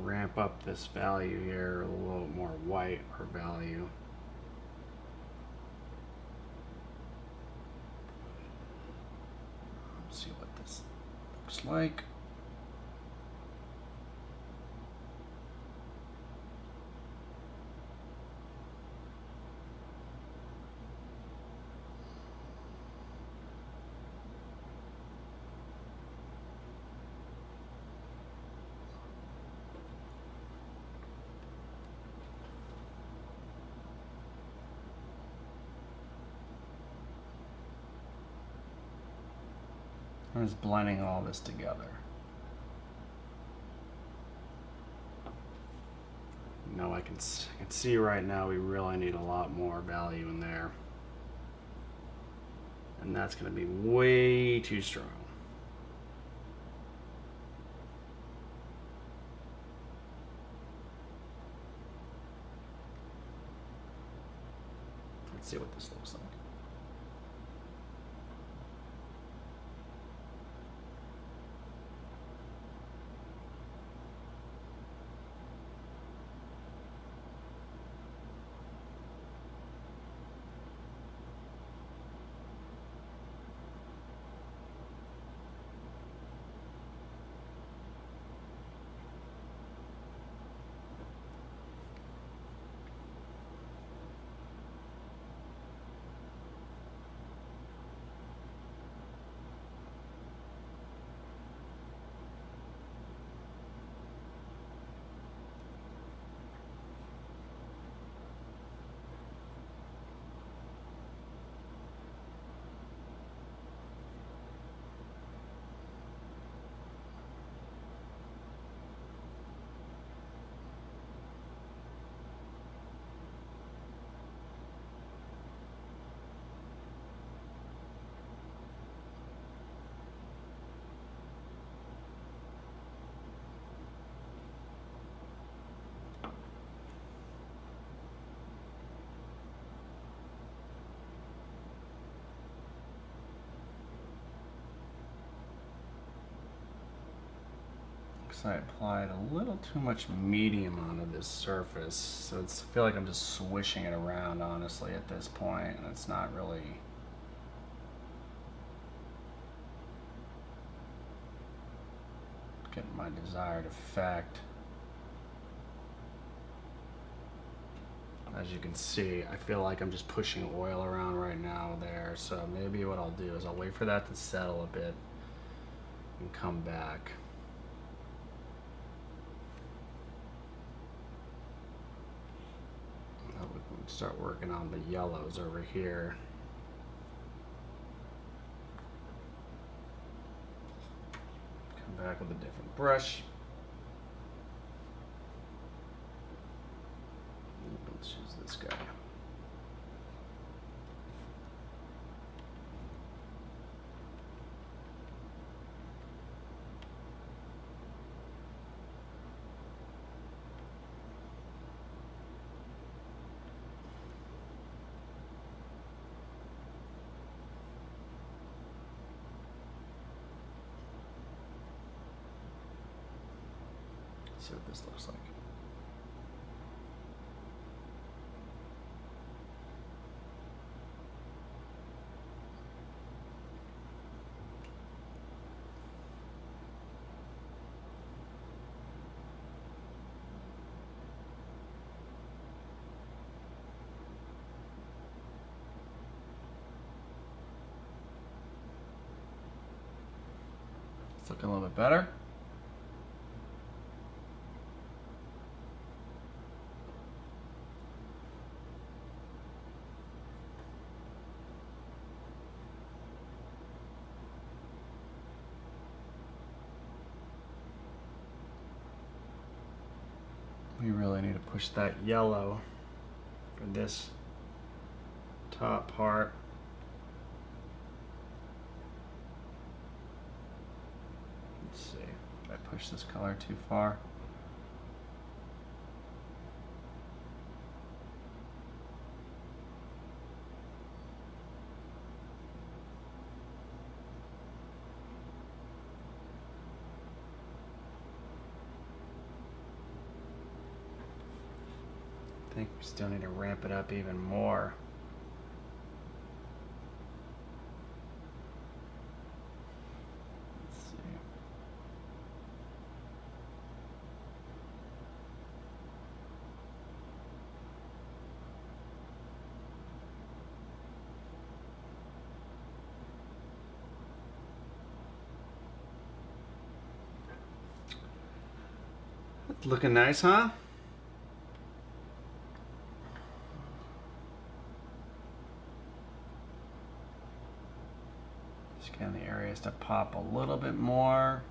Ramp up this value here, a little more white or value. Let's see what this looks like. I'm just blending all this together. No, I can see right now we really need a lot more value in there. And that's going to be way too strong. Let's see what this looks like. I applied a little too much medium onto this surface, so I feel like I'm just swishing it around honestly at this point, and it's not really getting my desired effect. As you can see, I feel like I'm just pushing oil around right now there, so maybe what I'll do is I'll wait for that to settle a bit and come back. Start working on the yellows over here. Come back with a different brush. Let's see what this looks like. It's looking a little bit better. We really need to push that yellow for this top part. Let's see if I push this color too far. I think we still need to ramp it up even more. Let's see. That's looking nice, huh? Just getting the areas to pop a little bit more.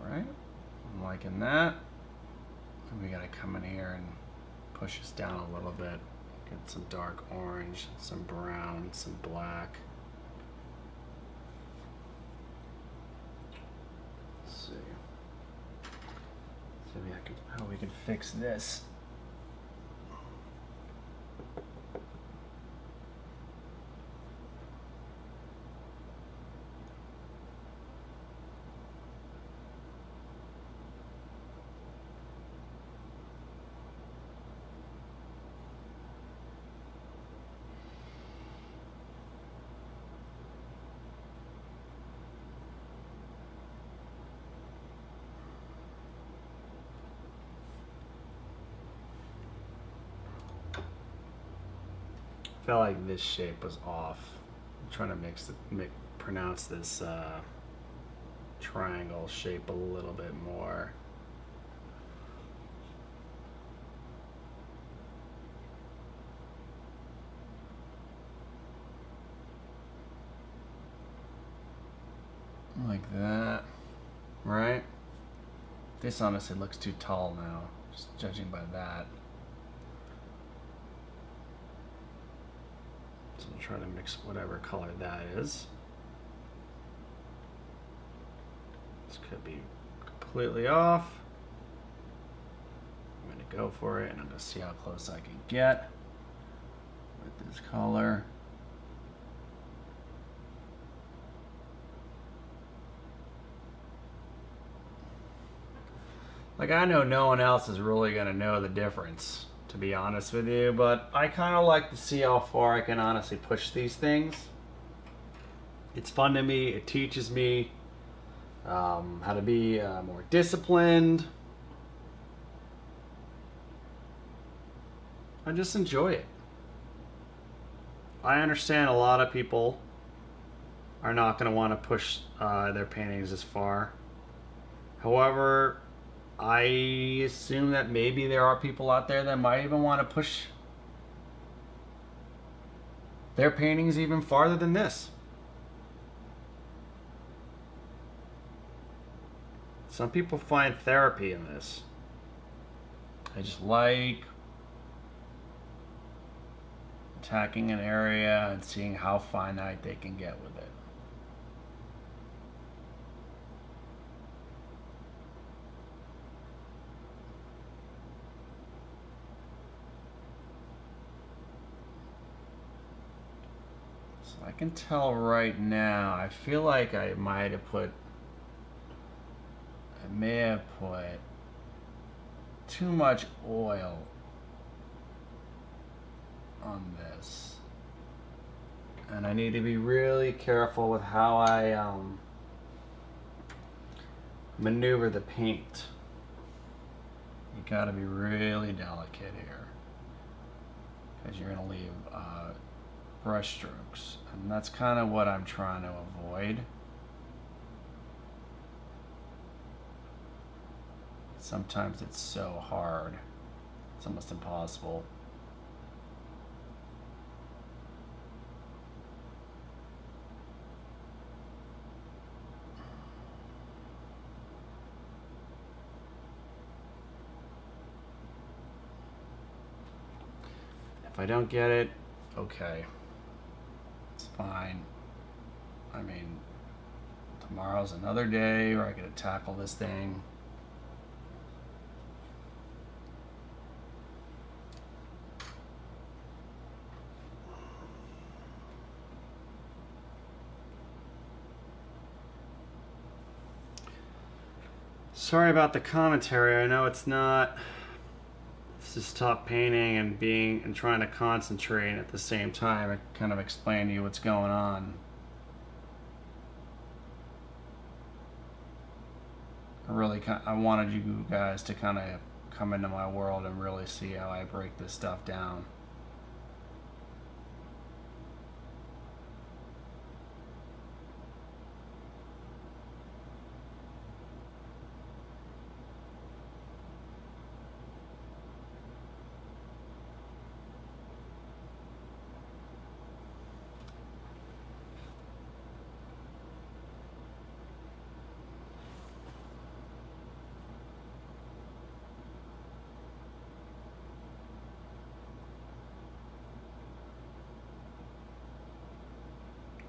Alright, I'm liking that. And we gotta come in here and push this down a little bit. Get some dark orange, some brown, some black. Let's see. See how we can fix this. Felt like this shape was off. I'm trying to pronounce this triangle shape a little bit more. Like that, right? This honestly looks too tall now, just judging by that. So I'll try to mix whatever color that is. This could be completely off. I'm gonna go for it and I'm gonna see how close I can get with this color. Like, I know no one else is really gonna know the difference, to be honest with you, but I kind of like to see how far I can honestly push these things. It's fun to me, it teaches me how to be more disciplined. I just enjoy it. I understand a lot of people are not going to want to push their paintings as far. However, I assume that maybe there are people out there that might even want to push their paintings even farther than this. Some people find therapy in this. I just like attacking an area and seeing how finite they can get with it. So I can tell right now, I feel like I may have put too much oil on this. And I need to be really careful with how I maneuver the paint. You gotta be really delicate here, because you're gonna leave brush strokes, and that's kind of what I'm trying to avoid. Sometimes it's so hard, it's almost impossible. If I don't get it, okay, it's fine. I mean, tomorrow's another day where I get to tackle this thing. Sorry about the commentary. I know it's not. It's just tough painting and trying to concentrate at the same time. I kind of explain to you what's going on. I wanted you guys to kind of come into my world and really see how I break this stuff down.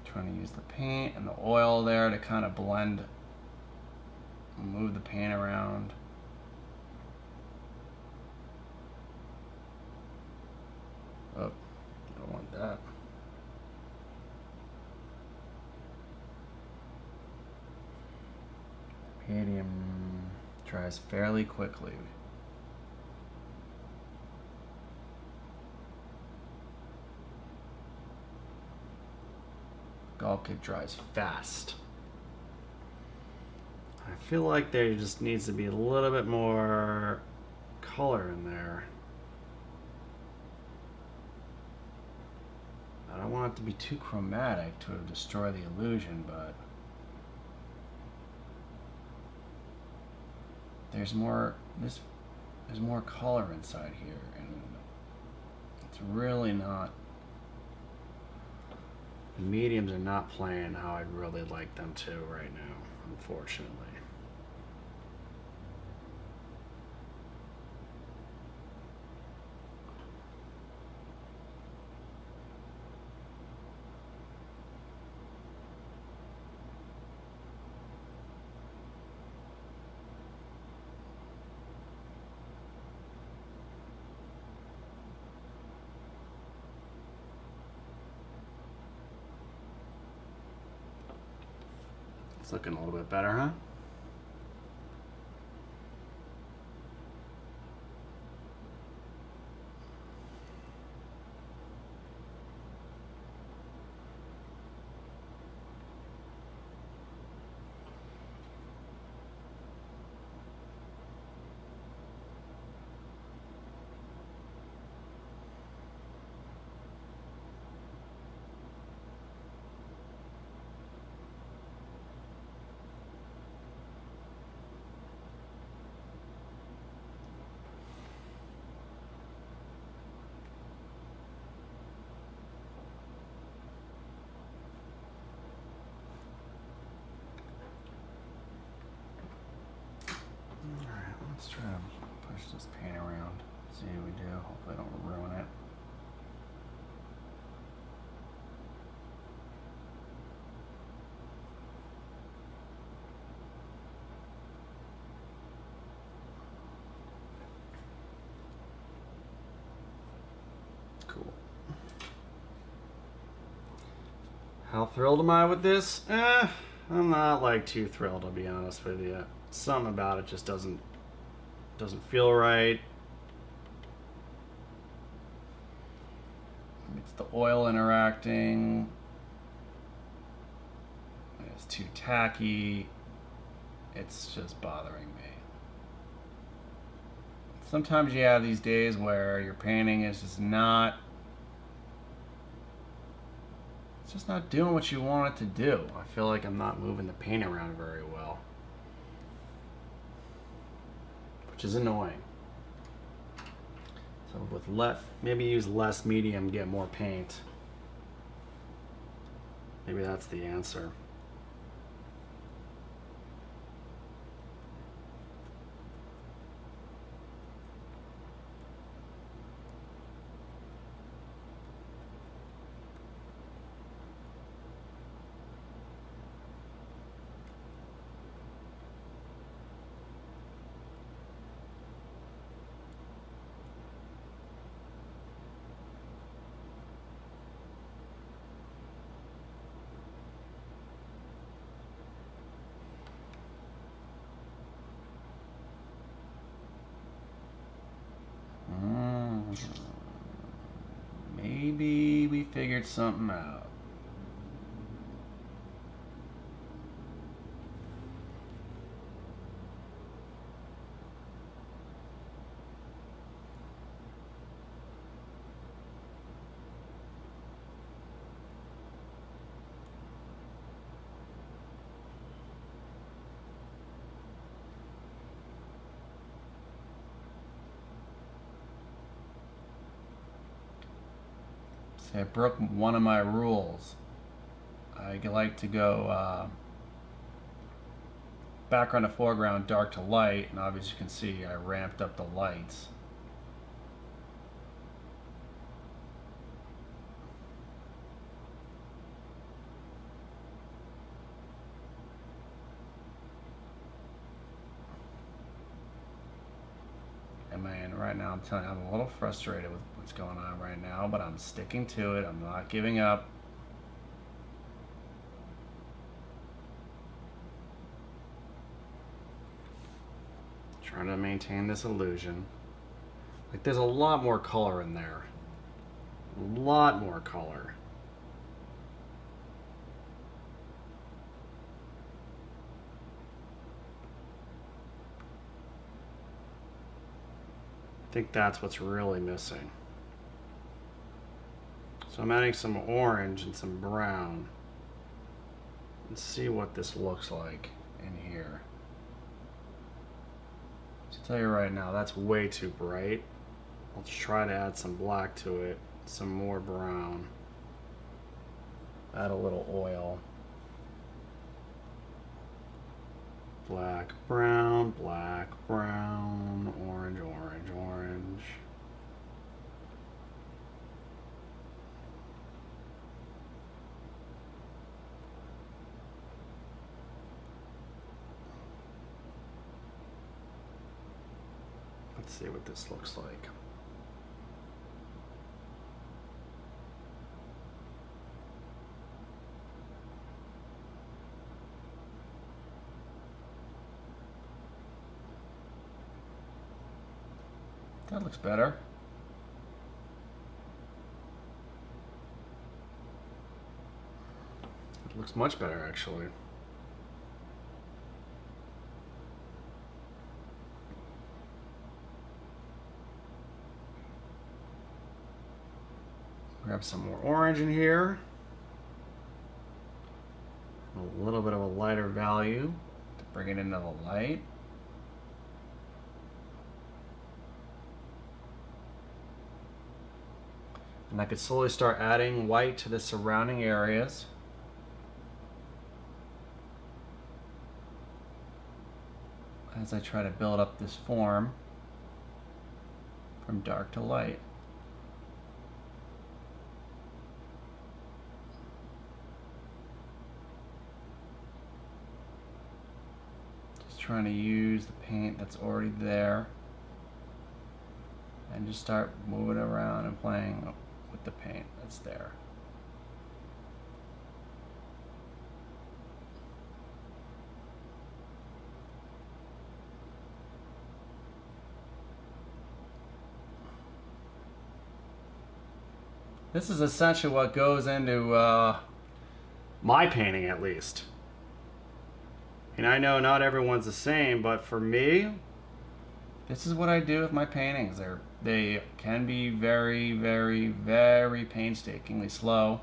Trying to use the paint and the oil there to kind of blend, move the paint around. Oh, don't want that. Medium dries fairly quickly. Kit dries fast. I feel like there just needs to be a little bit more color in there. I don't want it to be too chromatic to destroy the illusion, but there's more color inside here, and it's really not. The mediums are not playing how I'd really like them to right now, unfortunately. It's looking a little bit better, huh? Let's try to push this paint around, see what we do. Hopefully I don't ruin it. Cool. How thrilled am I with this? I'm not like too thrilled, to be honest with you. Something about it just doesn't feel right. It's the oil interacting. It's too tacky. It's just bothering me. Sometimes you have these days where your painting is just not doing what you want it to do. I feel like I'm not moving the paint around very well, which is annoying. So with maybe use less medium, get more paint. Maybe that's the answer. Maybe we figured something out. See, I broke one of my rules. I like to go background to foreground, dark to light, and obviously you can see I ramped up the lights. And man, right now I'm telling you, I'm a little frustrated with what's going on right now, but I'm sticking to it. I'm not giving up. Trying to maintain this illusion. Like, there's a lot more color in there. A lot more color. I think that's what's really missing. So I'm adding some orange and some brown. Let's see what this looks like in here. I'll tell you right now, that's way too bright. I'll try to add some black to it, some more brown. Add a little oil. Black, brown, orange, orange, orange. Let's see what this looks like. That looks better. It looks much better, actually. Grab some more orange in here. A little bit of a lighter value to bring it into the light. And I could slowly start adding white to the surrounding areas. As I try to build up this form from dark to light. Just trying to use the paint that's already there and just start moving around and playing with the paint that's there. This is essentially what goes into my painting, at least. And I know not everyone's the same, but for me, this is what I do with my paintings. They can be very, very, very painstakingly slow.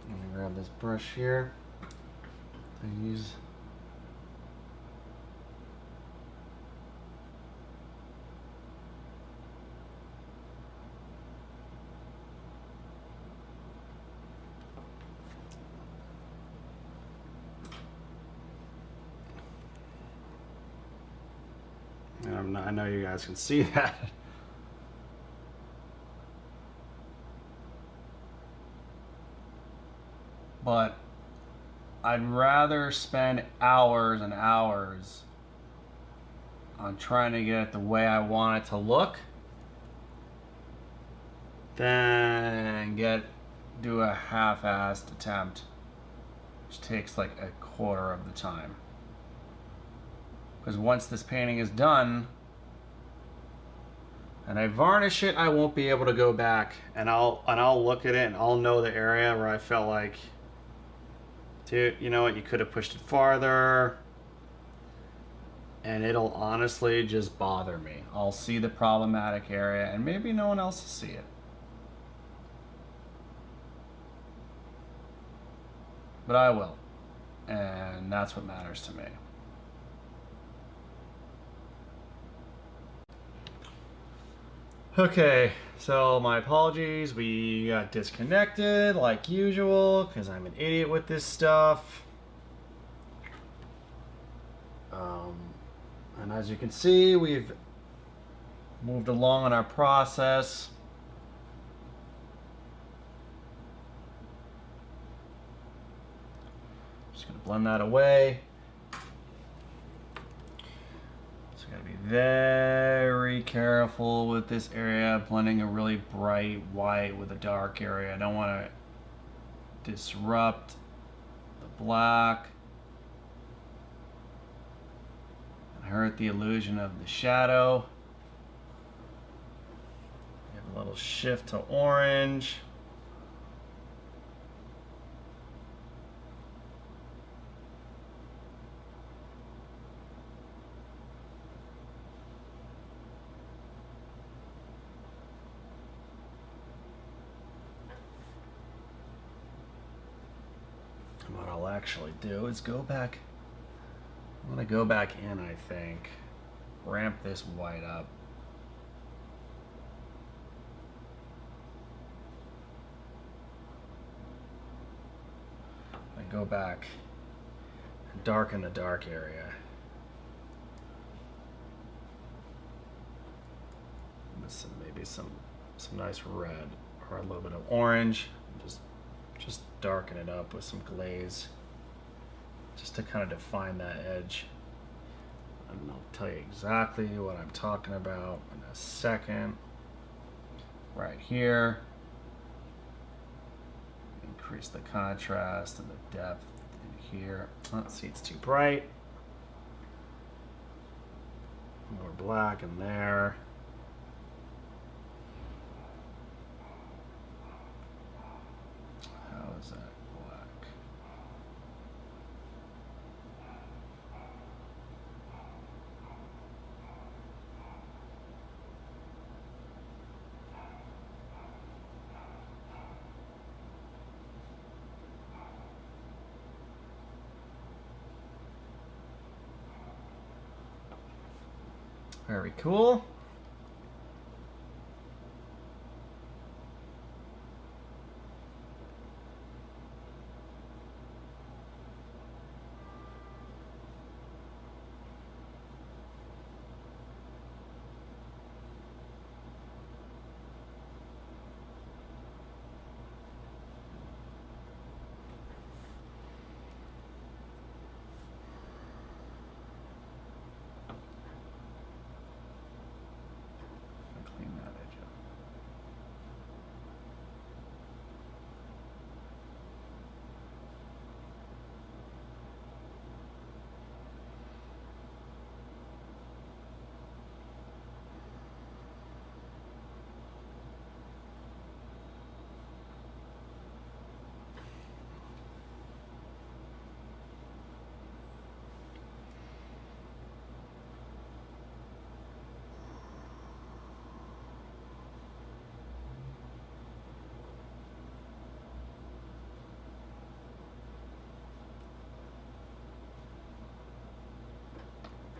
Let me grab this brush here. I use I know you guys can see that. But I'd rather spend hours and hours on trying to get it the way I want it to look than do a half-assed attempt, which takes like a quarter of the time. Because once this painting is done and I varnish it, I won't be able to go back and I'll look at it and I'll know the area where I felt like, dude, you know what, you could have pushed it farther. And it'll honestly just bother me. I'll see the problematic area and maybe no one else will see it. But I will. And that's what matters to me. Okay, so my apologies. We got disconnected like usual because I'm an idiot with this stuff. And as you can see, we've moved along in our process. Just gonna blend that away. So gotta be very careful with this area, blending a really bright white with a dark area. I don't want to disrupt the black. Hurt the illusion of the shadow. We have a little shift to orange. And what I'll actually do is go back. I'm going to go back in, I think, ramp this white up. And go back and darken the dark area. With maybe some nice red or a little bit of orange. Just darken it up with some glaze, just to kind of define that edge. And I'll tell you exactly what I'm talking about in a second. Right here. Increase the contrast and the depth in here. Let's see, it's too bright. More black in there. How is that black? Very cool.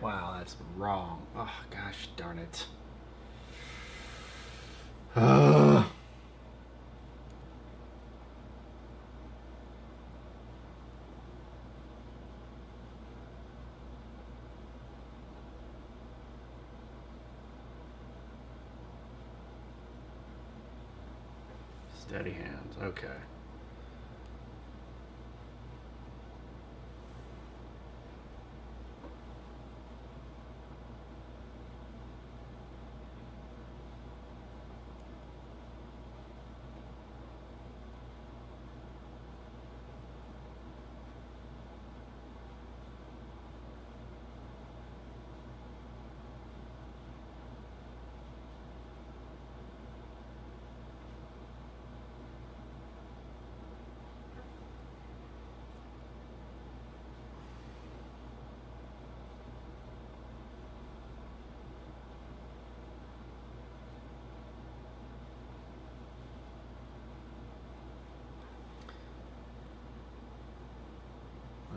Wow, that's wrong. Oh, gosh darn it. Steady hands, okay.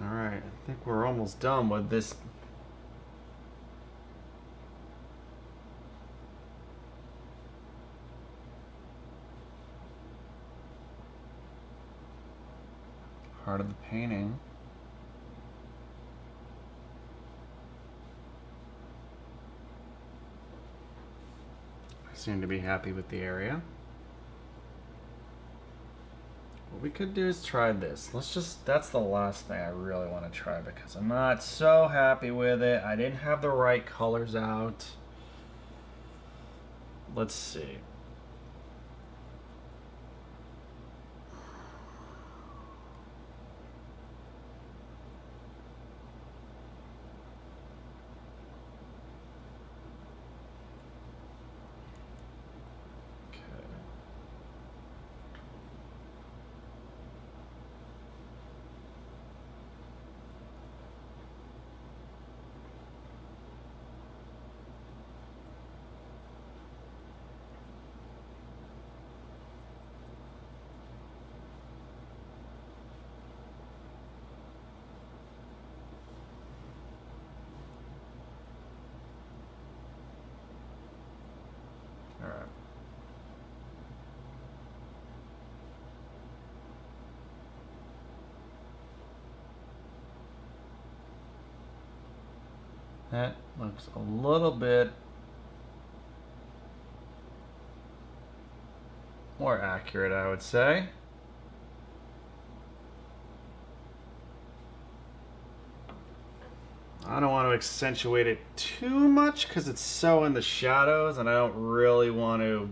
Alright, I think we're almost done with this. Part of the painting. I seem to be happy with the area. What we could do is try this. That's the last thing I really want to try because I'm not so happy with it. I didn't have the right colors out. Let's see. That looks a little bit more accurate, I would say. I don't want to accentuate it too much because it's so in the shadows and I don't really want to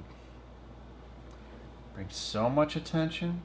bring so much attention.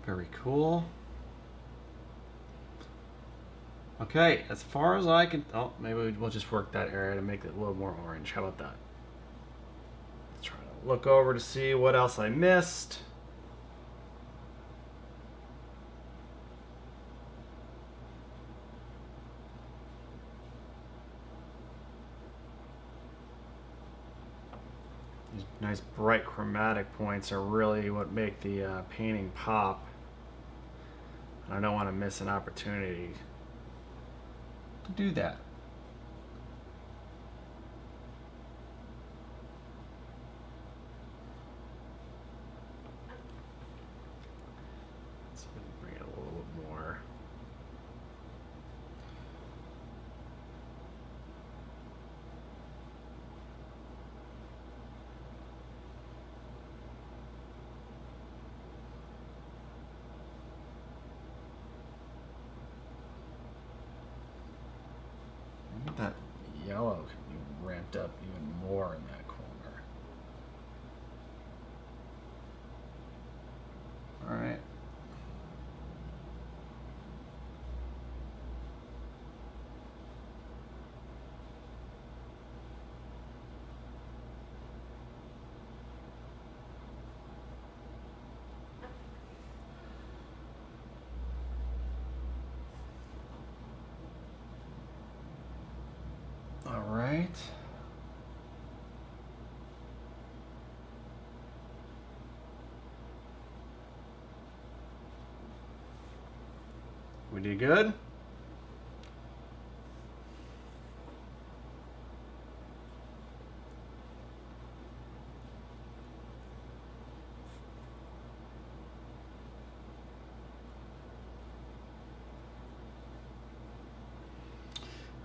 Very cool. Okay, as far as I can, oh, maybe we'll just work that area to make it a little more orange. How about that? Let's try to look over to see what else I missed. These nice bright chromatic points are really what make the painting pop. I don't want to miss an opportunity to do that. Let's bring it a little bit more. That yellow can be ramped up even more in that corner. All right. right. We did good.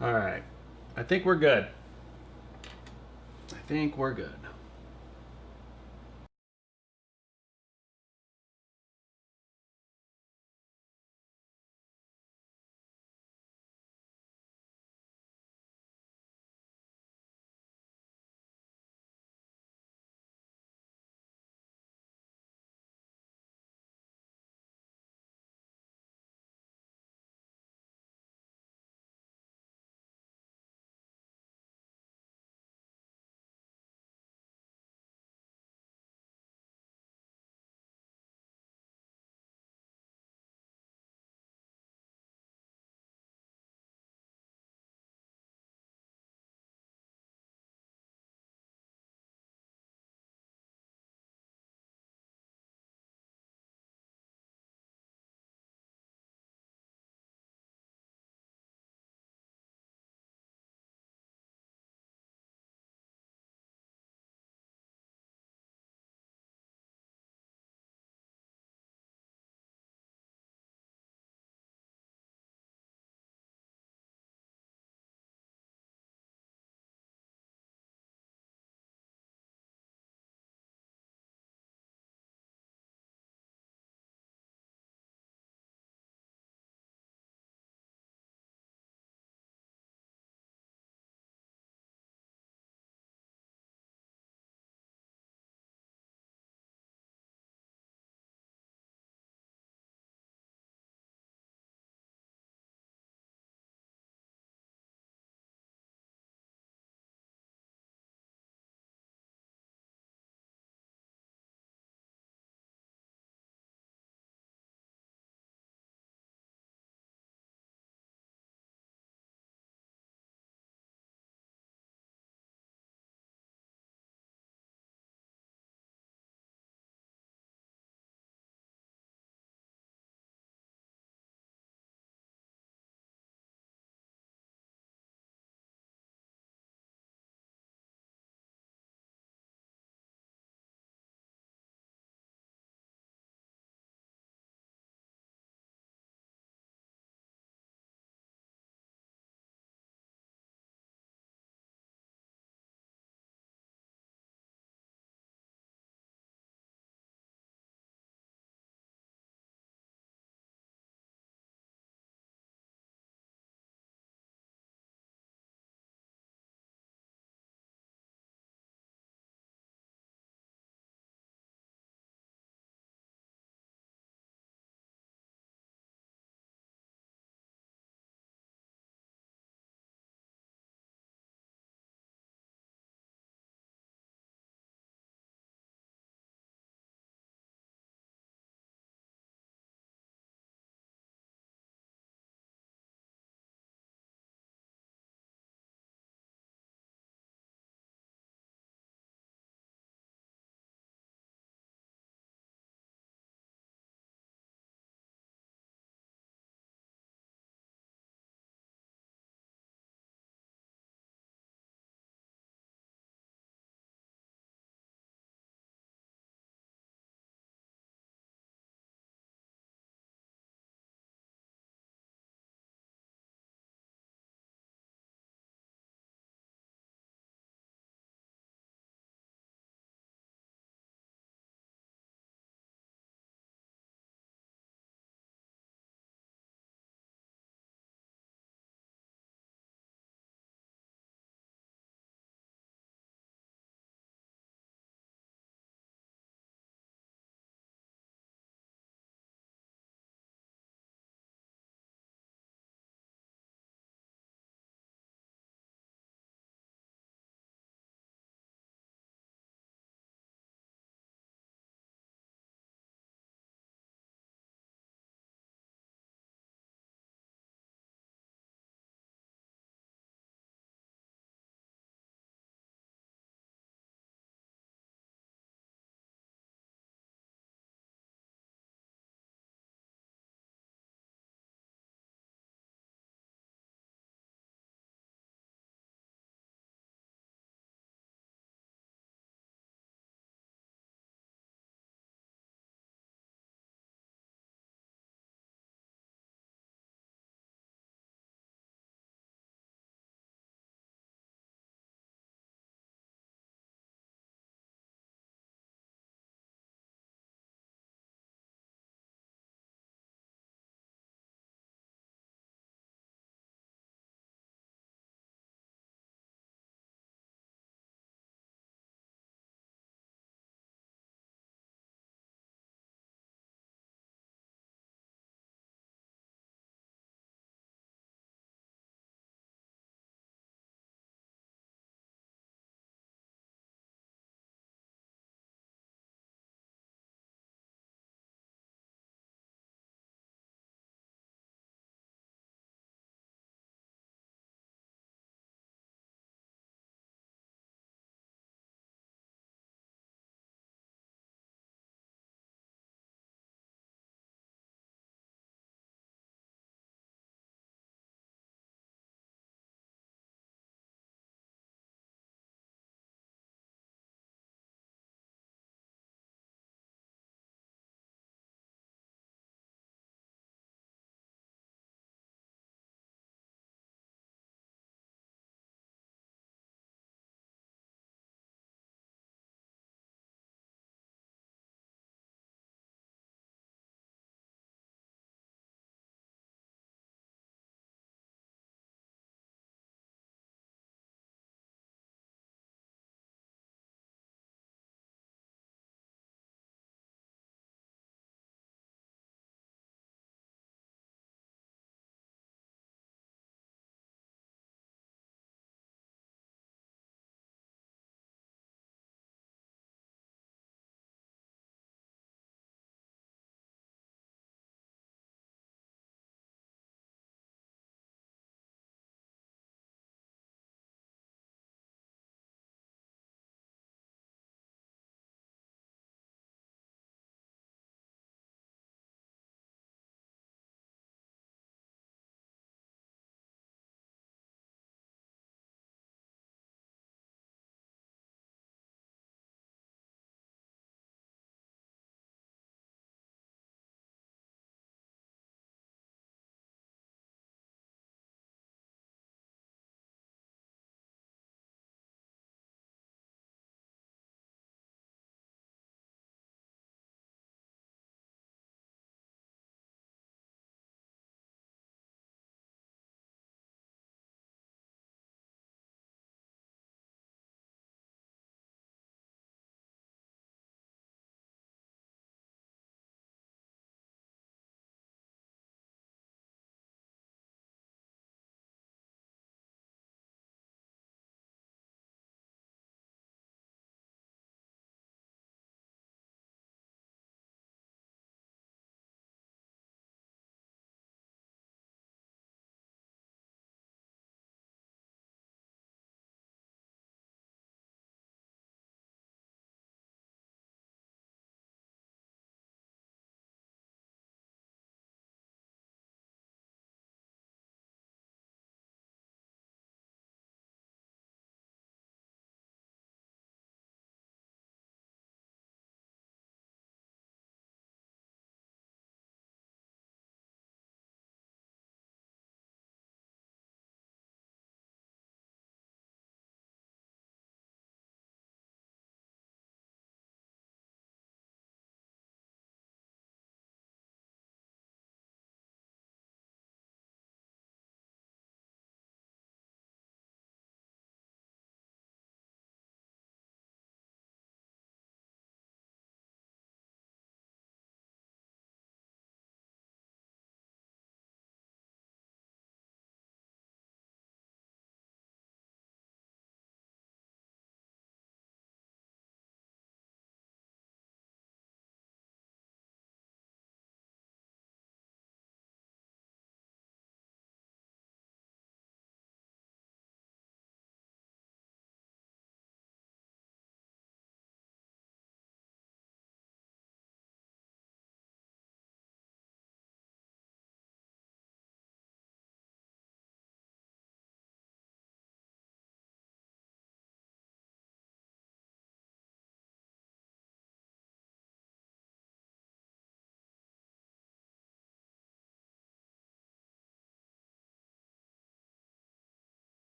All right. I think we're good. I think we're good.